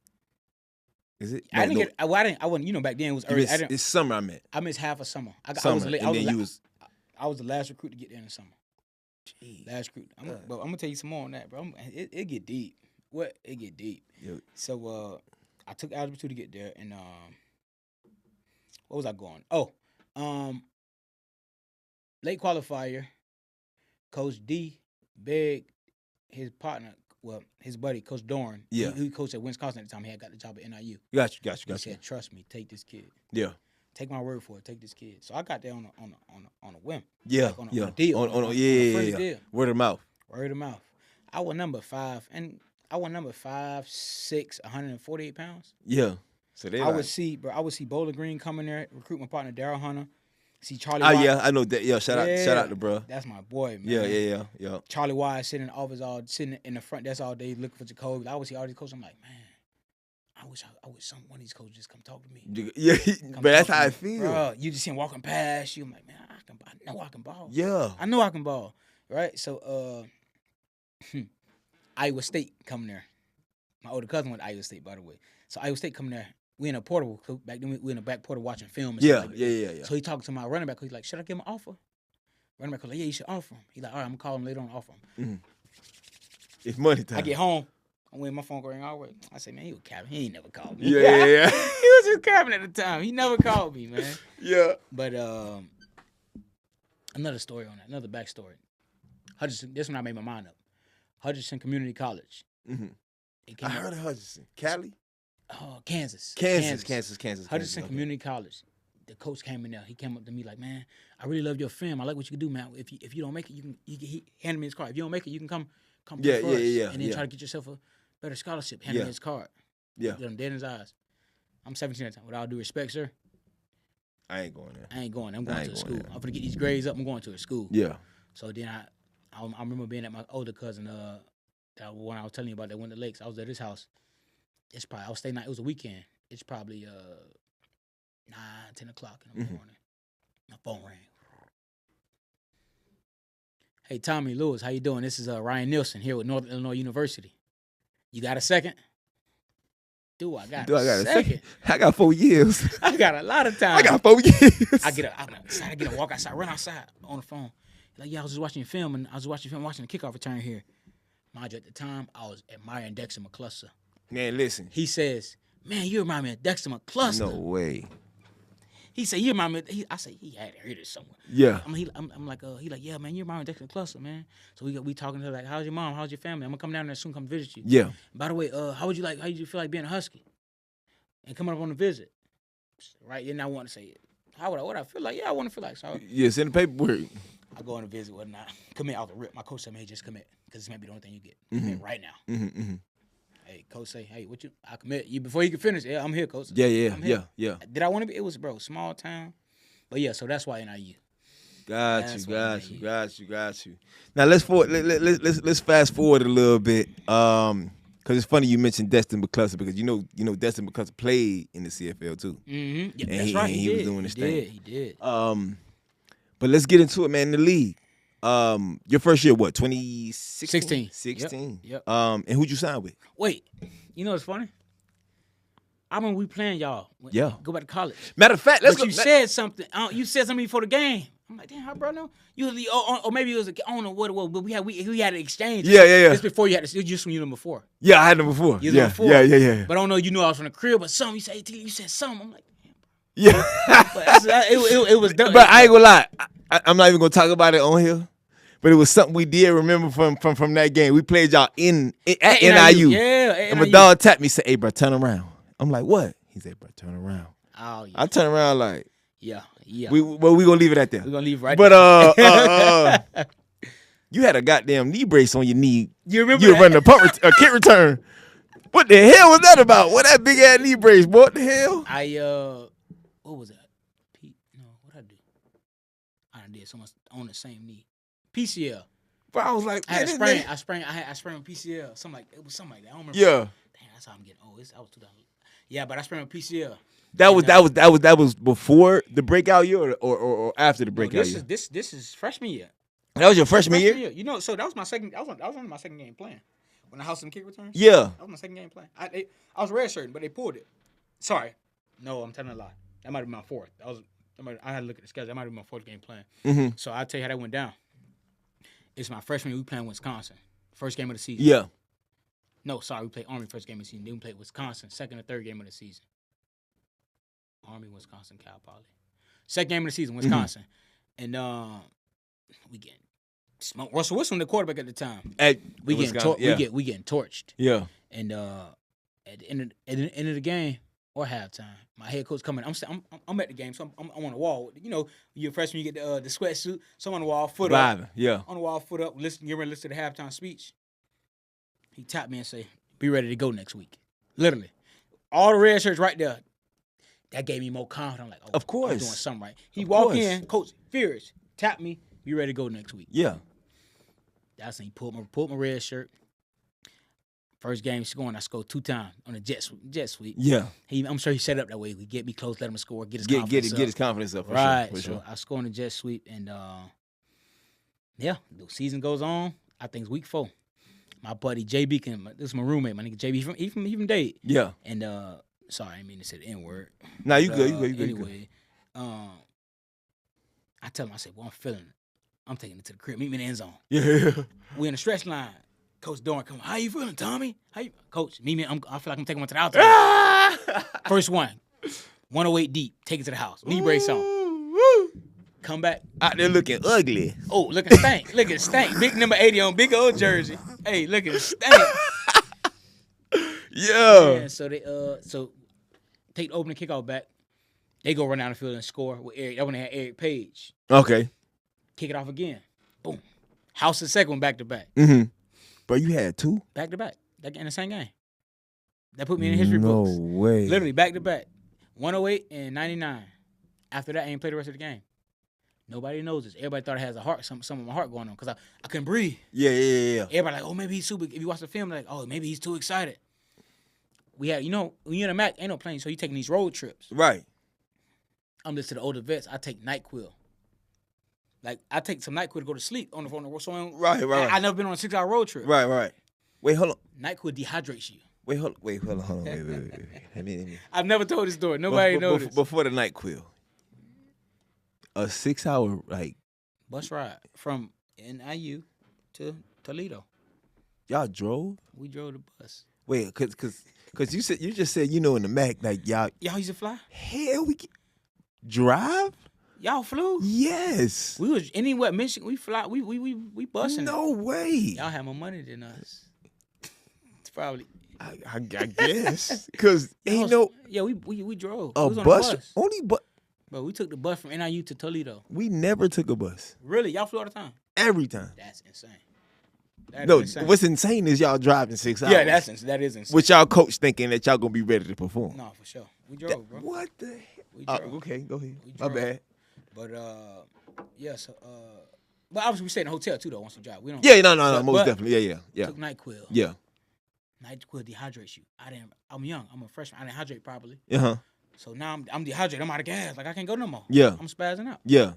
Speaker 3: Is it?
Speaker 4: I wasn't, you know, back then it was early.
Speaker 3: It's summer, I meant.
Speaker 4: I missed half of summer. I was late. I was the last recruit to get there in the summer. Jeez. Last recruit. I'm going to tell you some more on that, bro. It get deep. It get deep.
Speaker 3: Yo.
Speaker 4: So I took Algebra 2 to get there, and what was I going? Oh, late qualifier. Coach D begged his partner, his buddy, Coach Dorn.
Speaker 3: Yeah.
Speaker 4: He coached at Wisconsin at the time. He had got the job at NIU.
Speaker 3: Got you.
Speaker 4: He said, "Trust me, take this kid.
Speaker 3: Yeah.
Speaker 4: Take my word for it. Take this kid." So I got there on a whim.
Speaker 3: Yeah.
Speaker 4: Like on a deal.
Speaker 3: On a
Speaker 4: deal.
Speaker 3: Word of mouth.
Speaker 4: Word of mouth. I was number 5, and I was number 5'6", 148 pounds.
Speaker 3: Yeah. So
Speaker 4: I would see Bowler Green coming there, recruit my partner Daryl Hunter. See Charlie.
Speaker 3: Oh
Speaker 4: Wise.
Speaker 3: Yeah, I know that. Yeah, shout out to bro.
Speaker 4: That's my boy, man.
Speaker 3: Yeah.
Speaker 4: Charlie Wise sitting in the office sitting in the front desk all day looking for Jacoby. I would see all these coaches. I'm like, man, I wish one of these coaches just come talk to me.
Speaker 3: Yeah, but that's how I feel.
Speaker 4: Bro, you just see him walking past you. I'm like, man, I know I can ball.
Speaker 3: Yeah.
Speaker 4: I know I can ball. Right? So Iowa State coming there. My older cousin went to Iowa State, by the way. So Iowa State coming there. We in a portable. Back then, we in a back portal watching film. And stuff like that.
Speaker 3: Yeah.
Speaker 4: So he talking to my running back. He's like, should I give him an offer? Running back was like, yeah, you should offer him. He's like, all right, I'm going to call him later on and offer him.
Speaker 3: It's money time.
Speaker 4: I get home. I'm waiting, my phone going all the way. I say, man, he was capping. He ain't never called me.
Speaker 3: Yeah.
Speaker 4: He was just capping at the time. He never called me, man.
Speaker 3: Yeah.
Speaker 4: But another story on that. Another backstory. Hutchinson, this one I made my mind up. Hutchinson Community College.
Speaker 3: I heard of Hutchinson. Cali?
Speaker 4: Kansas. Hutchinson Community College. The coach came in there. He came up to me like, man, I really love your film. I like what you can do, man. If you don't make it, he handed me his card. If you don't make it, you can come play for us. And then try to get yourself a better scholarship. Hand me his card.
Speaker 3: Yeah.
Speaker 4: Get him dead in his eyes. I'm 17 at the time. With all due respect, sir.
Speaker 3: I ain't going there.
Speaker 4: I'm going to a school. I'm going to get these grades up. I'm going to a school.
Speaker 3: Yeah.
Speaker 4: So then I remember being at my older cousin, that one I was telling you about that went to Lakes. I was at his house. I was staying night. It was a weekend. It's probably 9, 10 o'clock in the morning. My phone rang. Hey, Tommy Lewis, how you doing? This is Ryan Nielsen here with Northern Illinois University. You got a second? Do I got a second?
Speaker 3: I got 4 years.
Speaker 4: I got a lot of time.
Speaker 3: I got 4 years.
Speaker 4: I get a walk outside, run outside on the phone. Like, yeah, I was just watching watching the kickoff return here. Mind you, at the time, I was admiring Dexter McCluster.
Speaker 3: Man, listen.
Speaker 4: He says, man, you remind me of Dexter McCluster.
Speaker 3: No way.
Speaker 4: He said, you remind me. I said, he had to hear this somewhere.
Speaker 3: Yeah.
Speaker 4: I'm like, he like, yeah, man, you remind me of Dexter McCluster, man. So we talking to her like, how's your mom? How's your family? I'm gonna come down there soon, come visit you.
Speaker 3: Yeah.
Speaker 4: By the way, how did you feel like being a Husky? And coming up on the visit. Right, and I want to say it. What I feel like? Yeah, I want to feel like. So
Speaker 3: Yeah, send the paperwork.
Speaker 4: I go on a visit, whatnot. Commit out the rip. My coach said, man, just commit. Because this might be the only thing you get. Commit right now. Hey, coach say, hey, what you? I commit. You before you can finish. Yeah, I'm here, coach.
Speaker 3: Yeah.
Speaker 4: Did I want to be? It was, bro, small town. But yeah, so that's why NIU.
Speaker 3: Got you. Now let's fast forward a little bit. Cause it's funny you mentioned Destin McCluster because you know Destin McCluster played in the CFL too.
Speaker 4: Mm-hmm. Yeah,
Speaker 3: and
Speaker 4: that's right.
Speaker 3: He was doing his thing.
Speaker 4: He did.
Speaker 3: But let's get into it, man. In the league, your first year, what? 2016.
Speaker 4: 16. Yep.
Speaker 3: And who'd you sign with?
Speaker 4: Wait, you know what's funny? I remember we playing y'all.
Speaker 3: Yeah.
Speaker 4: Go back to college.
Speaker 3: Matter of fact, let's
Speaker 4: but
Speaker 3: go.
Speaker 4: You said something. You said something before the game. I'm like, damn, how bro know? Usually, or maybe it was I don't know what it was, but we had an exchange.
Speaker 3: Yeah.
Speaker 4: It's before you had to. Just when you knew before.
Speaker 3: Yeah, I had them before.
Speaker 4: You
Speaker 3: Yeah.
Speaker 4: before.
Speaker 3: Yeah.
Speaker 4: But I don't know. You knew I was from the crib, but something you said. You said something. I'm like, damn, bro.
Speaker 3: Yeah.
Speaker 4: But it was.
Speaker 3: But I ain't gonna lie. I'm not even gonna talk about it on here. But it was something we did remember from that game. We played y'all at NIU.
Speaker 4: Yeah.
Speaker 3: And my dog tapped me, said, "Hey, bro, turn around." I'm like, "What?" He said, "Bro, turn around."
Speaker 4: Oh yeah.
Speaker 3: I turn around like.
Speaker 4: Yeah.
Speaker 3: We gonna leave it at that.
Speaker 4: We're gonna leave right
Speaker 3: there.
Speaker 4: But
Speaker 3: you had a goddamn knee brace on your knee.
Speaker 4: you remember
Speaker 3: you were running a kick return. What the hell was that about? What that big ass knee brace, boy? What the hell?
Speaker 4: What was that? What I do? I did so much on the same knee. PCL.
Speaker 3: But I was like,
Speaker 4: I had a sprain. I sprained PCL. It was something like that. I don't remember.
Speaker 3: Yeah.
Speaker 4: Damn, that's how I'm getting old. I was 2000. Yeah, but I sprained my PCL.
Speaker 3: That was before the breakout year or after the breakout year?
Speaker 4: This is freshman year.
Speaker 3: That was your freshman year?
Speaker 4: You know, so that was my second. I was on my second game playing when I housed some kick returns.
Speaker 3: Yeah,
Speaker 4: that was my second game playing. I was redshirting, but they pulled it. Sorry, no, I'm telling a lie. That might have been my fourth. I had to look at the schedule. That might have been my fourth game playing.
Speaker 3: Mm-hmm.
Speaker 4: So I'll tell you how that went down. It's my freshman year. We playing Wisconsin, first game of the season.
Speaker 3: Yeah.
Speaker 4: No, sorry, we played Army first game of the season. Then we played Wisconsin, second or third game of the season. Army, Wisconsin, Cal Poly. Second game of the season, Wisconsin. Mm-hmm. And we getting smoked. Russell Wilson, the quarterback at the time. We getting torched.
Speaker 3: Yeah.
Speaker 4: And at the end of the game or halftime, my head coach coming. I'm at the game, so I'm on the wall. You know, you're a freshman, you get the sweatsuit. So I'm on the wall, foot up.
Speaker 3: Yeah.
Speaker 4: On the wall, foot up. Get ready to listen to the halftime speech. He tapped me and say, "Be ready to go next week." Literally, all the red shirts right there. That gave me more confidence. I'm like, oh,
Speaker 3: of course,
Speaker 4: I'm doing something right. He walked in, Coach Furious, tapped me, "Be ready to go next week."
Speaker 3: Yeah.
Speaker 4: That's when he pulled my red shirt. First game scoring, I scored 2 times on the jet sweep.
Speaker 3: Yeah.
Speaker 4: I'm sure he set it up that way. We get me close, let him score, get his confidence up.
Speaker 3: Right.
Speaker 4: For sure. I scored on the jet sweep, and the season goes on. I think it's week 4. My buddy JB, this is my roommate, my nigga JB. He from Dade.
Speaker 3: Yeah.
Speaker 4: And sorry, I didn't mean to say the N word.
Speaker 3: Nah, you good.
Speaker 4: Anyway, I tell him, I said, "Well, I'm feeling it. I'm taking it to the crib. Meet me in the end zone."
Speaker 3: Yeah.
Speaker 4: We in the stretch line. Coach Dorn come. "How you feeling, Tommy? Coach? Meet me. I feel like I'm taking one to the house. First one, 108 deep. Take it to the house. Knee brace on. Come back
Speaker 3: out there looking ugly.
Speaker 4: Oh, look at stank. Look at stank. Big number 80 on big old jersey. Hey, look at stank.
Speaker 3: Yeah.
Speaker 4: So they take the opening kickoff back. They go run down the field and score with Eric. That when they had Eric Page.
Speaker 3: Okay.
Speaker 4: Kick it off again. Boom. House the second one back to back.
Speaker 3: Mm-hmm. But you had 2?
Speaker 4: Back to back. In the same game. That put me in the history books.
Speaker 3: No way.
Speaker 4: Literally back to back. 108 and 99. After that, I ain't played the rest of the game. Nobody knows this. Everybody thought I had some of my heart going on because I couldn't breathe.
Speaker 3: Yeah.
Speaker 4: Everybody like, oh, maybe he's super. If you watch the film, like, oh, maybe he's too excited. We had, when you're in a MAC, ain't no plane, so you taking these road trips.
Speaker 3: Right.
Speaker 4: I'm listening to the older vets. I take NyQuil. Like, I take some NyQuil to go to sleep on the phone. So
Speaker 3: right.
Speaker 4: I never been on a 6-hour road trip.
Speaker 3: Right. Wait, hold on.
Speaker 4: NyQuil dehydrates you.
Speaker 3: Wait, hold on. Wait.
Speaker 4: I've never told this story. Nobody knows this.
Speaker 3: Before the NyQuil. A 6-hour,
Speaker 4: bus ride from NIU to Toledo.
Speaker 3: Y'all drove?
Speaker 4: We drove the bus.
Speaker 3: Wait, cause you just said in the Mac like y'all
Speaker 4: Y'all used to fly?
Speaker 3: hell drive.
Speaker 4: Y'all flew?
Speaker 3: Yes.
Speaker 4: We was anywhere Michigan. We fly. We busting it.
Speaker 3: No way.
Speaker 4: Y'all have more money than us. It's probably.
Speaker 3: I guess because ain't no
Speaker 4: Yeah, we drove.
Speaker 3: a
Speaker 4: We was on
Speaker 3: bus,
Speaker 4: the bus.
Speaker 3: only but
Speaker 4: But we took the bus from NIU to Toledo.
Speaker 3: we never took a bus
Speaker 4: Really? Y'all flew all the time?
Speaker 3: every time.
Speaker 4: That's insane. That
Speaker 3: No,
Speaker 4: is insane.
Speaker 3: what's insane is y'all driving 6 hours.
Speaker 4: Yeah, that is insane.
Speaker 3: with y'all coach thinking that y'all gonna be ready to perform.
Speaker 4: No, for sure. We drove, bro.
Speaker 3: What the hell?
Speaker 4: We drove.
Speaker 3: Okay, go ahead.
Speaker 4: We
Speaker 3: My
Speaker 4: drove.
Speaker 3: bad.
Speaker 4: But yeah. So but obviously we stayed in a hotel too though. Once we drive, we don't.
Speaker 3: Yeah, no,
Speaker 4: but-
Speaker 3: most
Speaker 4: but
Speaker 3: definitely. Yeah.
Speaker 4: Took NyQuil.
Speaker 3: Yeah.
Speaker 4: NyQuil dehydrates you. I'm young. I'm a freshman. I didn't hydrate properly.
Speaker 3: Uh-huh.
Speaker 4: So now I'm dehydrated. I'm out of gas. Like I can't go no more.
Speaker 3: Yeah.
Speaker 4: I'm spazzing out.
Speaker 3: Yeah.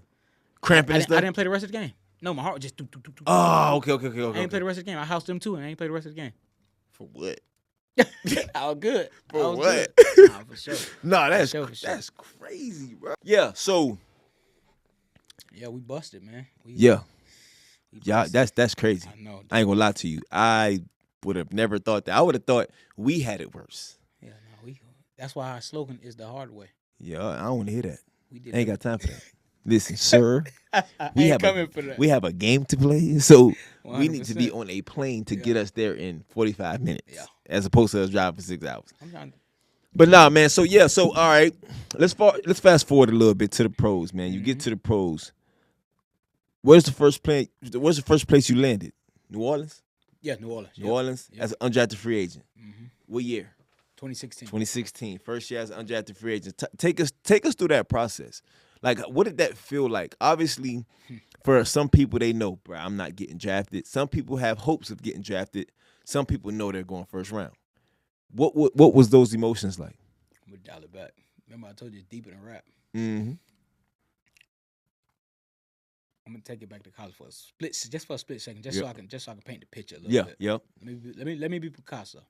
Speaker 3: Cramping
Speaker 4: I
Speaker 3: and stuff.
Speaker 4: didn't play the rest of the game. No, my heart was just.
Speaker 3: Oh, okay.
Speaker 4: I ain't play the rest of the game. I housed them too, and I ain't play the rest of the game.
Speaker 3: For what?
Speaker 4: I was good. I
Speaker 3: For
Speaker 4: was
Speaker 3: what?
Speaker 4: good. Nah, for sure.
Speaker 3: No, that's
Speaker 4: For sure.
Speaker 3: that's crazy, bro. Yeah. So
Speaker 4: Yeah, we busted, man. We
Speaker 3: yeah,
Speaker 4: busted.
Speaker 3: that's crazy.
Speaker 4: I know.
Speaker 3: I ain't gonna lie to you. I would have never thought that. I would have thought we had it worse.
Speaker 4: Yeah, no, that's why our slogan is the hard way.
Speaker 3: Yeah, I don't want to hear that.
Speaker 4: We did.
Speaker 3: I ain't got time for that. Listen, sir,
Speaker 4: I
Speaker 3: we
Speaker 4: ain't
Speaker 3: have
Speaker 4: coming for that.
Speaker 3: we have a game to play, so we need to be
Speaker 4: 100%.
Speaker 3: on a plane to
Speaker 4: Yeah.
Speaker 3: get us there in 45 minutes,
Speaker 4: Yeah.
Speaker 3: as opposed to us driving for 6 hours.
Speaker 4: I'm trying to,
Speaker 3: But nah, man. So all right. Let's fast forward a little bit to the pros, man. You get to the pros. Where's the first place you landed? New Orleans.
Speaker 4: yeah, New Orleans.
Speaker 3: New Orleans
Speaker 4: Yep.
Speaker 3: as an undrafted free agent.
Speaker 4: Mm-hmm.
Speaker 3: What year?
Speaker 4: 2016.
Speaker 3: 2016. First year as an undrafted free agent. Take us through that process. Like, what did that feel like? Obviously, for some people, they know, bro, I'm not getting drafted. Some people have hopes of getting drafted. Some people know they're going first round. What was those emotions like?
Speaker 4: I'm gonna dial it back. Remember, I told you it's deeper than rap.
Speaker 3: Mm-hmm.
Speaker 4: I'm gonna take it back to college for a split second, just so I can paint the picture a little
Speaker 3: Yeah.
Speaker 4: bit.
Speaker 3: Yep.
Speaker 4: Let me be Picasso.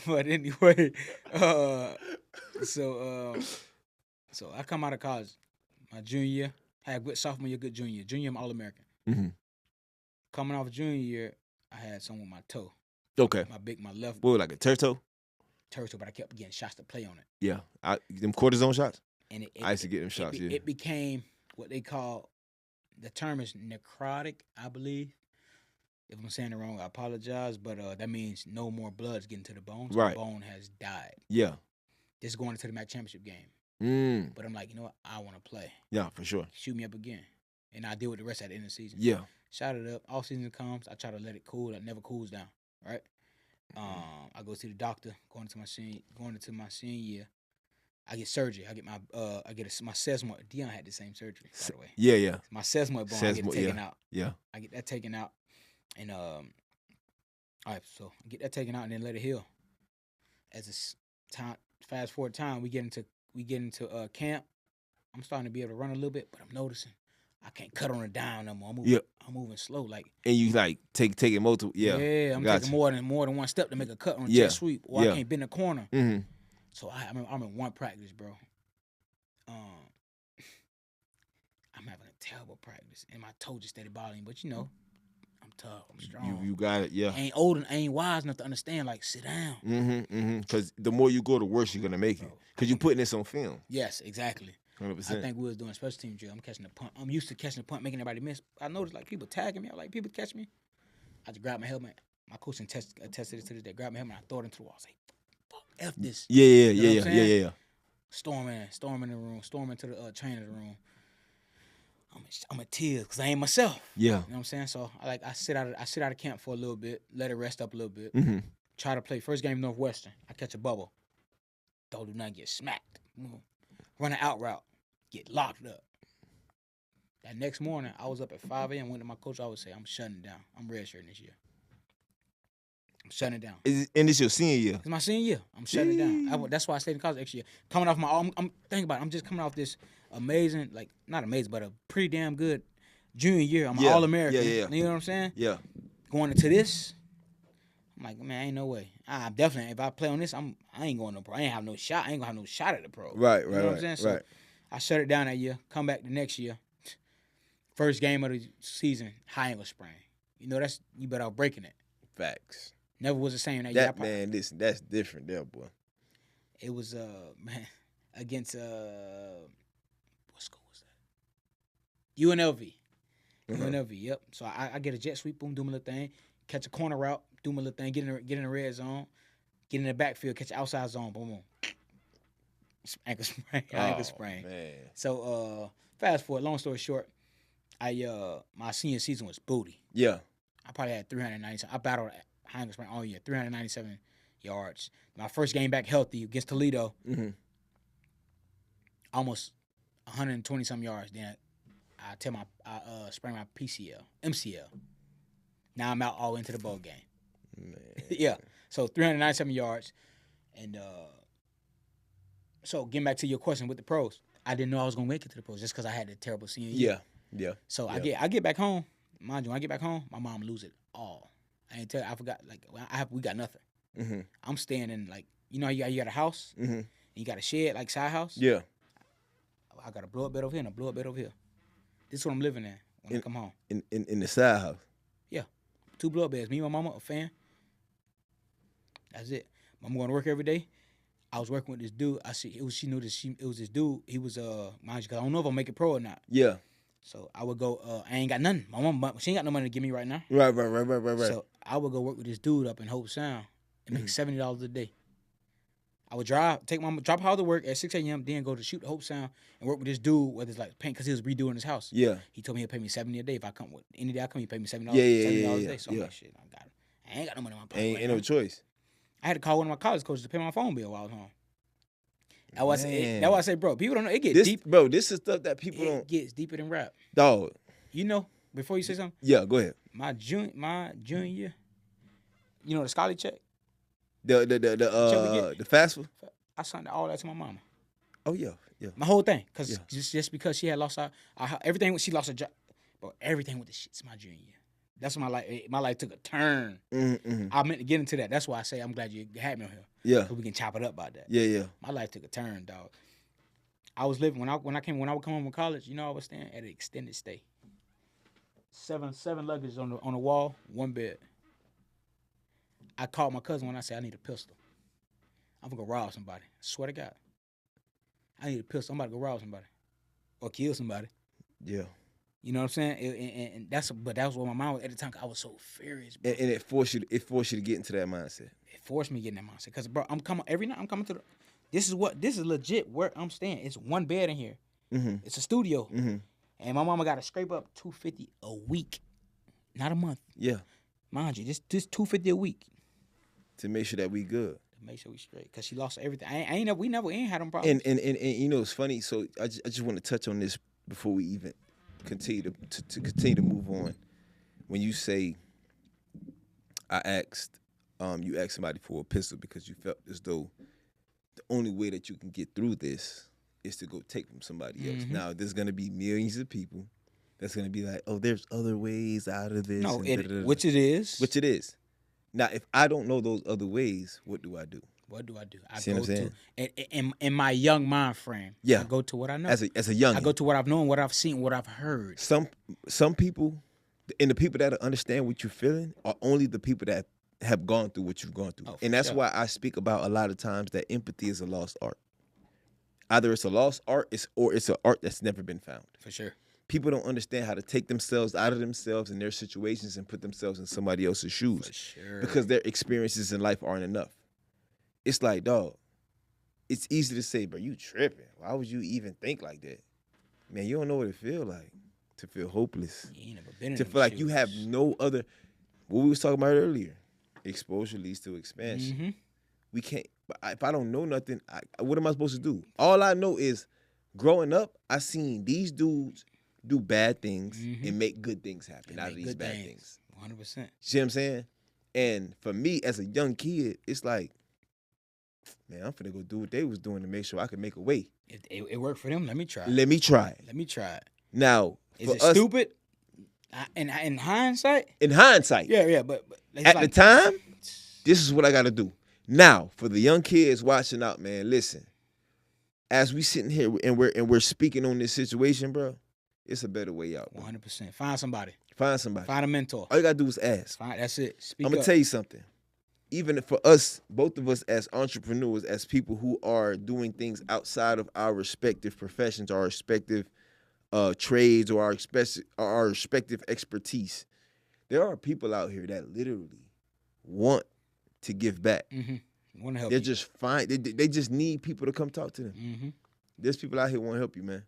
Speaker 4: But anyway, so I come out of college, my junior year, had good sophomore year, good junior year. Junior, I'm All-American.
Speaker 3: Mm-hmm.
Speaker 4: Coming off junior year, I had something with my toe,
Speaker 3: Okay.
Speaker 4: my left
Speaker 3: What, like a turtle?
Speaker 4: turtle, but I kept getting shots to play on it,
Speaker 3: Yeah. Them cortisone shots?
Speaker 4: and
Speaker 3: I used to get them shots, yeah.
Speaker 4: It became what they call, the term is necrotic, I believe. If I'm saying it wrong, I apologize, but that means no more blood's getting to the bone. So
Speaker 3: Right.
Speaker 4: The bone has died.
Speaker 3: Yeah.
Speaker 4: This is going into the MAC championship game.
Speaker 3: Mm.
Speaker 4: But I'm like, you know what? I want to play.
Speaker 3: Yeah, for sure.
Speaker 4: Shoot me up again. And I deal with the rest at the end of the season.
Speaker 3: Yeah.
Speaker 4: Shot it up. All season comes. I try to let it cool. It never cools down. Right? I go see the doctor going into my senior year. I get surgery. I get my my sesamoid. Dion had the same surgery, by the way.
Speaker 3: Yeah.
Speaker 4: My sesamoid bone, I get it taken out.
Speaker 3: Yeah.
Speaker 4: I get that taken out. And all right, so I get that taken out and then let it heal. As this time, fast forward time, we get into camp. I'm starting to be able to run a little bit, but I'm noticing I can't cut on a dime no more. I'm moving slow, like.
Speaker 3: And you like taking multiple. Yeah.
Speaker 4: Yeah, I'm
Speaker 3: Gotcha.
Speaker 4: taking more than one step to make a cut on a
Speaker 3: Yeah.
Speaker 4: jet sweep, or
Speaker 3: Yeah.
Speaker 4: I can't bend a corner.
Speaker 3: Mm-hmm.
Speaker 4: So I'm in one practice, bro. I'm having a terrible practice, and my toe just started bothering. But I'm tough. I'm strong.
Speaker 3: You got it. Yeah.
Speaker 4: I ain't old and I ain't wise enough to understand. Like, sit down.
Speaker 3: Because the more you go, the worse you're gonna make it. Because you're putting this on film.
Speaker 4: Yes, exactly.
Speaker 3: 100%.
Speaker 4: I think we was doing special team drill. I'm catching the punt. I'm used to catching the punt, making everybody miss. I noticed like people tagging me. I'm like, people catch me. I just grab my helmet. My coach attested it to this day. Grab my helmet. I throw it into the wall. I say, fuck, F this.
Speaker 3: Yeah.
Speaker 4: Storm in the room. Storm into the trainer's room. I'm in tears because I ain't myself.
Speaker 3: Yeah.
Speaker 4: You know what I'm saying? So I sit out of camp for a little bit, let it rest up a little bit.
Speaker 3: Mm-hmm.
Speaker 4: Try to play first game Northwestern. I catch a bubble. Don't do nothing, get smacked. Run an out route, get locked up. That next morning, I was up at 5 a.m. Went to my coach. I would say, I'm shutting it down. I'm redshirting this year. I'm shutting it down.
Speaker 3: And this your senior year?
Speaker 4: It's my senior year. I'm shutting it down. That's why I stayed in college next year. Coming off I'm thinking about it. I'm just coming off this amazing, like, not amazing, but a pretty damn good junior year. I'm an All-American.
Speaker 3: Yeah.
Speaker 4: You know what I'm saying?
Speaker 3: Yeah.
Speaker 4: Going into this, I'm like, man, ain't no way. I definitely, if I play on this, I ain't going to pro. I ain't have no shot. I ain't gonna have no shot at the pro.
Speaker 3: Right.
Speaker 4: You know what I'm saying? So I shut it down that year. Come back the next year. First game of the season, high ankle sprain. You know, you better off breaking it.
Speaker 3: Facts.
Speaker 4: Never was the same that year.
Speaker 3: That man, listen, that's different there, boy.
Speaker 4: It was man against what school was that? UNLV. UNLV. Yep. So I get a jet sweep, boom, do my little thing, catch a corner route, do my little thing, get in the red zone, get in the backfield, catch the outside zone, boom, boom. Ankle sprain.
Speaker 3: Man.
Speaker 4: So fast forward, long story short, my senior season was booty.
Speaker 3: Yeah.
Speaker 4: I probably had 397. I battled ankle sprain all year, 397 yards. My first game back healthy against Toledo, almost 120 some yards. Then I sprained my MCL. Now I'm out all into the bowl game.
Speaker 3: Man.
Speaker 4: Yeah. So 397 yards, and so getting back to your question with the pros, I didn't know I was gonna make it to the pros just because I had a terrible senior year.
Speaker 3: Yeah.
Speaker 4: So I get back home. Mind you, when I get back home, my mom lose it all. I forgot. Like we got nothing. I'm staying in like you got a house. And you got a shed like side house.
Speaker 3: Yeah.
Speaker 4: I got a blow up bed over here and a blow up bed over here. This is what I'm living in when I come home.
Speaker 3: In the side house.
Speaker 4: Yeah, 2 blow up beds. Me and my mama, a fan. That's it. I'm going to work every day. I was working with this dude. She knew this. It was this dude. He was mind you, cause I don't know if I'll make it pro or not.
Speaker 3: Yeah.
Speaker 4: So I would go. I ain't got nothing. My mom, she ain't got no money to give me right now.
Speaker 3: Right.
Speaker 4: So I would go work with this dude up in Hope Sound and make $70 a day. I would drop out to work at 6 a.m., then go to shoot Hope Sound and work with this dude, whether it's like paint, because he was redoing his house.
Speaker 3: Yeah.
Speaker 4: He told me he'd pay me $70 a day if I come. Any day I come, he pay me $70.
Speaker 3: Yeah,
Speaker 4: $70 a day. So I'm
Speaker 3: yeah.
Speaker 4: like, shit, I ain't got no money in my pocket.
Speaker 3: Ain't no choice.
Speaker 4: I had to call one of my college coaches to pay my phone bill while I was home. That's why I say, bro, people don't know. It gets deep.
Speaker 3: Bro, this is stuff that people don't.
Speaker 4: It gets deeper than rap.
Speaker 3: Dog.
Speaker 4: You know, before you say something?
Speaker 3: Yeah, go ahead.
Speaker 4: My junior year, you know the scholarly check?
Speaker 3: The FAFSA?
Speaker 4: I signed all that to my mama.
Speaker 3: Oh, yeah.
Speaker 4: My whole thing. Because just because she had lost everything, she lost her job. But everything with the shit's my junior year. That's when my life took a turn. I meant to get into that. That's why I say I'm glad you had me on here.
Speaker 3: Yeah.
Speaker 4: So we can chop it up about that.
Speaker 3: Yeah.
Speaker 4: My life took a turn, dog. I was living when I would come home from college. You know, I was staying at an extended stay. Seven luggage on the wall, 1 bed. I called my cousin when I said I need a pistol. I'm gonna go rob somebody. I swear to God. I need a pistol. I'm about to go rob somebody or kill somebody.
Speaker 3: Yeah.
Speaker 4: You know what I'm saying? And that was what my mind was at the time. I was so furious, bro.
Speaker 3: And it forced you to get into that mindset.
Speaker 4: It forced me to get in that mindset. Because, bro, I'm coming every night. I'm coming to this is legit where I'm staying. It's 1 bed in here. It's a studio. And my mama got to scrape up $250 a week, not a month.
Speaker 3: Yeah.
Speaker 4: Mind you, just $250 a week.
Speaker 3: To make sure that we good.
Speaker 4: To make sure we straight. Because she lost everything. We never had them problems.
Speaker 3: And you know, it's funny. So I just want to touch on this before we even continue to move on. When you say, you asked somebody for a pistol because you felt as though the only way that you can get through this is to go take from somebody else. Now, there's going to be millions of people that's going to be like, oh, there's other ways out of this.
Speaker 4: No, which it is.
Speaker 3: Which it is. Now, if I don't know those other ways, what do I do?
Speaker 4: What do I do?
Speaker 3: See what I'm saying?
Speaker 4: In my young mind frame, I go to what I know.
Speaker 3: As a young,
Speaker 4: I go to what I've known, what I've seen, what I've heard.
Speaker 3: Some people, and the people that understand what you're feeling are only the people that have gone through what you've gone through.
Speaker 4: Oh,
Speaker 3: and that's why I speak about a lot of times that empathy is a lost art. Either it's a lost art or it's an art that's never been found.
Speaker 4: For sure.
Speaker 3: People don't understand how to take themselves out of themselves and their situations and put themselves in somebody else's shoes.
Speaker 4: For sure.
Speaker 3: Because their experiences in life aren't enough. It's like, dog, it's easy to say, bro, you tripping. Why would you even think like that? Man, you don't know what it feels like to feel hopeless.
Speaker 4: You ain't never been in
Speaker 3: to
Speaker 4: them
Speaker 3: feel like
Speaker 4: shoes.
Speaker 3: you have no other, what we was talking about earlier, exposure leads to expansion. We can't, if I don't know nothing, what am I supposed to do? All I know is growing up, I seen these dudes do bad things and make good things happen out of these bad things.
Speaker 4: 100%.
Speaker 3: See what I'm saying? And for me, as a young kid, it's like, man, I'm finna go do what they was doing to make sure I can make a way.
Speaker 4: If it worked for them, let me try.
Speaker 3: Let me try it.
Speaker 4: Let me try it.
Speaker 3: Now,
Speaker 4: is it stupid? In hindsight?
Speaker 3: In hindsight.
Speaker 4: Yeah, but
Speaker 3: at the time, this is what I got to do. Now, for the young kids watching out, man, listen. As we sitting here and we're speaking on this situation, bro, it's a better way out.
Speaker 4: 100%. Find somebody.
Speaker 3: Find somebody.
Speaker 4: Find a mentor.
Speaker 3: All you got to do is ask.
Speaker 4: That's it. Speak
Speaker 3: I'm going
Speaker 4: up.
Speaker 3: to tell you something. even for us, both of us as entrepreneurs, as people who are doing things outside of our respective professions, our respective trades, or our respective expertise, there are people out here that literally want to give back.
Speaker 4: Want to help
Speaker 3: They're
Speaker 4: you.
Speaker 3: just fine. They just need people to come talk to them.
Speaker 4: Mm-hmm.
Speaker 3: There's people out here want to help you, man.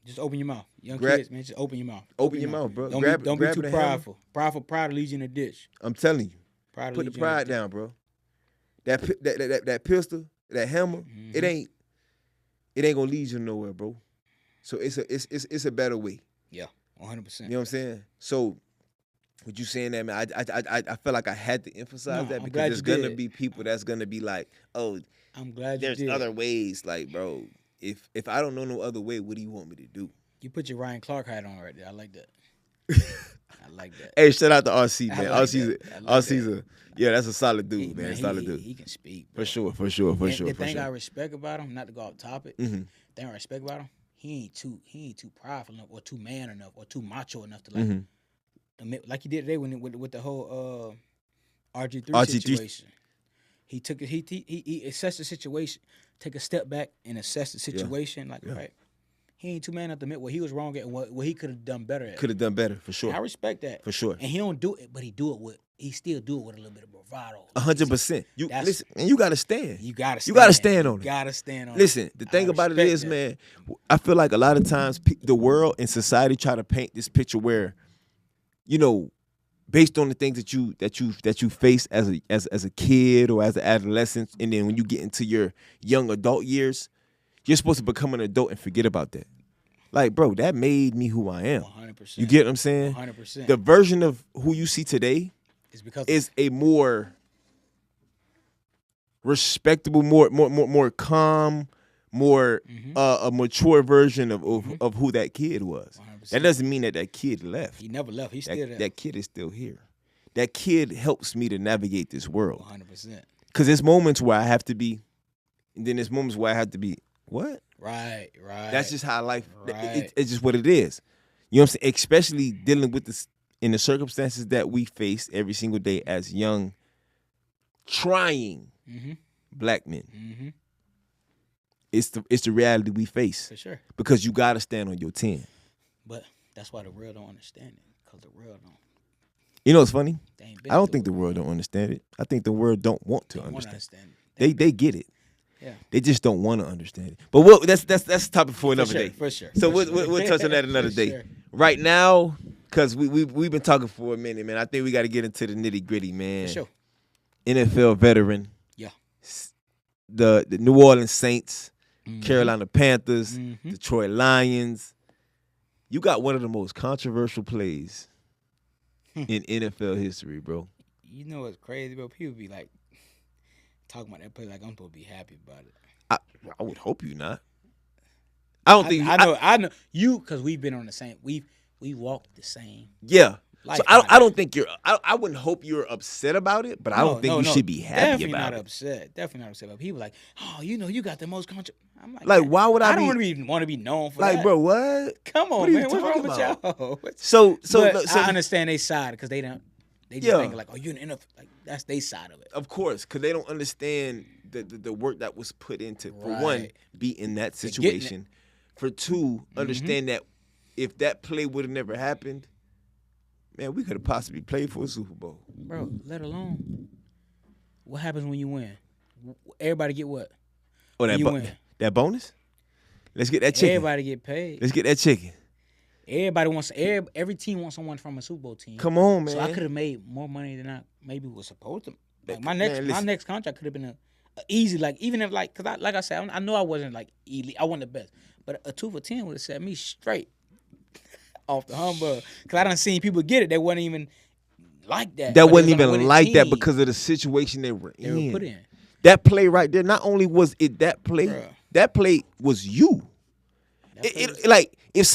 Speaker 4: Just open your mouth. Young kids, man, just open your mouth.
Speaker 3: Open your mouth, bro.
Speaker 4: Don't
Speaker 3: Grab
Speaker 4: be too
Speaker 3: the hammer.
Speaker 4: prideful. Pride leads you in a ditch.
Speaker 3: I'm telling you.
Speaker 4: Pride
Speaker 3: Put the
Speaker 4: leads you in a
Speaker 3: pride
Speaker 4: ditch.
Speaker 3: down, bro. That pistol, that hammer, it ain't gonna lead you nowhere, bro. So it's a better way.
Speaker 4: Yeah, 100%.
Speaker 3: You know what I'm saying? So with you saying that, man, I feel like I had to emphasize that
Speaker 4: I'm
Speaker 3: because
Speaker 4: glad
Speaker 3: there's
Speaker 4: you
Speaker 3: gonna
Speaker 4: did.
Speaker 3: be people that's gonna be like, oh,
Speaker 4: I'm glad you
Speaker 3: there's
Speaker 4: did.
Speaker 3: other ways. Like, bro, if I don't know no other way, what do you want me to do?
Speaker 4: You put your Ryan Clark hat on right there. I like that. I like that.
Speaker 3: Hey, shout out to RC, man.
Speaker 4: I like
Speaker 3: RC's yeah, that's a solid dude, man. Solid dude.
Speaker 4: He can speak, bro.
Speaker 3: For sure.
Speaker 4: The thing I respect about him, not to go off topic,
Speaker 3: Mm-hmm.
Speaker 4: the thing I respect about him, he ain't too prideful enough or too man enough or too macho enough to like admit, like he did today with the whole RG3 situation. He took it. He assessed the situation, take a step back and assess the situation. Like, right, he ain't too man enough to admit what he was wrong at and what he could have done better at.
Speaker 3: Could have done better, for sure.
Speaker 4: I respect that,
Speaker 3: For sure.
Speaker 4: And he don't do it, but he still do it with a little bit of bravado.
Speaker 3: 100%. You listen, and you gotta stand.
Speaker 4: You gotta stand.
Speaker 3: You gotta stand on it.
Speaker 4: You gotta stand on it.
Speaker 3: Listen, the thing about it is, man, I feel like a lot of times the world and society try to paint this picture where, you know, based on the things that you face as a kid or as an adolescent, and then when you get into your young adult years, you're supposed to become an adult and forget about that. Like, bro, that made me who I am.
Speaker 4: 100%.
Speaker 3: You get what I'm saying?
Speaker 4: 100%.
Speaker 3: The version of who you see today is a more respectable, more calm, more a mature version of who that kid was.
Speaker 4: 100%.
Speaker 3: That doesn't mean that kid left.
Speaker 4: He never left. He's still there.
Speaker 3: That kid is still here. That kid helps me to navigate this world.
Speaker 4: 100%.
Speaker 3: Because there's moments where I have to be, and then there's moments where I have to be, what?
Speaker 4: Right.
Speaker 3: That's just how life,
Speaker 4: Right.
Speaker 3: it's just what it is. You know what I'm saying? Especially dealing with this in the circumstances that we face every single day as young, trying black men.
Speaker 4: Mm-hmm.
Speaker 3: It's the reality we face.
Speaker 4: For sure.
Speaker 3: Because you got to stand on your 10.
Speaker 4: But that's why the world don't understand it. Because the world don't.
Speaker 3: You know what's funny?
Speaker 4: They ain't been
Speaker 3: I don't
Speaker 4: through
Speaker 3: think the world don't understand it. I think the world don't want to
Speaker 4: They wanna
Speaker 3: understand.
Speaker 4: understand it.
Speaker 3: They get it.
Speaker 4: Yeah.
Speaker 3: They just don't want to understand it. But that's a topic for another
Speaker 4: sure,
Speaker 3: day.
Speaker 4: for sure,
Speaker 3: So
Speaker 4: for
Speaker 3: we'll touch on that another
Speaker 4: For
Speaker 3: day.
Speaker 4: sure.
Speaker 3: Right now, because we've been talking for a minute, man. I think we got to get into the nitty gritty, man.
Speaker 4: For sure.
Speaker 3: NFL veteran.
Speaker 4: Yeah.
Speaker 3: The New Orleans Saints,
Speaker 4: Mm-hmm.
Speaker 3: Carolina Panthers, Detroit Lions. You got one of the most controversial plays in NFL history, bro.
Speaker 4: You know what's crazy, bro? People be like talking about that play like I'm supposed to be happy about it.
Speaker 3: I would hope you not. I don't think
Speaker 4: I know you because we've been on the same. We walked the same.
Speaker 3: Yeah.
Speaker 4: Life
Speaker 3: So I don't think I wouldn't hope you're upset about it, but I don't think you should be happy about it.
Speaker 4: Definitely not upset. But people like, oh, you got the most country. I'm
Speaker 3: Like, why would I
Speaker 4: don't
Speaker 3: be-
Speaker 4: want to be known for
Speaker 3: Like,
Speaker 4: that.
Speaker 3: bro, what?
Speaker 4: Come on,
Speaker 3: What are you
Speaker 4: man. What's wrong
Speaker 3: talking
Speaker 4: with y'all?
Speaker 3: So
Speaker 4: But I understand they side because they don't. They just
Speaker 3: Yeah.
Speaker 4: think like, oh, you're in the NFL. Like that's their side of it.
Speaker 3: of course, because they don't understand the work that was put into, for one,
Speaker 4: Right.
Speaker 3: be in that
Speaker 4: getting it.
Speaker 3: situation. For two, understand that if that play would have never happened, man, we could have possibly played for a Super Bowl.
Speaker 4: Bro, let alone what happens when you win. Everybody get what?
Speaker 3: Or
Speaker 4: You win.
Speaker 3: that bonus? Let's get that chicken.
Speaker 4: Everybody get paid.
Speaker 3: Let's get that chicken.
Speaker 4: Everybody wants. Every team wants someone from a Super Bowl team.
Speaker 3: Come on, man.
Speaker 4: So I could have made more money than I maybe was supposed to. Like my
Speaker 3: Man, listen.
Speaker 4: next contract could have been a easy. Like even if like, cause like I said, I know I wasn't like elite. I wasn't the best, but a 2 for 10 would have set me straight off the humbug. Cause I done seen people get it that wasn't even like that.
Speaker 3: That
Speaker 4: but
Speaker 3: wasn't
Speaker 4: they was on a
Speaker 3: even
Speaker 4: winning
Speaker 3: like that
Speaker 4: team
Speaker 3: because of the situation they were
Speaker 4: they
Speaker 3: in.
Speaker 4: were put in.
Speaker 3: That play right there, not only was it that play,
Speaker 4: Bruh.
Speaker 3: that play was you.
Speaker 4: That play was-
Speaker 3: Like if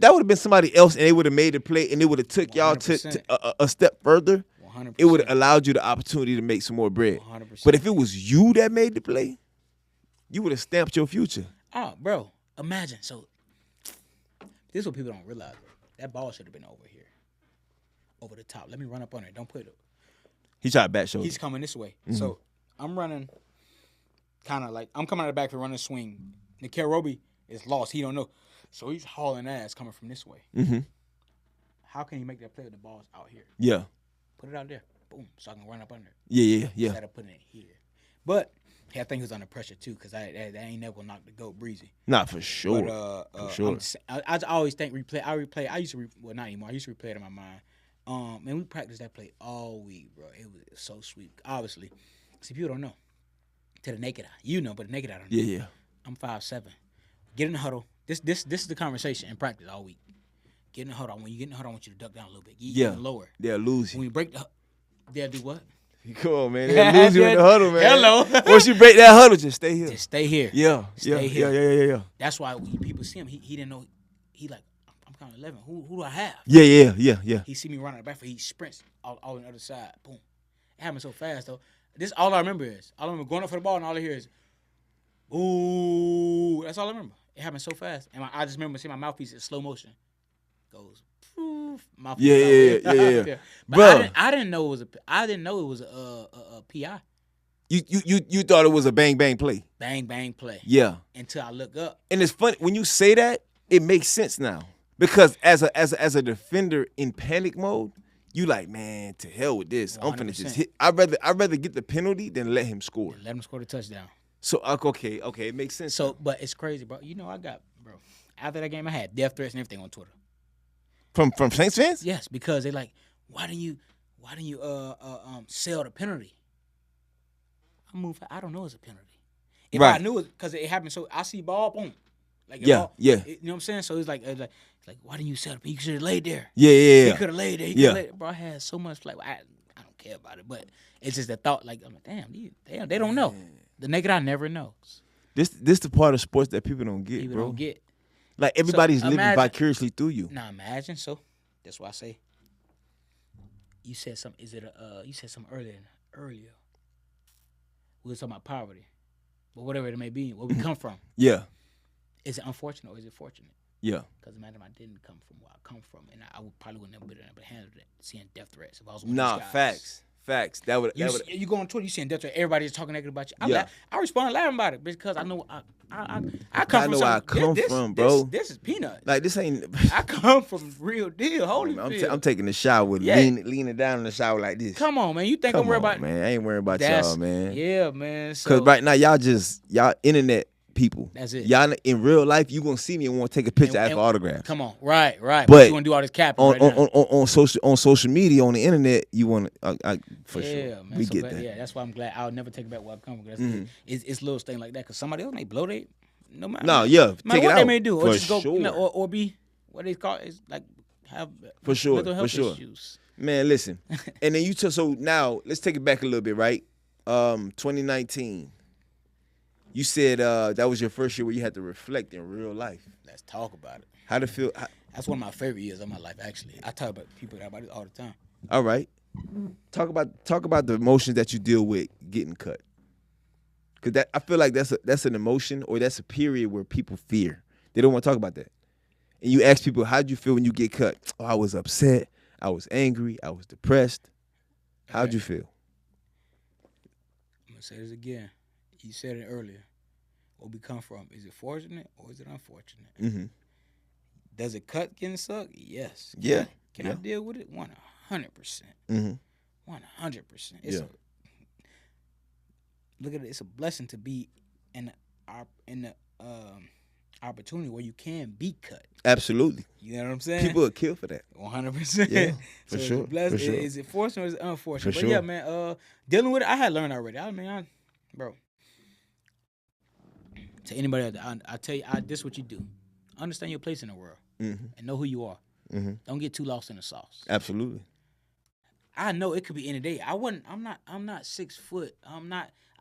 Speaker 3: that would have been somebody else and they would have made the play and it would have took y'all to
Speaker 4: 100%.
Speaker 3: a step further,
Speaker 4: 100%.
Speaker 3: it would have allowed you the opportunity to make some more bread.
Speaker 4: 100%.
Speaker 3: But if it was you that made the play, you would have stamped your future.
Speaker 4: Oh, bro, imagine. So this is what people don't realize. Bro. That ball should have been over here, over the top. Let me run up on it. Don't put it.
Speaker 3: He tried back shoulder.
Speaker 4: He's coming this way. So I'm running kind of like, I'm coming out of the back for running swing. Nikhil Roby is lost. He don't know. So he's hauling ass coming from this way.
Speaker 3: Mm-hmm.
Speaker 4: How can he make that play with the ball's out here?
Speaker 3: Yeah.
Speaker 4: Put it out there. Boom. So I can run up under it.
Speaker 3: Yeah.
Speaker 4: Instead of putting it here. But I think he was under pressure too, because I ain't never gonna knock the goat breezy.
Speaker 3: Nah, for sure.
Speaker 4: But,
Speaker 3: for sure.
Speaker 4: I always think replay. I used to well, not anymore. I used to replay it in my mind. Man, we practiced that play all week, bro. It was so sweet. Obviously, see, people don't know. To the naked eye, you know, but the naked eye don't know.
Speaker 3: Yeah.
Speaker 4: I'm 5'7". Get in the huddle. This is the conversation in practice all week. Get in the huddle. When you get in the huddle, I want you to duck down a little bit. Get even lower.
Speaker 3: They'll lose you.
Speaker 4: When you break they'll do what?
Speaker 3: Come on, man. They'll lose you in the huddle, man.
Speaker 4: Hello.
Speaker 3: Once you break that huddle, just stay here.
Speaker 4: Just stay here.
Speaker 3: Yeah.
Speaker 4: Stay here.
Speaker 3: Yeah.
Speaker 4: That's why when people see him, he didn't know. He like, I'm kind of 11. Who do I have?
Speaker 3: Yeah.
Speaker 4: He see me running the back, he sprints all on the other side. Boom. It happened so fast though. This all I remember is going up for the ball, and all I hear is, ooh. That's all I remember. It happened so fast, and I just remember seeing my mouthpiece in slow motion. Goes. Poof, mouthpiece.
Speaker 3: Yeah.
Speaker 4: But I didn't know it was a PI.
Speaker 3: You thought it was a bang bang play.
Speaker 4: Bang bang play.
Speaker 3: Yeah.
Speaker 4: Until I look up.
Speaker 3: And it's funny when you say that, it makes sense now. Because as a defender in panic mode, you like, man, to hell with this. 100%. I'm finna just hit. I'd rather get the penalty than let him score.
Speaker 4: Let him score the touchdown.
Speaker 3: So okay, it makes sense.
Speaker 4: So, but it's crazy, bro. You know, after that game, I had death threats and everything on Twitter.
Speaker 3: From Saints fans?
Speaker 4: Yes, because they like, why don't you sell the penalty? I don't know it's a penalty. If I knew it, because it happened, so I see ball, boom. Like you know what I'm saying? So it's like why didn't you sell it? You should have laid there.
Speaker 3: Yeah.
Speaker 4: He could have laid there. Bro, I had so much flag. I don't care about it, but it's just the thought. Like, I'm like, damn, they don't know. The naked eye never knows.
Speaker 3: This the part of sports that people don't get,
Speaker 4: People
Speaker 3: bro.
Speaker 4: don't get.
Speaker 3: Like everybody's
Speaker 4: So,
Speaker 3: living vicariously through you.
Speaker 4: Now imagine. So that's why I say. You said something. You said something earlier. We were talking about poverty, but whatever it may be, where we come from.
Speaker 3: Yeah.
Speaker 4: Is it unfortunate or is it fortunate?
Speaker 3: Yeah.
Speaker 4: Because imagine if I didn't come from where I come from, and I probably would never been able to handle that, seeing death threats. If I was one of these guys.
Speaker 3: Facts. That would.
Speaker 4: You go on Twitter, you seeing death threats. Everybody's talking negative about you. I respond laughing about it because I know I come from.
Speaker 3: Where I come from, bro.
Speaker 4: This is peanuts.
Speaker 3: Like this ain't.
Speaker 4: I come from real deal.
Speaker 3: I'm taking the shower, leaning down in the shower like this.
Speaker 4: Come on, man. You think I'm worried about?
Speaker 3: Man, I ain't worried about y'all, man.
Speaker 4: Yeah, man.
Speaker 3: Because right now y'all internet people.
Speaker 4: That's it.
Speaker 3: Y'all in real life, you gonna see me and want to take a picture, ask for autographs.
Speaker 4: Come on, right.
Speaker 3: But
Speaker 4: you gonna do all this capping
Speaker 3: on social media, on the internet, you want to for sure.
Speaker 4: Man.
Speaker 3: We get that.
Speaker 4: Yeah, that's why I'm glad I'll never take it back where I come from. It's little thing like that because somebody else may blow they no matter.
Speaker 3: No, yeah,
Speaker 4: take
Speaker 3: it
Speaker 4: what
Speaker 3: out
Speaker 4: they may do, or
Speaker 3: for
Speaker 4: just go,
Speaker 3: sure.
Speaker 4: or be what they call is like have mental health issues.
Speaker 3: Man, listen, and then you took so now let's take it back a little bit, right? 2019. You said that was your first year where you had to reflect in real life.
Speaker 4: Let's talk about it.
Speaker 3: How to feel?
Speaker 4: That's one of my favorite years of my life. Actually, I talk about people about it all the time.
Speaker 3: All right, talk about the emotions that you deal with getting cut. Cause I feel like that's an emotion or that's a period where people fear. They don't want to talk about that. And you ask people, how'd you feel when you get cut? Oh, I was upset. I was angry. I was depressed. How'd you feel?
Speaker 4: I'm gonna say this again. You said it earlier. Where we come from, is it fortunate or is it unfortunate?
Speaker 3: Mm-hmm.
Speaker 4: Does it cut getting sucked? Yes. Can I deal with it? 100%.
Speaker 3: Mm-hmm.
Speaker 4: 100%. Look at it. It's a blessing to be in the opportunity where you can be cut.
Speaker 3: Absolutely.
Speaker 4: You know what I'm saying?
Speaker 3: People would kill for that.
Speaker 4: 100%.
Speaker 3: Yeah, for
Speaker 4: So
Speaker 3: sure.
Speaker 4: For sure.
Speaker 3: For sure.
Speaker 4: Is it fortunate or is it unfortunate?
Speaker 3: For
Speaker 4: But
Speaker 3: sure.
Speaker 4: yeah, man. Dealing with it, I had learned already. Bro. To anybody else, I tell you, this is what you do. Understand your place in the world and know who you are.
Speaker 3: Mm-hmm.
Speaker 4: Don't get too lost in the sauce.
Speaker 3: Absolutely.
Speaker 4: I know it could be any day. I'm not 6 foot. I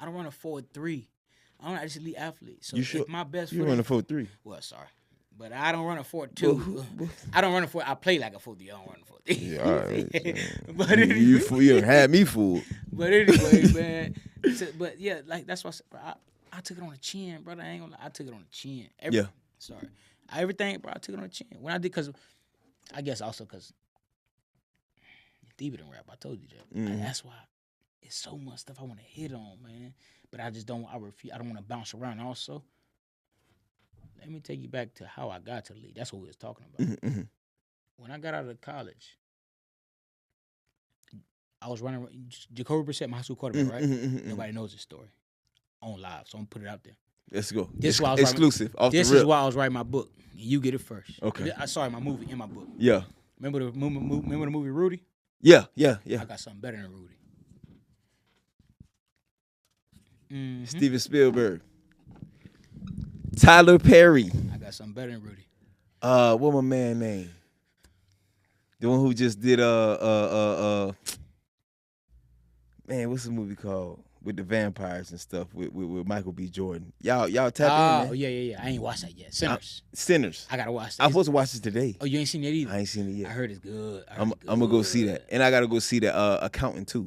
Speaker 4: don't run a 4.3. I'm not just elite athlete. So if my best
Speaker 3: you
Speaker 4: foot
Speaker 3: run a 4.3.
Speaker 4: Well, sorry. But I don't run a 4.2. I don't run a 4. I play like a 4.3. I don't run a 4.3.
Speaker 3: Yeah, all right.
Speaker 4: But anyway,
Speaker 3: you had me fooled.
Speaker 4: But anyway, man. But yeah, like that's why I took it on the chin, brother. I ain't gonna lie. I took it on the chin. Sorry. Everything, bro, I took it on the chin. When I did, because I guess also because deeper than rap, I told you that. That's why it's so much stuff I want to hit on, man. But I just don't. I refuse. I don't want to bounce around. Also, let me take you back to how I got to the league. That's what we was talking about. When I got out of college, I was running. Jacoby Brissett, my high school quarterback, right? Nobody knows this story on live, so I'm gonna put it out there.
Speaker 3: Let's go.
Speaker 4: This is why I was
Speaker 3: exclusive. Off
Speaker 4: this
Speaker 3: the rip.
Speaker 4: is why I was writing my book. You get it first.
Speaker 3: Okay.
Speaker 4: Sorry, my movie in my book.
Speaker 3: Yeah.
Speaker 4: Remember the movie Rudy?
Speaker 3: Yeah.
Speaker 4: I got something better than Rudy.
Speaker 3: Steven Spielberg. Tyler Perry.
Speaker 4: I got something better than Rudy.
Speaker 3: What my man name? The one who just did man, what's the movie called? With the vampires and stuff with Michael B. Jordan. Y'all tap in, man.
Speaker 4: Oh, yeah. I ain't watched that yet. Sinners.
Speaker 3: Sinners.
Speaker 4: I gotta watch that.
Speaker 3: I'm supposed to watch it today.
Speaker 4: Oh, you ain't seen it either?
Speaker 3: I ain't seen it yet.
Speaker 4: I heard it's good.
Speaker 3: I'm gonna go see that. And I gotta go see that Accountant too.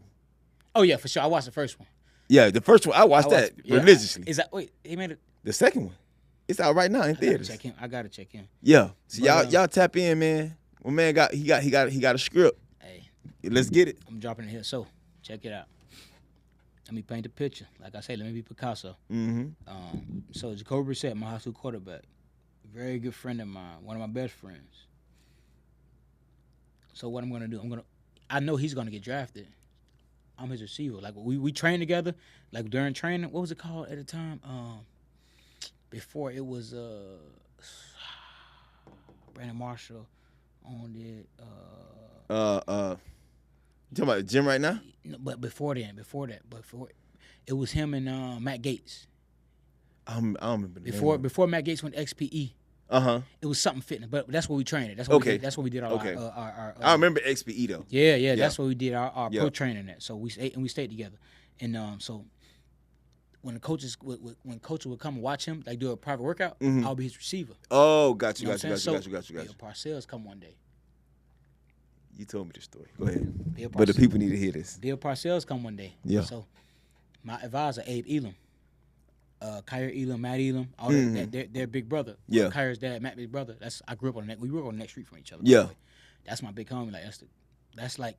Speaker 4: Oh yeah, for sure. I watched the first one.
Speaker 3: Yeah, the first one I watched that religiously.
Speaker 4: Is that he made it?
Speaker 3: The second one. It's out right now in theaters.
Speaker 4: I gotta check in.
Speaker 3: Yeah. So y'all tap in, man. My man got a script.
Speaker 4: Hey.
Speaker 3: Let's get it.
Speaker 4: I'm dropping it here. So check it out. Let me paint the picture. Like I said, let me be Picasso. So Jacoby Brissett, my high school quarterback, very good friend of mine, one of my best friends. So what I'm gonna do? I know he's gonna get drafted. I'm his receiver. Like we trained together. Like during training, what was it called at the time? Before it was Brandon Marshall owned it.
Speaker 3: You talking about the gym right now?
Speaker 4: No, but before that, it was him and Matt Gates.
Speaker 3: I don't remember.
Speaker 4: Before Matt Gates went to XPE. It was something fitness, but that's what we trained at. That's what we did. That's what we did our
Speaker 3: I remember XPE though.
Speaker 4: Yeah. That's what we did our pro training at. So we stayed together, and so when coaches would come and watch him, like do a private workout, I'll be his receiver.
Speaker 3: Oh, got you.
Speaker 4: Bill Parcells come one day.
Speaker 3: You told me the story. Go ahead.
Speaker 4: But
Speaker 3: the people need to hear this.
Speaker 4: Bill Parcells come one day.
Speaker 3: Yeah.
Speaker 4: So my advisor, Abe Elam, Kyrie Elam, Matt Elam, all their big brother.
Speaker 3: Yeah.
Speaker 4: Kyrie's dad, Matt big brother. I grew up on we grew up on the next street from each other.
Speaker 3: Yeah.
Speaker 4: That's my big homie. Like that's like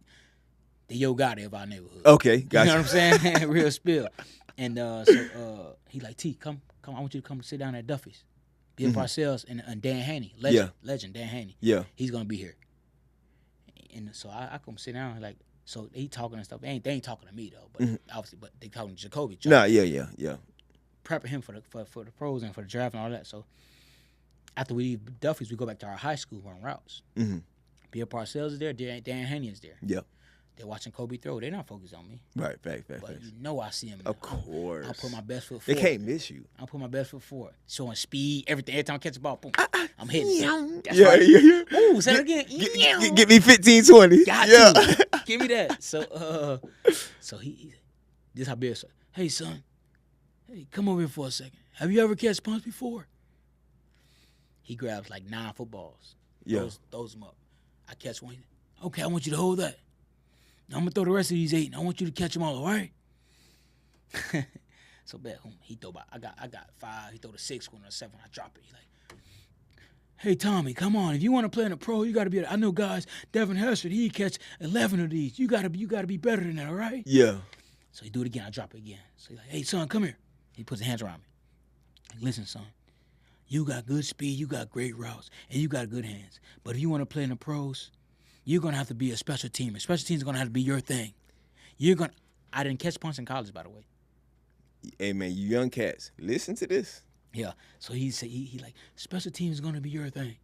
Speaker 4: the Yo Gotti of our neighborhood.
Speaker 3: Okay, gotcha.
Speaker 4: You know what I'm saying? Real spill. And so he like, T, come. I want you to come sit down at Duffy's. Bill Parcells and Dan Haney, legend Dan Haney.
Speaker 3: Yeah.
Speaker 4: He's gonna be here. And so I come sit down like, so they talking and stuff. They ain't talking to me though, but obviously, but they talking to Jacoby.
Speaker 3: Nah, yeah.
Speaker 4: Prepping him for the pros and for the draft and all that. So after we leave Duffy's, we go back to our high school on routes. Bill Parcells is there. Dan Haney is there.
Speaker 3: Yeah.
Speaker 4: They're watching Kobe throw. They're not focused on me.
Speaker 3: Right, fact.
Speaker 4: But you know I see him.
Speaker 3: Of course.
Speaker 4: I'll put my best foot
Speaker 3: They
Speaker 4: forward.
Speaker 3: can't miss you.
Speaker 4: I'll put my best foot forward. Showing speed, everything. Every time I catch the ball, boom. I'm hitting. That's
Speaker 3: Yeah.
Speaker 4: Ooh, say it again.
Speaker 3: Give me 15, 20.
Speaker 4: Got to. Give me that. So he this how Bill said, hey, son. Hey, come over here for a second. Have you ever catch punch before? He grabs like 9 footballs.
Speaker 3: Yeah.
Speaker 4: Throws them up. I catch one. Okay, I want you to hold that. Now I'm going to throw the rest of these 8, and I want you to catch them all, all right? So, bet he throw about, I got 5. He throw the 6th one or 7. I drop it. He's like, hey, Tommy, come on. If you want to play in the pro, you got to be, I know guys, Devin Hester, he catch 11 of these. You got to be better than that, all right?
Speaker 3: Yeah.
Speaker 4: So he do it again. I drop it again. So he's like, hey, son, come here. He puts his hands around me. Like, listen, son, you got good speed, you got great routes, and you got good hands. But if you want to play in the pros, you're going to have to be a special teamer. Special teams are going to have to be your thing. I didn't catch punts in college, by the way.
Speaker 3: Hey, man, you young cats, listen to this.
Speaker 4: Yeah. So he said, he like, special teams is going to be your thing.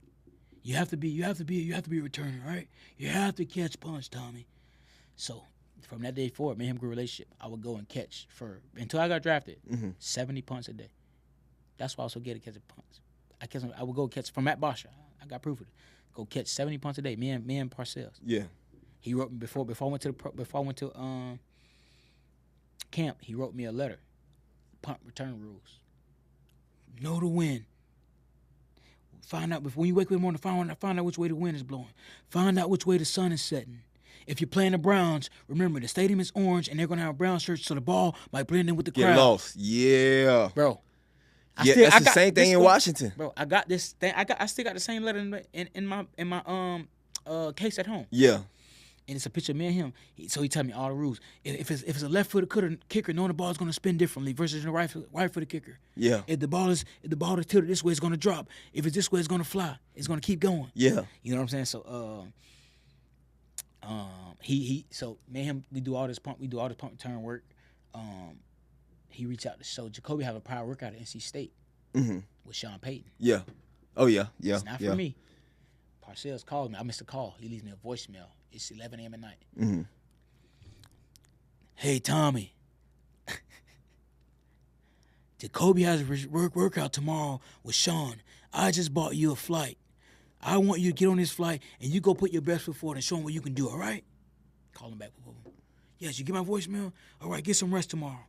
Speaker 4: You have to be a returner, right? You have to catch punts, Tommy. So from that day forward, me and him grew a relationship. I would go and catch until I got drafted, 70 punts a day. That's why I was so good at catching punts. I would go catch from Matt Bosher. I got proof of it. Go catch 70 punts a day. Me and Parcells.
Speaker 3: Yeah.
Speaker 4: He wrote me before I went to camp. He wrote me a letter. Punt return rules. Know the wind. Find out when you wake up in the morning. Find out which way the wind is blowing. Find out which way the sun is setting. If you're playing the Browns, remember the stadium is orange and they're gonna have a brown shirt, so the ball might blend in with the crowd.
Speaker 3: Get lost. Yeah.
Speaker 4: Bro.
Speaker 3: That's the same thing in Washington.
Speaker 4: Bro, I got this thing. I still got the same letter in my case at home.
Speaker 3: Yeah.
Speaker 4: and it's a picture of me and him. So he tell me all the rules. If it's a left-footed kicker, knowing the ball is going to spin differently versus a right-footed kicker.
Speaker 3: Yeah.
Speaker 4: If the ball is tilted this way, it's going to drop. If it's this way, it's going to fly. It's going to keep going.
Speaker 3: Yeah.
Speaker 4: You know what I'm saying? So so me and him, we do all this punt return work. He reached out to show Jacoby have a prior workout at NC State with Sean Payton.
Speaker 3: Yeah. Oh yeah. Yeah.
Speaker 4: It's not for me. Parcells called me. I missed a call. He leaves me a voicemail. It's 11 a.m. at night.
Speaker 3: Mm-hmm.
Speaker 4: Hey, Tommy. Jacoby has a workout tomorrow with Sean. I just bought you a flight. I want you to get on this flight, and you go put your best foot forward and show him what you can do, all right? Call him back. Yes, you get my voicemail? All right, get some rest tomorrow.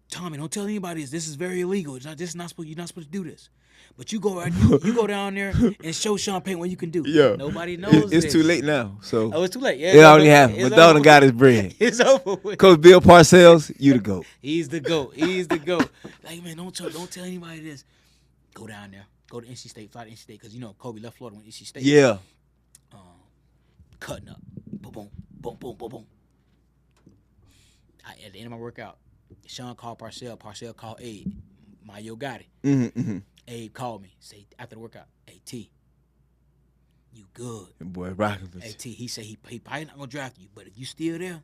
Speaker 4: Tommy, don't tell anybody this. This is very illegal. You're not supposed to do this. But you go down there and show Sean Payton what you can do.
Speaker 3: Yeah.
Speaker 4: Nobody knows
Speaker 3: It's
Speaker 4: this.
Speaker 3: too late now. So
Speaker 4: Oh, it's too late. Yeah,
Speaker 3: it already happened. Madonna got his bread.
Speaker 4: It's over with.
Speaker 3: Coach Bill Parcells, you the GOAT.
Speaker 4: He's the GOAT. He's the GOAT. Like, man, don't tell anybody this. Go down there. Go to NC State. Fly to NC State because, Kobe left Florida, went to NC State.
Speaker 3: Yeah.
Speaker 4: Cutting up. Boom, boom, boom, boom, boom, boom. At the end of my workout, Sean called Parcell. Parcell called Abe. Mayo got it.
Speaker 3: Mm-hmm.
Speaker 4: Abe called me. Say after the workout, hey T, you good?
Speaker 3: Boy, rocking.
Speaker 4: Hey T, he said he probably not gonna draft you, but if you still there,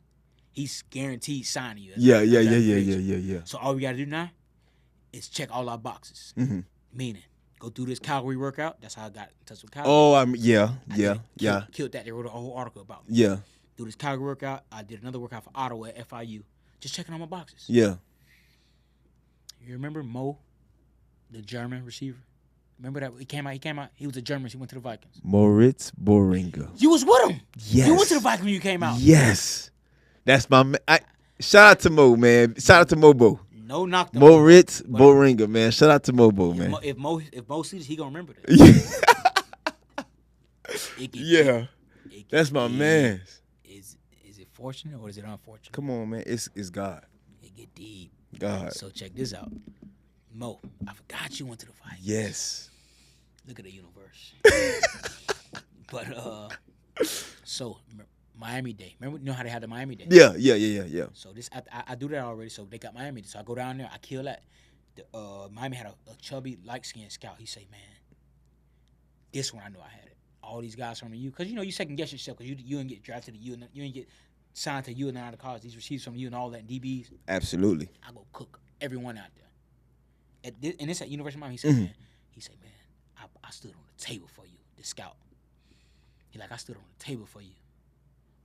Speaker 4: he's guaranteed signing you.
Speaker 3: Yeah.
Speaker 4: So all we gotta do now is check all our boxes.
Speaker 3: Mm-hmm.
Speaker 4: Meaning, go through this Calgary workout. That's how I got in touch with Calgary.
Speaker 3: Oh, yeah.
Speaker 4: Killed that. They wrote a whole article about me.
Speaker 3: Yeah.
Speaker 4: Do this Calgary workout. I did another workout for Ottawa at FIU. Just checking all my boxes.
Speaker 3: Yeah.
Speaker 4: You remember Mo, the German receiver? Remember that he came out. He was a German. He went to the Vikings.
Speaker 3: Moritz Boringa.
Speaker 4: You was with him.
Speaker 3: Yes.
Speaker 4: You went to the Vikings when you came out.
Speaker 3: Yes. That's my man. Shout out to Mo, man. Shout out to Mobo.
Speaker 4: No knock.
Speaker 3: Moritz Boringa, man. Shout out to Mobo, man.
Speaker 4: If Mo sees this, he gonna remember that.
Speaker 3: Yeah. That's my man.
Speaker 4: Is it fortunate or is it unfortunate?
Speaker 3: Come on, man. It's God.
Speaker 4: It get deep.
Speaker 3: God.
Speaker 4: So check this out. Mo, I forgot you went to the Vikings.
Speaker 3: Yes.
Speaker 4: Look at the universe. But so Miami Day. Remember how they had the Miami Day?
Speaker 3: Yeah.
Speaker 4: So this I do that already. So they got Miami Day. So I go down there. I kill that. Miami had a chubby, light-skinned scout. He say, man, this one I know I had it. All these guys from the U, because you second guess yourself because you didn't get drafted to U and you didn't get signed to U and out of college. These receivers from U and all that and DBs.
Speaker 3: Absolutely.
Speaker 4: I go cook everyone out there. And it's at University of Miami. He said, man, I stood on the table for you, the scout. He like, I stood on the table for you,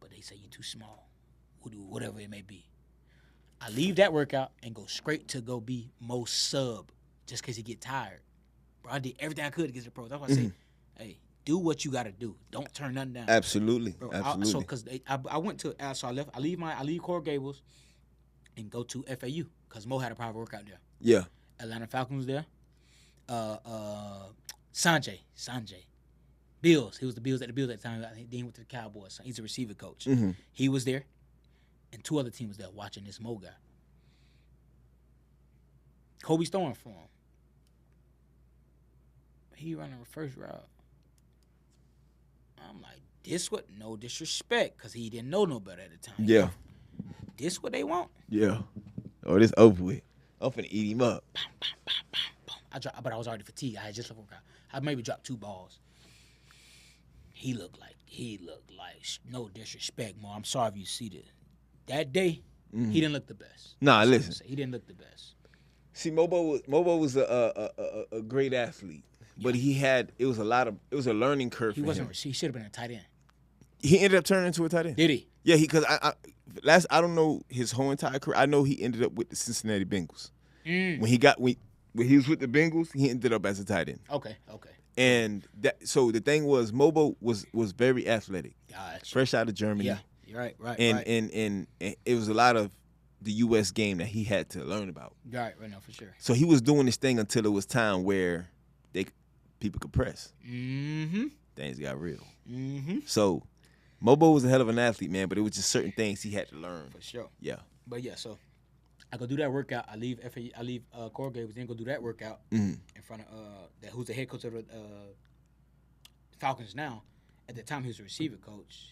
Speaker 4: but they say you're too small. We'll do whatever it may be. I leave that workout and go straight to go be most sub just because he get tired. Bro, I did everything I could to get to the pros. That's why I say, hey, do what you got to do. Don't turn nothing down.
Speaker 3: Absolutely.
Speaker 4: Bro,
Speaker 3: Absolutely.
Speaker 4: So because I went to so I leave Coral Gables and go to FAU because Mo had a private workout there.
Speaker 3: Yeah.
Speaker 4: Atlanta Falcons was there. Sanjay. Bills. He was the Bills at the time. Then he went to the Cowboys. He's a receiver coach.
Speaker 3: Mm-hmm.
Speaker 4: He was there. And two other teams there watching this Mo guy. Kobe's throwing for him. He running the first route. I'm like, this what? No disrespect, because he didn't know no better at the time.
Speaker 3: Yeah.
Speaker 4: This what they want?
Speaker 3: Yeah. Oh, this over with. I'm finna eat him up.
Speaker 4: Bam, bam, bam, bam, bam. But I was already fatigued. I had just left workout. I maybe dropped 2 balls. He looked like, no disrespect, Mo. I'm sorry if you see this. That day, he didn't look the best.
Speaker 3: Nah, listen.
Speaker 4: He didn't look the best.
Speaker 3: See, Mobo was a great athlete, but it was a learning curve.
Speaker 4: He should have been a tight end.
Speaker 3: He ended up turning into a tight end.
Speaker 4: Did he?
Speaker 3: Yeah, because I don't know his whole entire career. I know he ended up with the Cincinnati Bengals. When he was with the Bengals, he ended up as a tight end.
Speaker 4: Okay.
Speaker 3: And so the thing was, Mobo was very athletic,
Speaker 4: Gotcha.
Speaker 3: fresh out of Germany.
Speaker 4: Yeah, you're right.
Speaker 3: And it was a lot of the U.S. game that he had to learn about.
Speaker 4: Right now for sure.
Speaker 3: So he was doing this thing until it was time where people could press.
Speaker 4: Mm-hmm.
Speaker 3: Things got real.
Speaker 4: Mm-hmm.
Speaker 3: So Mobo was a hell of an athlete, man, but it was just certain things he had to learn.
Speaker 4: For sure.
Speaker 3: Yeah.
Speaker 4: But yeah, so I go do that workout. I leave Coral Gables, then go do that workout in front of who's the head coach of the Falcons now. At the time, he was a receiver coach.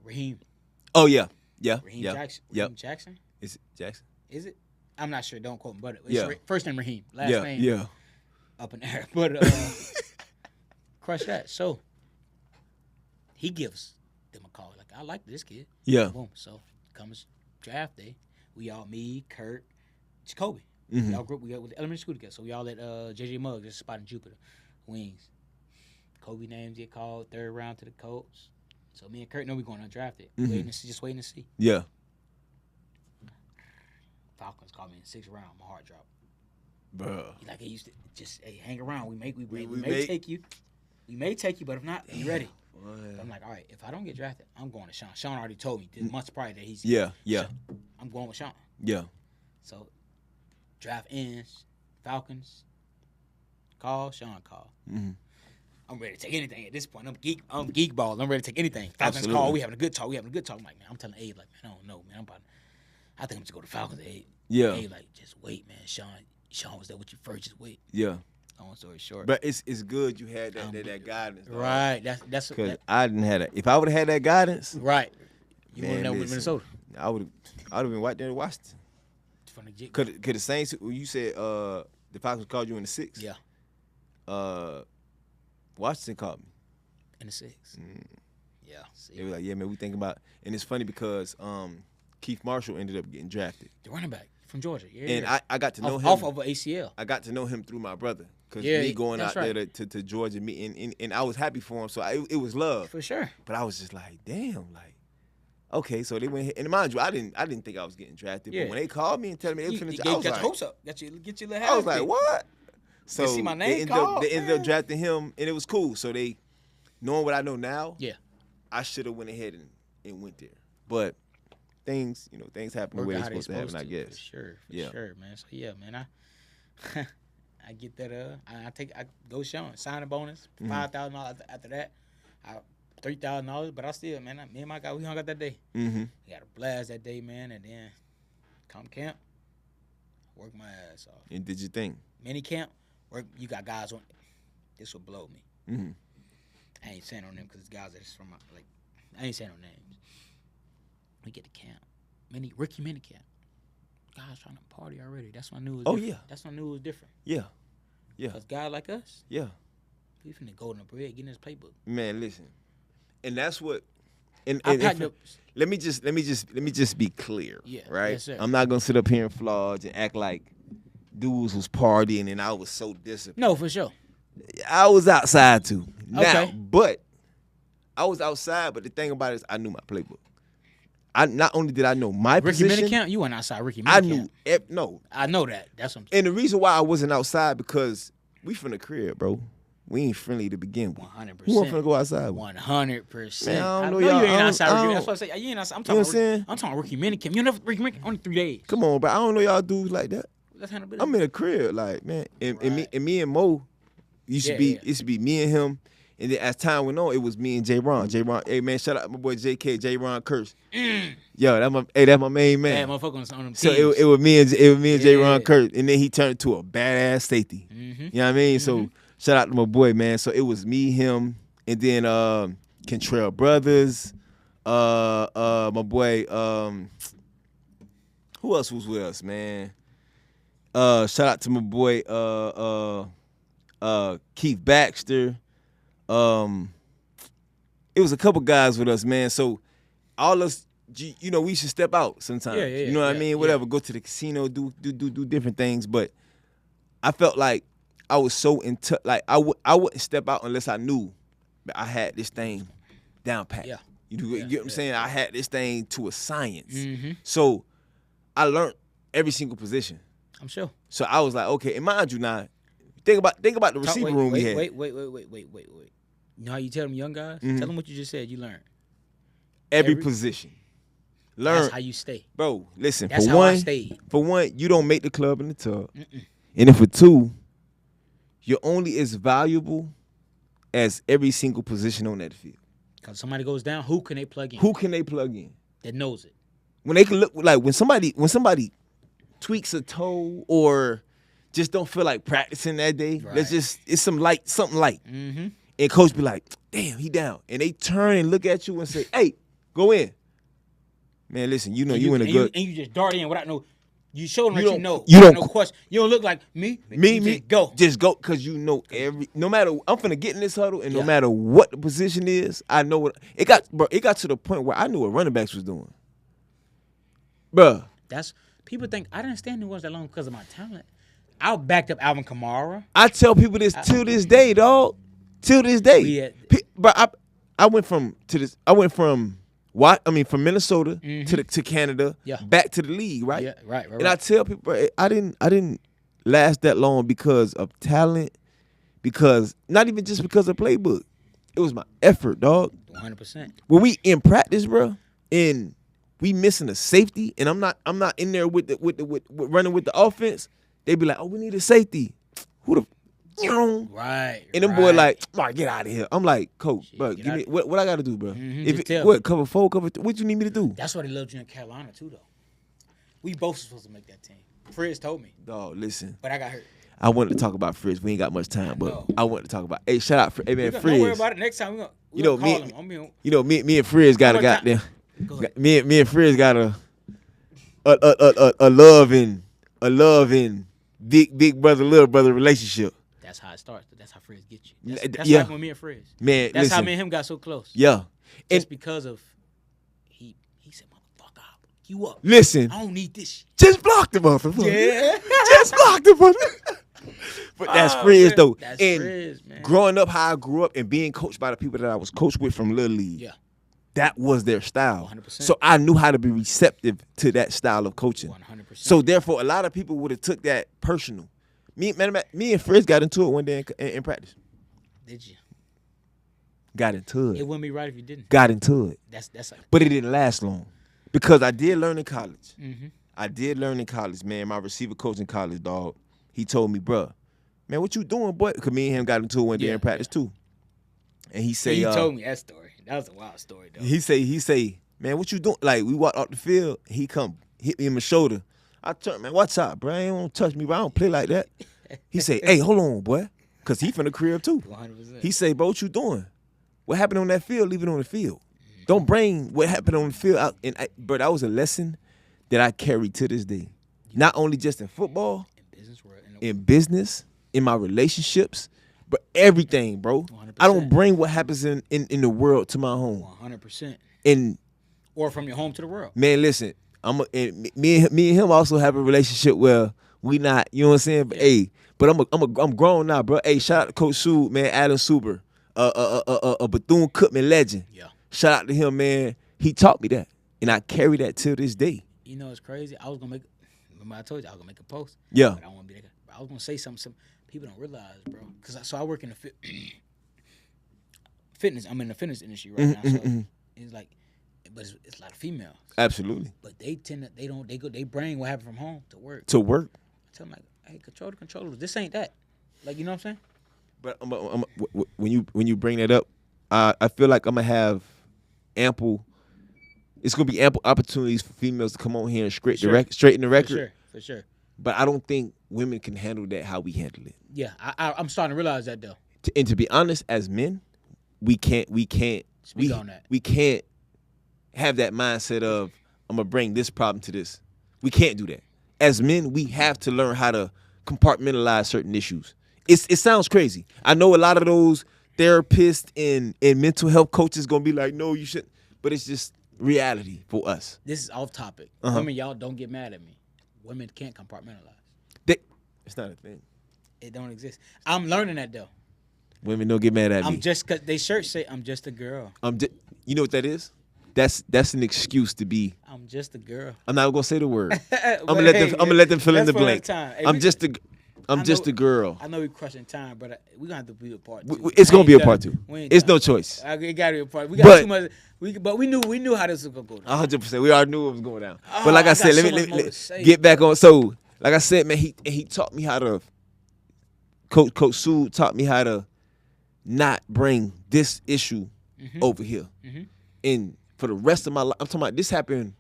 Speaker 4: Raheem.
Speaker 3: Oh yeah, yeah,
Speaker 4: Raheem
Speaker 3: yeah.
Speaker 4: Jackson.
Speaker 3: Yep.
Speaker 4: Raheem Jackson.
Speaker 3: Is it Jackson?
Speaker 4: Is it? I'm not sure. Don't quote me. But it's
Speaker 3: Yeah.
Speaker 4: first name Raheem. Last
Speaker 3: Yeah,
Speaker 4: name
Speaker 3: yeah.
Speaker 4: up in there. But crush that. So he gives them a call. Like, I like this kid.
Speaker 3: Yeah.
Speaker 4: Boom. So comes draft day. We all, me, Kurt, Jacoby.
Speaker 3: Mhm.
Speaker 4: We all group. We got with the elementary school together. So we all at JJ Muggs. There's a spot in Jupiter. Wings. Kobe names get called. 3rd round to the Colts. So me and Kurt know we going undrafted. Just waiting to see.
Speaker 3: Yeah.
Speaker 4: Falcons called me in the 6th round. My heart dropped.
Speaker 3: Bro.
Speaker 4: Like, he used to just hang around. We may
Speaker 3: may-
Speaker 4: take you. We may take you, but if not, be ready. But I'm like, all right, if I don't get drafted, I'm going to Sean. Sean already told me this months prior that he's
Speaker 3: Yeah, yeah,
Speaker 4: I'm going with Sean.
Speaker 3: yeah.
Speaker 4: So draft ends, Falcons call, Sean call.
Speaker 3: Mm-hmm.
Speaker 4: I'm ready to take anything at this point. I'm geek ball. I'm ready to take anything. Falcons
Speaker 3: Absolutely.
Speaker 4: call. We having a good talk. I'm like, man, I'm telling Abe, like, man, I don't know, man. I think I'm just go to Falcons. Abe.
Speaker 3: Yeah.
Speaker 4: Abe, like, just wait, man. Sean was there with you first. Just wait.
Speaker 3: Yeah.
Speaker 4: Long story short.
Speaker 3: But it's good you had that guidance. Dog.
Speaker 4: Right. That's
Speaker 3: Because I didn't have that. If I would have had that guidance,
Speaker 4: right. You
Speaker 3: man,
Speaker 4: would have with
Speaker 3: listen,
Speaker 4: Minnesota.
Speaker 3: I would have been right there in Washington.
Speaker 4: From the get-
Speaker 3: Could the Saints? You said the Falcons called you in the 6th.
Speaker 4: Yeah.
Speaker 3: Washington called me.
Speaker 4: In the 6th. Yeah. See.
Speaker 3: They were like, yeah, man, we thinking about. And it's funny because Keith Marshall ended up getting drafted,
Speaker 4: The running back from Georgia. Yeah.
Speaker 3: and I got to know him
Speaker 4: off of an ACL.
Speaker 3: I got to know him through my brother. Because
Speaker 4: Yeah,
Speaker 3: me going out
Speaker 4: that's
Speaker 3: there to Georgia, and I was happy for him. So it was love.
Speaker 4: For sure.
Speaker 3: But I was just like, damn, like, okay. So they went, and mind you, I didn't think I was getting drafted.
Speaker 4: Yeah.
Speaker 3: But when they called me and told me they
Speaker 4: You
Speaker 3: finna,
Speaker 4: get
Speaker 3: I was
Speaker 4: your
Speaker 3: like,
Speaker 4: hopes up. Get your little
Speaker 3: I was like, what? So
Speaker 4: see my name
Speaker 3: they ended
Speaker 4: called,
Speaker 3: up drafting him, and it was cool. So they, knowing what I know now,
Speaker 4: Yeah.
Speaker 3: I should have went ahead and went there. But things happen the way they're supposed to happen, I guess.
Speaker 4: For sure. For
Speaker 3: Yeah.
Speaker 4: sure, man. So yeah, man, I get that I go Sean, sign a bonus, $5,000 after that. $3,000, but I still, man, me and my guy, we hung out that day.
Speaker 3: Mm-hmm.
Speaker 4: We got a blast that day, man, and then come camp, work my ass off.
Speaker 3: And did you think?
Speaker 4: Mini camp, work. You got guys on. This would blow me.
Speaker 3: Mm-hmm.
Speaker 4: I ain't saying on them because guys are just from like. I ain't saying no names. We get to camp, Ricky mini camp. Guys trying to party already. That's when I knew it was different.
Speaker 3: Yeah.
Speaker 4: That's when I knew it was different.
Speaker 3: Yeah. Yeah.
Speaker 4: Because guys like us,
Speaker 3: Yeah.
Speaker 4: we finna go in the bread, get in this playbook.
Speaker 3: Man, listen. And that's what. And
Speaker 4: I packed up.
Speaker 3: let me just be clear.
Speaker 4: Yeah,
Speaker 3: Right.
Speaker 4: yes, sir.
Speaker 3: I'm not gonna sit up here and flauge and act like dudes was partying and I was so disciplined.
Speaker 4: No, for sure.
Speaker 3: I was outside too. Now,
Speaker 4: Okay.
Speaker 3: but I was outside. But the thing about it is, I knew my playbook. I not only did I know my
Speaker 4: Ricky
Speaker 3: position,
Speaker 4: Minicamp, you went outside Ricky Minicamp.
Speaker 3: I knew. No,
Speaker 4: I know that. That's what I'm
Speaker 3: and the reason why I wasn't outside because we from the crib, bro. We ain't friendly to begin with.
Speaker 4: 100%.
Speaker 3: Who want to go outside with?
Speaker 4: 100%.
Speaker 3: Man, I don't know
Speaker 4: know
Speaker 3: y'all-
Speaker 4: you ain't
Speaker 3: I
Speaker 4: outside
Speaker 3: don't-
Speaker 4: Ricky. That's what I say. You ain't outside. I'm
Speaker 3: You know
Speaker 4: talking.
Speaker 3: what I'm saying?
Speaker 4: I'm talking Ricky Minicamp. You never Ricky Minicamp only 3 days.
Speaker 3: Come on, bro. I don't know y'all dudes like that.
Speaker 4: Let's handle it.
Speaker 3: I'm in a crib, like, man. And me and Mo used to
Speaker 4: Yeah,
Speaker 3: be
Speaker 4: yeah.
Speaker 3: it used to be me and him. And then as time went on, it was me and J Ron. Hey man, shout out my boy JK, J Ron Curse. Yo, that's my main man.
Speaker 4: Bad motherfucker on them
Speaker 3: So
Speaker 4: teams.
Speaker 3: it was me and J Ron
Speaker 4: Yeah.
Speaker 3: Kurt, and then he turned to a badass safety.
Speaker 4: Mm-hmm.
Speaker 3: You know what I mean? So shout out to my boy, man. So it was me, him, and then Cantrell Brothers, my boy. Who else was with us, man? Shout out to my boy Keith Baxter. It was a couple guys with us, man. So all us, you know, we should step out sometimes.
Speaker 4: Yeah,
Speaker 3: you know what I mean? Whatever. Go to the casino, do different things. But I felt like I was so in touch. Like I wouldn't step out unless I knew that I had this thing down pat.
Speaker 4: Yeah.
Speaker 3: You get what I'm saying? I had this thing to a science.
Speaker 4: Mm-hmm.
Speaker 3: So I learned every single position.
Speaker 4: I'm sure.
Speaker 3: So I was like, okay, and mind you now, think about the receiver room we had.
Speaker 4: Wait. You know how you tell them young guys?
Speaker 3: Mhm.
Speaker 4: Tell them what you just said. You learn.
Speaker 3: Every position. Learn.
Speaker 4: That's how you stay.
Speaker 3: Bro, listen,
Speaker 4: That's
Speaker 3: for
Speaker 4: how I
Speaker 3: one,
Speaker 4: stayed.
Speaker 3: you don't make the club in the tub. And then for two, you're only as valuable as every single position on that field.
Speaker 4: Because somebody goes down, who can they plug in?
Speaker 3: Who can they plug in?
Speaker 4: That knows it.
Speaker 3: When they can look like when somebody tweaks a toe or just don't feel like practicing that day,
Speaker 4: Right.
Speaker 3: it's something light.
Speaker 4: Mm-hmm.
Speaker 3: And coach be like, damn, he down. And they turn and look at you and say, hey, Go in. Man, listen, you know you in a good.
Speaker 4: And you just dart in without no. You show them that you know.
Speaker 3: You don't
Speaker 4: no question. You don't look like me.
Speaker 3: Me. Just go, cause you know no matter I'm finna get in this huddle, and no matter what the position is, I know what it got. Bro, it got to the point where I knew what running backs was doing. Bruh.
Speaker 4: That's people think I didn't stand in was that long because of my talent. I backed up Alvin Kamara.
Speaker 3: I tell people this till this day, dog. Till this day, but I went from from Minnesota to Canada, back to the league, right?
Speaker 4: Yeah, right.
Speaker 3: And I tell people, bro, I didn't last that long because of talent, because not even just because of playbook. It was my effort, dog.
Speaker 4: 100%.
Speaker 3: When we in practice, bro, and we missing a safety, and I'm not in there with running with the offense. They be like, oh, we need a safety. Who the
Speaker 4: Right.
Speaker 3: And them boy like, all right, get out of here. I'm like, coach, bro, give me what I gotta do, bro. Cover 4, cover 3, what you need me to do?
Speaker 4: That's why they loved you in Carolina too, though. We both supposed to make that team. Frizz told me.
Speaker 3: Dog, listen.
Speaker 4: But I got hurt.
Speaker 3: I wanted to talk about Frizz. We ain't got much time, but I wanted to talk about. Hey, shout out, hey man, Frizz.
Speaker 4: Don't worry about it. Next time we gonna call him.
Speaker 3: You know, me and Frizz got a goddamn. Me and Frizz got a loving big brother little brother relationship.
Speaker 4: That's how it starts. That's how Frizz get you. That's like when me and Frizz.
Speaker 3: Man,
Speaker 4: that's how me and him got so close.
Speaker 3: Yeah.
Speaker 4: Just because of he said, motherfucker, I'll block you up.
Speaker 3: Listen.
Speaker 4: I don't need this shit.
Speaker 3: Just block the motherfucker.
Speaker 4: Yeah.
Speaker 3: Just block the motherfucker. But that's Frizz, though.
Speaker 4: That's
Speaker 3: and
Speaker 4: Frizz, man.
Speaker 3: Growing up how I grew up and being coached by the people that I was coached with from Little League.
Speaker 4: Yeah.
Speaker 3: That was their style.
Speaker 4: 100%.
Speaker 3: So I knew how to be receptive to that style of coaching.
Speaker 4: 100%.
Speaker 3: So therefore, a lot of people would have took that personal. Me and Frizz got into it one day in practice.
Speaker 4: Did you?
Speaker 3: Got into it.
Speaker 4: It wouldn't be right if you didn't.
Speaker 3: Got into it.
Speaker 4: That's like,
Speaker 3: but it didn't last long because I did learn in college.
Speaker 4: Mm-hmm.
Speaker 3: I did learn in college, man. My receiver coach in college, dog, he told me, bruh, man, what you doing, boy? Because me and him got into it one day in practice too. And he say,
Speaker 4: he told me that story. That was a wild story, though.
Speaker 3: He say, man, what you doing? Like, we walked off the field. He come hit me in my shoulder. I turned, man, watch out, bro. You don't touch me, bro. I don't play like that. He say, hey, hold on, boy. Because he from the crib, too.
Speaker 4: 100%.
Speaker 3: He say, bro, what you doing? What happened on that field, leave it on the field. Don't bring what happened on the field out. But that was a lesson that I carry to this day. Not only just in football, in business, in my relationships, but everything, bro.
Speaker 4: 100%.
Speaker 3: I don't bring what happens in the world to my home.
Speaker 4: 100%. Or from your home to the world.
Speaker 3: Man, listen, me and him also have a relationship where we not, you know what I'm saying? But hey, but I'm grown now, bro. Hey, shout out to Coach Sue, man, Adam Suber, a Bethune-Cookman legend.
Speaker 4: Yeah.
Speaker 3: Shout out to him, man. He taught me that, and I carry that till this day.
Speaker 4: You know, it's crazy. I was gonna make. Remember, I told you I was gonna make a post.
Speaker 3: Yeah.
Speaker 4: But I want to be. I was gonna say something. Some people don't realize, bro. Because I work in the fitness. I'm in the fitness industry right now. So it's like, but it's a lot of females.
Speaker 3: Absolutely.
Speaker 4: But they tend to they bring what happened from home to work.
Speaker 3: To work.
Speaker 4: I tell them like, hey, control the controllers. This ain't that. Like, you know what I'm saying?
Speaker 3: But when you bring that up, I feel like I'm gonna have ample. It's gonna be ample opportunities for females to come on here and straighten the record.
Speaker 4: For sure.
Speaker 3: But I don't think women can handle that how we handle it.
Speaker 4: Yeah, I'm starting to realize that though.
Speaker 3: And to be honest, as men, we can't
Speaker 4: speak on that.
Speaker 3: We can't have that mindset of I'm gonna bring this problem to this. We can't do that. As men, we have to learn how to compartmentalize certain issues. It sounds crazy. I know a lot of those therapists and mental health coaches gonna be like, no, you shouldn't. But it's just reality for us.
Speaker 4: This is off topic. Women, y'all don't get mad at me. Women can't compartmentalize.
Speaker 3: It's not a thing.
Speaker 4: It don't exist. I'm learning that though.
Speaker 3: Women don't get mad at me.
Speaker 4: I'm just cause they shirts say I'm just a girl.
Speaker 3: You know what that is? That's an excuse to be.
Speaker 4: I'm just a girl.
Speaker 3: I'm not gonna say the word. I'm gonna let them fill in the blank.
Speaker 4: Hey,
Speaker 3: I'm just a girl.
Speaker 4: I know we're crushing time, but we're gonna have to be a part 2.
Speaker 3: It's gonna be a part 2. It's no choice.
Speaker 4: It gotta be a part. We got too much. But we knew how this was gonna go down.
Speaker 3: 100%. We already knew it was going down. But like I said, let me get back on. So like I said, man, he taught me how to. Coach Sue taught me how to not bring this issue over here. And for the rest of my life, I'm talking about this happened.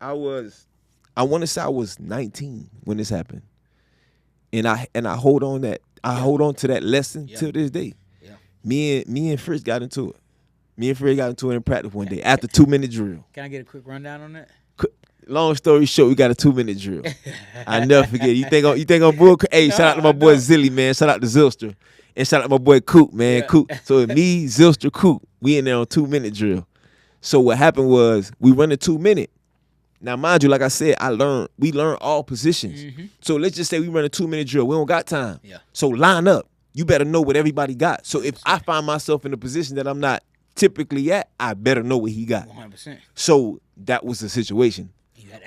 Speaker 3: I want to say I was 19 when this happened. And I hold on to that lesson till this day. Yeah. Me and Fritz got into it. Me and Fred got into it in practice one day after 2-minute drill.
Speaker 4: Can I get a quick rundown on that?
Speaker 3: Long story short, we got a 2-minute drill. I never forget. You think I'm bull? Hey, shout out to my boy Zilly, man. Shout out to Zilster. And shout out to my boy Coop, man.
Speaker 4: Yeah.
Speaker 3: Coop. So me, Zilster, Coop, we in there on 2-minute drill. So what happened was we run a 2-minute. Now, mind you, like I said, we learn all positions. So let's just say we run a 2-minute drill. We don't got time.
Speaker 4: Yeah.
Speaker 3: So line up. You better know what everybody got. So if I find myself in a position that I'm not typically at, I better know what he got.
Speaker 4: 100%.
Speaker 3: So that was the situation.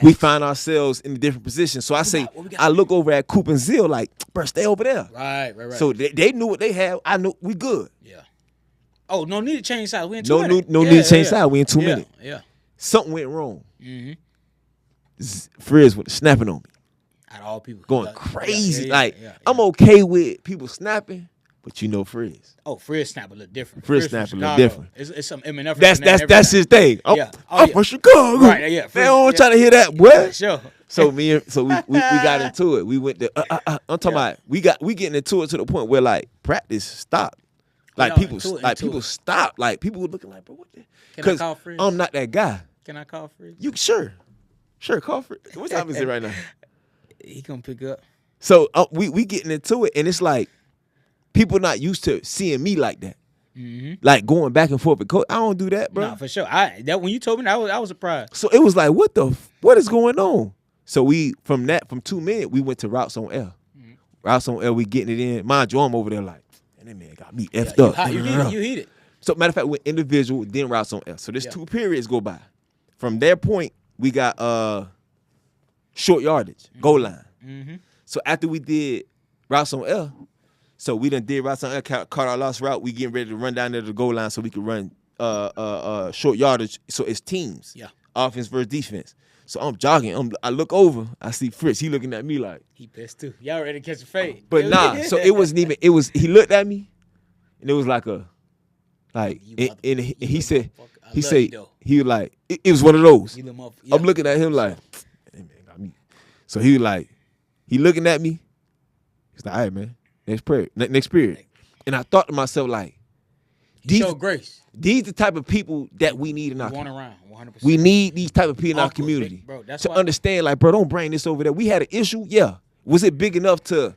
Speaker 3: We find ourselves in a different position. So I look over at Coop and Zill like, bro, stay over there.
Speaker 4: Right.
Speaker 3: So they knew what they had. I knew we good.
Speaker 4: Yeah. Oh, no need to change sides. We in 2 minutes.
Speaker 3: No need to change sides. We in 2 minutes.
Speaker 4: Yeah.
Speaker 3: Something went wrong. Frizz was snapping on me.
Speaker 4: Out of all people.
Speaker 3: Going crazy.
Speaker 4: Yeah.
Speaker 3: I'm okay with people snapping, but you know Frizz.
Speaker 4: Oh, Frizz snap a little different.
Speaker 3: Frizz snap a little different.
Speaker 4: It's some Eminem.
Speaker 3: That's his thing. I'm from Chicago.
Speaker 4: Right, yeah.
Speaker 3: They don't try to hear that, boy.
Speaker 4: Sure.
Speaker 3: So we got into it. We went to I'm talking about we getting into it to the point where like practice stopped. Like people stopped. Like people were looking like, bro, what the?
Speaker 4: Can I call Frizz?
Speaker 3: I'm not that guy.
Speaker 4: Can I call Frizz?
Speaker 3: You sure, call Frizz. What time is it right now?
Speaker 4: He gonna pick up.
Speaker 3: So we getting into it, and it's like people not used to seeing me like that. Like going back and forth with coach. I don't do that, bro.
Speaker 4: No, for sure. When you told me that, I was surprised.
Speaker 3: So it was like, what is going on? So from 2 minutes, we went to routes on L. Routes on L, we getting it in. Mind you, I'm over there like, man, that man got me effed up.
Speaker 4: You heat it.
Speaker 3: So matter of fact, we're individual, then routes on L. So there's 2 periods go by. From their point, we got short yardage, goal line. So after we did routes on L, so we done did routes on L, caught our last route, we getting ready to run down there to the goal line so we could run short yardage. So it's teams.
Speaker 4: Yeah.
Speaker 3: Offense versus defense. So I'm jogging. I look over. I see Fritz. He looking at me like.
Speaker 4: He pissed too. Y'all ready to catch a fade.
Speaker 3: But nah. So it wasn't even. It was. He looked at me, and it was like a, like. And he said. He said. He was like. It was one of those. I'm looking at him like. Hey, man, got me. So he was like. He looking at me. He's like, all right, man. Next period. And I thought to myself like.
Speaker 4: Show grace.
Speaker 3: These the type of people that we need in our community.
Speaker 4: Around 100%.
Speaker 3: We need these type of people in our community
Speaker 4: bro, that's
Speaker 3: to understand, like, bro, don't bring this over there. We had an issue, yeah. Was it big enough to,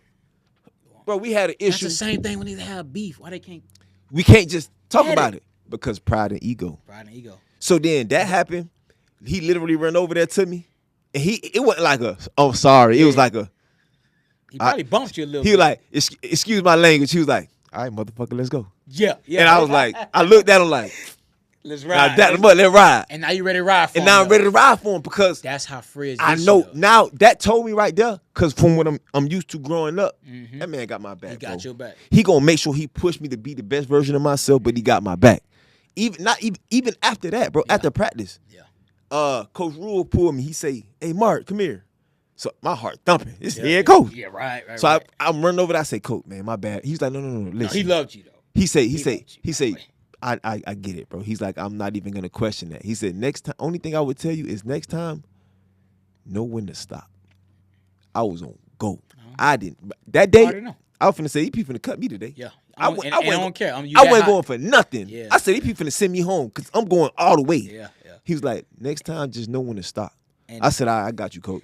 Speaker 3: bro, we had an issue.
Speaker 4: That's the same thing when they have beef. Why they can't?
Speaker 3: We can't just talk about it because pride and ego. So then that happened. He literally ran over there to me. And it wasn't like a, oh, sorry. It was like a.
Speaker 4: He probably bumped you a little bit.
Speaker 3: He was like, excuse my language. He was like, all right, motherfucker, let's go.
Speaker 4: Yeah.
Speaker 3: And I was like, I looked at him like,
Speaker 4: let's ride.
Speaker 3: Let's ride.
Speaker 4: And now you ready to ride for him.
Speaker 3: And now I'm ready to ride for him because
Speaker 4: that's how Frizz
Speaker 3: I know now that told me right there, because from what I'm used to growing up, that man got my back.
Speaker 4: He got your back.
Speaker 3: He gonna make sure he pushed me to be the best version of myself, but he got my back. Even after that, bro, after practice. Yeah. Coach Rule pulled me. He say, hey, Mark, come here. So my heart thumping. It's head coach.
Speaker 4: Yeah, right.
Speaker 3: So I'm running over there. I say, Coach, man, my bad. He's like, no, listen.
Speaker 4: No, he loved you though.
Speaker 3: He say, I get it, bro. He's like, I'm not even gonna question that. He said, next time, only thing I would tell you is next time, know when to stop. I was on go. I didn't. That day, I was finna say, he finna cut me today.
Speaker 4: Yeah.
Speaker 3: I
Speaker 4: don't care.
Speaker 3: I wasn't going for nothing. Yeah. I said, he finna send me home because I'm going all the way.
Speaker 4: Yeah.
Speaker 3: He was like, next time, just know when to stop. I said, I got you, Coach.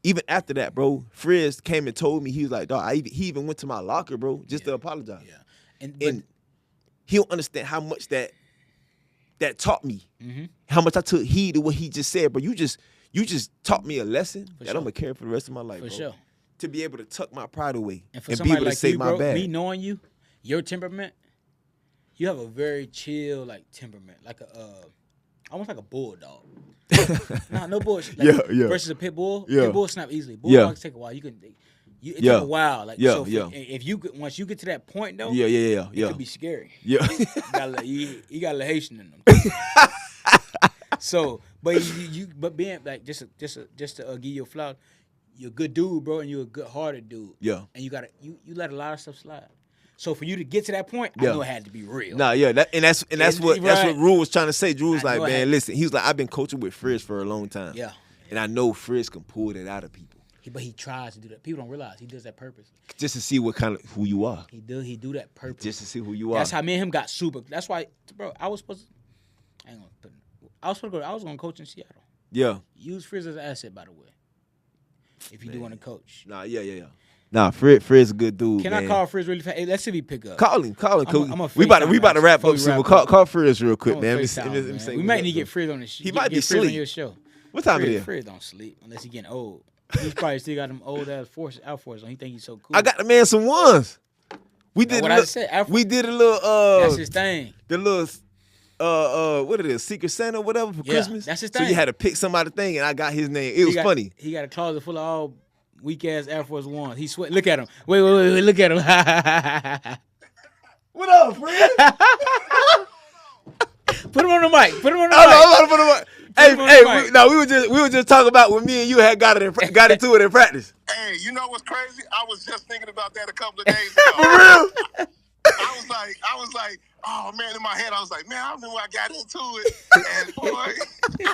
Speaker 3: Even after that, bro, Frizz came and told me, he was like, dog, he even went to my locker, bro, just to apologize. Yeah. And he don't understand how much that taught me, how much I took heed to what he just said, bro. You just taught me a lesson that I'm gonna carry for the rest of my life, bro. For sure. To be able to tuck my pride away
Speaker 4: and
Speaker 3: be able to
Speaker 4: like
Speaker 3: say
Speaker 4: you,
Speaker 3: my
Speaker 4: bro,
Speaker 3: bad.
Speaker 4: Me knowing you, your temperament, you have a very chill like temperament, like almost like a bulldog. No bullshit. Like, versus a pit bull. Pit bull snap easily. Bulldogs take a while. It take a while. Like if you once you get to that point though, it could be scary. Yeah, you got a little Haitian in them. So, but but being like just to give you a flower, you're a good dude, bro, and you're a good hearted dude. Yeah, and you let a lot of stuff slide. So for you to get to that point, I know it had to be real.
Speaker 3: Nah, that's what Rule was trying to say. Drew was like, man, listen. He was like, I've been coaching with Frizz for a long time. Yeah. And I know Frizz can pull that out of people.
Speaker 4: But he tries to do that. People don't realize he does that purpose.
Speaker 3: Just to see what kind of who you are.
Speaker 4: He do that purpose.
Speaker 3: Just to see who you are.
Speaker 4: That's how me and him got super. That's why, bro, I was supposed to I ain't gonna put. I was gonna coach in Seattle.
Speaker 3: Yeah.
Speaker 4: Use Frizz as an asset, by the way. If you do want to coach.
Speaker 3: Nah, yeah. Nah, Frizz a good dude.
Speaker 4: Can
Speaker 3: man.
Speaker 4: I call Frizz really fast? Hey, let's see if he pick up.
Speaker 3: Call him.
Speaker 4: I'm
Speaker 3: We about to wrap up soon. Call Frizz real quick,
Speaker 4: I'm
Speaker 3: man.
Speaker 4: We might need to get Frizz on the show.
Speaker 3: He might be
Speaker 4: Frizz on
Speaker 3: asleep.
Speaker 4: your show.
Speaker 3: What time it is?
Speaker 4: Frizz don't sleep unless he getting old. He's probably still got them old ass Air Force on. He think he's so cool.
Speaker 3: I got the man some ones. We did
Speaker 4: what
Speaker 3: a
Speaker 4: I
Speaker 3: little,
Speaker 4: said.
Speaker 3: we did a little
Speaker 4: That's his thing.
Speaker 3: the little what it is, Secret Santa or whatever for Christmas.
Speaker 4: That's his
Speaker 3: So
Speaker 4: thing.
Speaker 3: you had to pick somebody's thing, and I got his name. It was funny.
Speaker 4: He got a closet full of all weak ass Air Force Ones. He sweat. Look at him. Wait. Look at him.
Speaker 3: What up, Frizz?
Speaker 4: Put him on the mic.
Speaker 3: I'm about to put him on. We were just talking about when me and you had got into it in practice.
Speaker 1: Hey, you know what's crazy? I was just thinking about that a couple of days ago.
Speaker 3: For real?
Speaker 1: I was like, oh man, in my head, I was like, man, I remember I got into it. And boy,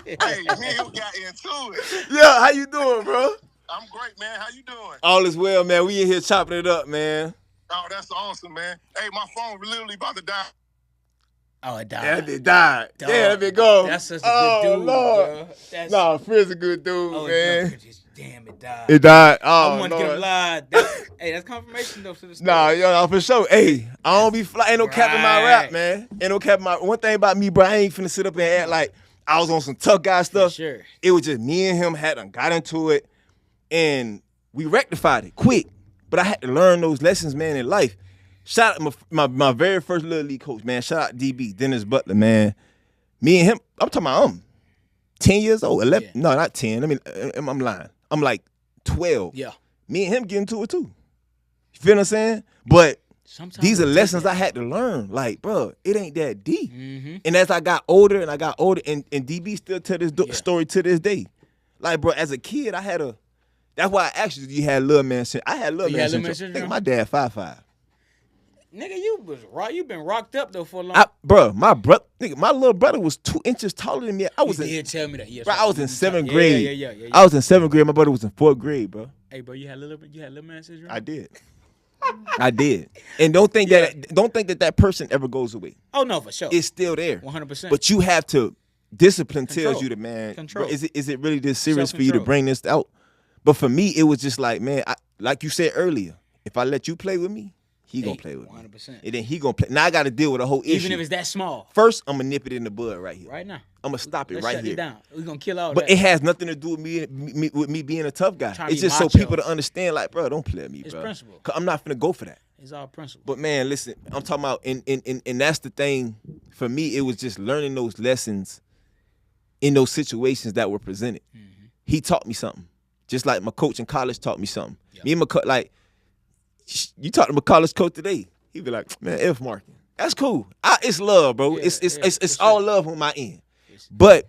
Speaker 1: hey, man, we got into it.
Speaker 3: Yeah, how you doing, bro?
Speaker 1: I'm great, man. How you doing?
Speaker 3: All is well, man. We in here chopping it up, man.
Speaker 1: Oh, that's awesome, man. Hey, my phone literally about to die.
Speaker 4: Oh, it died.
Speaker 3: Yeah, that died.
Speaker 4: Dog.
Speaker 3: Yeah, that been gone.
Speaker 4: That's such a good dude,
Speaker 3: Lord.
Speaker 4: bro.
Speaker 3: Nah, Frizz a good dude,
Speaker 4: Oh,
Speaker 3: man.
Speaker 4: damn, it died.
Speaker 3: It died.
Speaker 4: I
Speaker 3: Oh,
Speaker 4: want to get him
Speaker 3: Lord.
Speaker 4: live. Hey, that's confirmation though to the story.
Speaker 3: Nah, yo, for sure. Hey, I don't be ain't no cap in my rap,
Speaker 4: Right.
Speaker 3: man. Ain't no cap in my. One thing about me, bro, I ain't finna sit up and act like I was on some tough guy stuff.
Speaker 4: Sure.
Speaker 3: It was just me and him got into it, and we rectified it quick. But I had to learn those lessons, man, in life. Shout out my very first little league coach, man. Shout out DB, Dennis Butler, man. Me and him, I'm talking about 10 years old, 11.
Speaker 4: Yeah.
Speaker 3: No, not 10. I mean, I'm lying. I'm like 12.
Speaker 4: Yeah.
Speaker 3: Me and him get into it too. You feel what I'm saying? But
Speaker 4: Sometimes
Speaker 3: these are
Speaker 4: it takes
Speaker 3: lessons
Speaker 4: that.
Speaker 3: I had to learn. Like, bro, it ain't that deep.
Speaker 4: Mm-hmm.
Speaker 3: And as I got older, and DB still tell this story to this day. Like, bro, as a kid, that's why I asked you, you had little man syndrome. I had little man syndrome. Nigga, my dad 5'5".
Speaker 4: Nigga, you been rocked up though for a long.
Speaker 3: My little brother was 2 inches taller than me.
Speaker 4: You did tell me that. Yes,
Speaker 3: Bro, I was in 7th
Speaker 4: Yeah,
Speaker 3: grade.
Speaker 4: Yeah.
Speaker 3: I was in 7th grade. My brother was in 4th grade, bro.
Speaker 4: Hey, bro, you had little man syndrome.
Speaker 3: I did. And don't think that person ever goes away.
Speaker 4: Oh no, for sure.
Speaker 3: It's still there.
Speaker 4: 100%.
Speaker 3: But you have to. Discipline
Speaker 4: Control.
Speaker 3: tells you that, man.
Speaker 4: Control.
Speaker 3: Bro, is it really this serious for you to
Speaker 4: Self-control.
Speaker 3: bring this out? But for me, it was just like, man, like you said earlier, if I let you play with me, he gonna play with me.
Speaker 4: 100%.
Speaker 3: And then he gonna play. Now I got to deal with a whole issue.
Speaker 4: Even if it's that small.
Speaker 3: First, I'm gonna nip it in the bud right here.
Speaker 4: Right now.
Speaker 3: I'm gonna stop it
Speaker 4: Let's
Speaker 3: right
Speaker 4: shut
Speaker 3: here.
Speaker 4: it down. We're gonna kill all
Speaker 3: But
Speaker 4: that.
Speaker 3: it has nothing to do with me being a tough guy.
Speaker 4: Trying to
Speaker 3: It's
Speaker 4: be
Speaker 3: just so
Speaker 4: macho.
Speaker 3: people to understand, like, bro, don't play at me,
Speaker 4: It's
Speaker 3: bro.
Speaker 4: principle.
Speaker 3: 'Cause I'm not finna go for that.
Speaker 4: It's all principle.
Speaker 3: But man, listen, I'm talking about, and that's the thing. For me, it was just learning those lessons in those situations that were presented.
Speaker 4: Mm-hmm.
Speaker 3: He taught me something, just like my coach in college taught me something.
Speaker 4: Yep.
Speaker 3: Me and my like, you talk to my college coach today, he'd be like, man, F marking. That's cool. It's love, bro.
Speaker 4: Yeah,
Speaker 3: It's
Speaker 4: for
Speaker 3: all
Speaker 4: sure.
Speaker 3: love on my end. But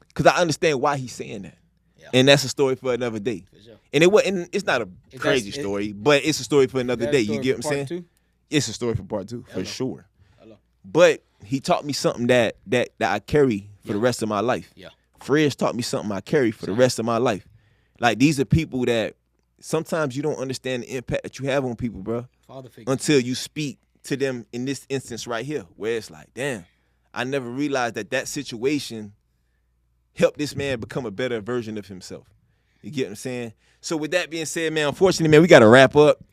Speaker 3: because I understand why he's saying that.
Speaker 4: Yeah.
Speaker 3: And that's a story for another day.
Speaker 4: For sure.
Speaker 3: And it's not a crazy story, but it's a story for another
Speaker 4: That
Speaker 3: day.
Speaker 4: story
Speaker 3: You get
Speaker 4: for
Speaker 3: what I'm saying?
Speaker 4: part 2?
Speaker 3: It's a story for part 2, for
Speaker 4: Hello.
Speaker 3: sure.
Speaker 4: Hello.
Speaker 3: But he taught me something that I carry for the rest of my life.
Speaker 4: Yeah.
Speaker 3: Frizz taught me something I carry for the rest of my life. Like, these are people that sometimes you don't understand the impact that you have on people, bro,
Speaker 4: Father figure.
Speaker 3: until you speak to them in this instance right here, where it's like, damn, I never realized that situation helped this man become a better version of himself. You get what I'm saying? So with that being said, man, unfortunately, man, we got to wrap up.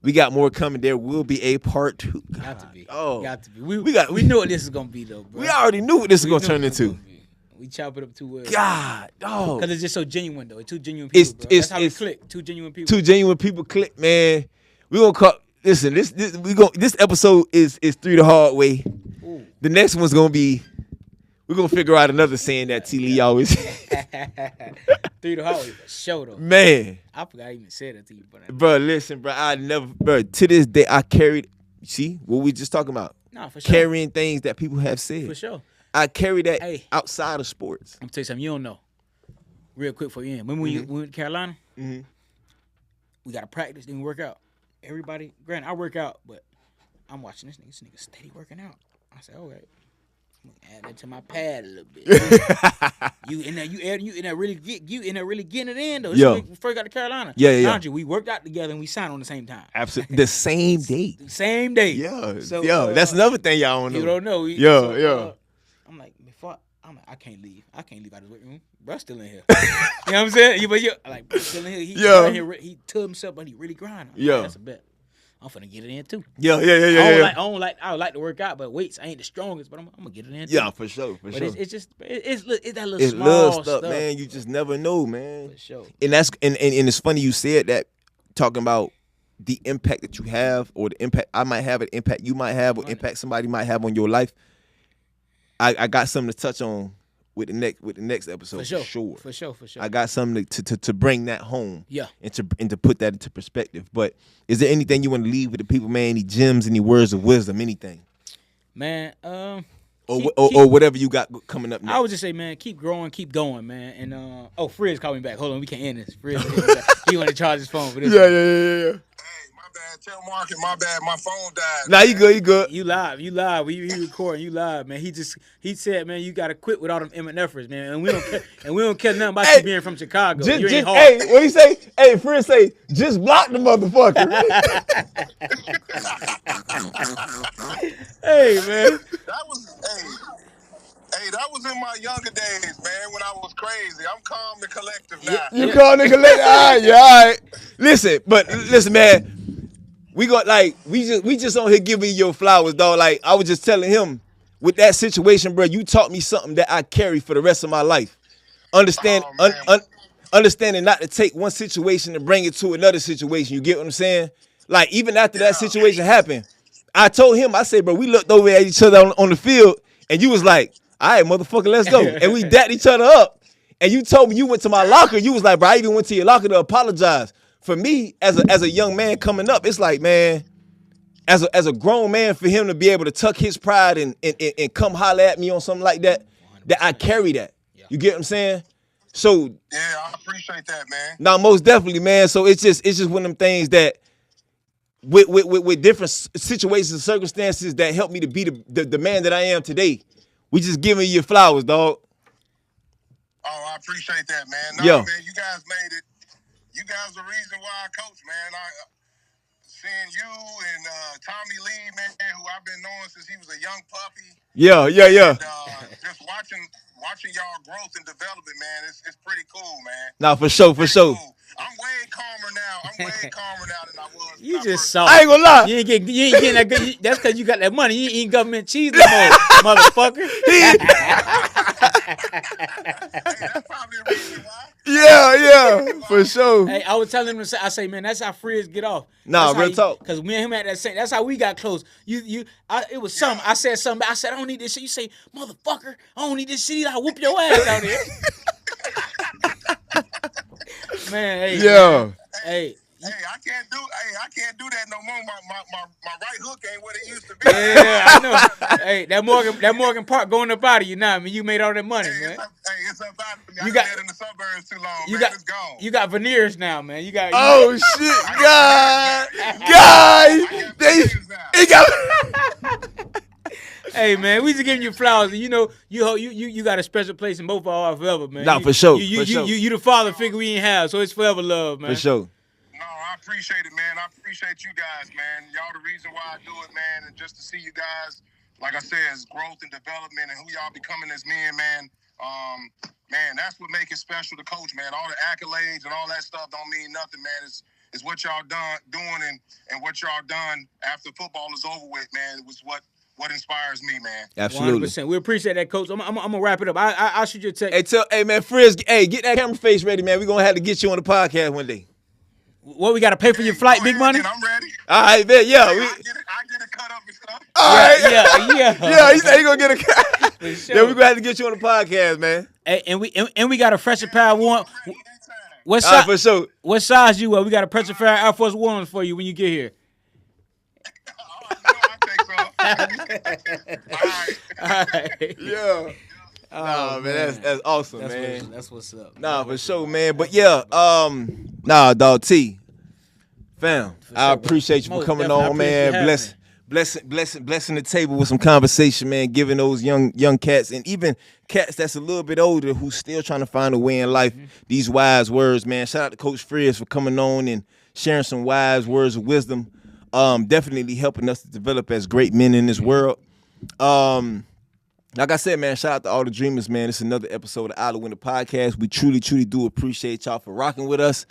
Speaker 3: We got more coming. There will be a part 2.
Speaker 4: Got to be.
Speaker 3: Oh.
Speaker 4: Got to be.
Speaker 3: We
Speaker 4: know what this is gonna be though, bro.
Speaker 3: We already knew what this was
Speaker 4: We
Speaker 3: going to
Speaker 4: know
Speaker 3: turn
Speaker 4: what it's
Speaker 3: into.
Speaker 4: gonna be. We chop it up too well.
Speaker 3: God, dog.
Speaker 4: Because it's just so genuine though. It's two genuine people, bro. That's how we click. Two genuine people.
Speaker 3: 2 genuine people click, man. We gonna call. Listen, this episode is 3 the hard way.
Speaker 4: Ooh.
Speaker 3: The next one's gonna be. We're gonna figure out another saying that T. Lee always.
Speaker 4: 3 the hallway for sure though.
Speaker 3: Man,
Speaker 4: I forgot I even said it to you, but
Speaker 3: bro, listen, bro. To this day, I carried. See what we just talking about?
Speaker 4: nah, for sure.
Speaker 3: Carrying things that people have said.
Speaker 4: For sure.
Speaker 3: I carry that
Speaker 4: Hey.
Speaker 3: outside of sports.
Speaker 4: I'm gonna tell you something you don't know. Real quick for you in. Remember when we went to Carolina?
Speaker 3: Mhm.
Speaker 4: We gotta practice, then we work out. Everybody, granted, I work out, but I'm watching this nigga steady working out. I said, all right. I'm gonna add that to my pad a little bit. you in there really getting it in though. This
Speaker 3: Yo.
Speaker 4: when we first got to Carolina.
Speaker 3: Yeah.
Speaker 4: Mind you, we worked out together and we signed on the same time.
Speaker 3: Absolutely, the same day.
Speaker 4: Same day.
Speaker 3: Yeah,
Speaker 4: So,
Speaker 3: that's another thing y'all don't know.
Speaker 4: You don't know.
Speaker 3: Yeah.
Speaker 4: I'm like, before I'm like, I can't leave out of the weight room. Bro, still in here. You know what I'm saying? But like, bro, still in here. He told himself, but he really grinding. Yeah, that's a bet. I'm finna get it in too.
Speaker 3: Yeah.
Speaker 4: I would like to work out, but weights ain't the strongest, but I'm gonna get it in too.
Speaker 3: Yeah, for sure.
Speaker 4: It's that little small
Speaker 3: little stuff, man. You just never know, man.
Speaker 4: For sure.
Speaker 3: And it's funny you said that, talking about the impact that you have, or the impact I might have, an impact you might have, or impact somebody might have on your life. I got something to touch on with the next episode. For sure. I got something to bring that home.
Speaker 4: Yeah.
Speaker 3: And to put that into perspective. But is there anything you want to leave with the people, man? Any gems, any words of wisdom, anything?
Speaker 4: Man,
Speaker 3: or whatever you got coming up next.
Speaker 4: I would just say, man, keep growing, keep going, man. And Frizz called me back. Hold on, we can't end this. Frizz, he want to charge his phone for this.
Speaker 3: Yeah.
Speaker 1: Hey, my bad. Tell Mark, my bad. My phone died.
Speaker 3: Nah, you good.
Speaker 4: You live. We recording. You live, man. He said, man, you gotta quit with all them MNFers, man. And we don't care nothing about you being from Chicago. You ain't hard.
Speaker 3: Hey, what he say? Hey, Frizz say, just block the motherfucker.
Speaker 4: Hey, man.
Speaker 1: That was in my younger days, man, when I was crazy. I'm calm and collective now.
Speaker 3: You calm and collective? All right. Listen, man. We just on here giving you your flowers, dog. Like, I was just telling him, with that situation, bro, you taught me something that I carry for the rest of my life. Understanding not to take one situation and bring it to another situation. You get what I'm saying? Like, even after that situation happened, I told him, I said, bro, we looked over at each other on the field, and you was like, all right, motherfucker, let's go. And we dapped each other up. And you told me you went to my locker. You was like, bro, I even went to your locker to apologize. For me, as a young man coming up, it's like, man, as a grown man, for him to be able to tuck his pride and come holler at me on something like that, that I carry that. Yeah. You get what I'm saying? So
Speaker 1: yeah, I appreciate that, man.
Speaker 3: No, most definitely, man. So it's just one of them things that with different situations and circumstances that helped me to be the man that I am today. We just giving you your flowers, dog.
Speaker 1: Oh, I appreciate that, man.
Speaker 3: Yo.
Speaker 1: Man, you guys made it. You guys the reason why I coach, man. Seeing you and Tommy Lee, man, who I've been knowing since he was a young puppy.
Speaker 3: Yeah.
Speaker 1: And, just watching y'all growth and development, man, it's pretty cool, man.
Speaker 3: Nah, for sure.
Speaker 1: Cool. I'm way calmer now than I was.
Speaker 4: You just saw.
Speaker 3: I ain't gonna lie.
Speaker 4: You ain't getting that good. That's because you got that money. You ain't eating government cheese no more, motherfucker.
Speaker 1: Hey, that's probably the reason why.
Speaker 3: Yeah, for sure.
Speaker 4: Hey, I was telling him, I say, man, that's how Frizz get off.
Speaker 3: Nah, real talk.
Speaker 4: Because me and him at that same, that's how we got close. It was something. I said something. I said, I don't need this shit. You say, motherfucker, I don't need this shit. I'll whoop your ass out here. Man, hey.
Speaker 3: Yeah.
Speaker 4: Man. Hey.
Speaker 1: I can't do that no more. My right hook ain't what it used to be.
Speaker 4: Yeah, I know. Hey, that Morgan Park going up out of you now. I mean, you made all that money, man.
Speaker 1: It's up out of me. I lived in the suburbs too long, it's gone.
Speaker 4: You got veneers now, man.
Speaker 3: Shit, God. He got.
Speaker 4: Hey, man, we just giving you flowers. You know, you got a special place in both of our forever, man.
Speaker 3: Nah, for sure.
Speaker 4: You the father figure we ain't have, so it's forever love, man.
Speaker 3: For sure.
Speaker 1: I appreciate it, man. I appreciate you guys, man. Y'all the reason why I do it, man. And just to see you guys, like I said, is growth and development and who y'all becoming as men, man. Man, that's what make it special to coach, man. All the accolades and all that stuff don't mean nothing, man. It's what y'all doing and what y'all done after football is over with, man. It was what inspires me, man.
Speaker 3: Absolutely.
Speaker 4: 100%. We appreciate that, Coach. I'm gonna wrap it up. I'll shoot you a text.
Speaker 3: Hey, man, Frizz, get that camera face ready, man. We're gonna have to get you on the podcast one day.
Speaker 4: What, we got to pay for your flight, big money?
Speaker 1: I'm ready.
Speaker 3: All right, man. Yeah.
Speaker 1: I get a cut up and stuff.
Speaker 3: All right.
Speaker 4: Yeah.
Speaker 3: Yeah, he said he going to get a cut.
Speaker 4: Sure.
Speaker 3: Yeah, we're going to have to get you on the podcast, man.
Speaker 4: Hey, and we got a Pressure Power One. What
Speaker 3: All right,
Speaker 4: size?
Speaker 3: for sure.
Speaker 4: What size you are? We got a Pressure Power Air Force Ones for you when you get here.
Speaker 1: I'll take some.
Speaker 4: All right.
Speaker 3: Yeah. Nah, man, that's awesome, man.
Speaker 4: That's what's up.
Speaker 3: Nah, for sure, man. But yeah, dog, T, fam, I appreciate you for coming on, man. Blessing the table with some conversation, man. Giving those young cats and even cats that's a little bit older who's still trying to find a way in life. These wise words, man. Shout out to Coach Frizz for coming on and sharing some wise words of wisdom. Definitely helping us to develop as great men in this world. Like I said, man, shout out to all the dreamers, man. It's another episode of Out of Winter Podcast. We truly, truly do appreciate y'all for rocking with us.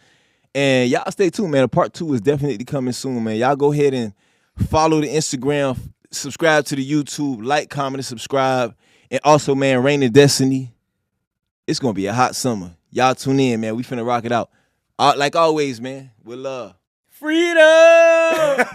Speaker 3: And y'all stay tuned, man. Part 2 is definitely coming soon, man. Y'all go ahead and follow the Instagram, subscribe to the YouTube, like, comment, and subscribe. And also, man, Rain and Destiny. It's going to be a hot summer. Y'all tune in, man. We finna rock it out. Like always, man, with love.
Speaker 4: Freedom!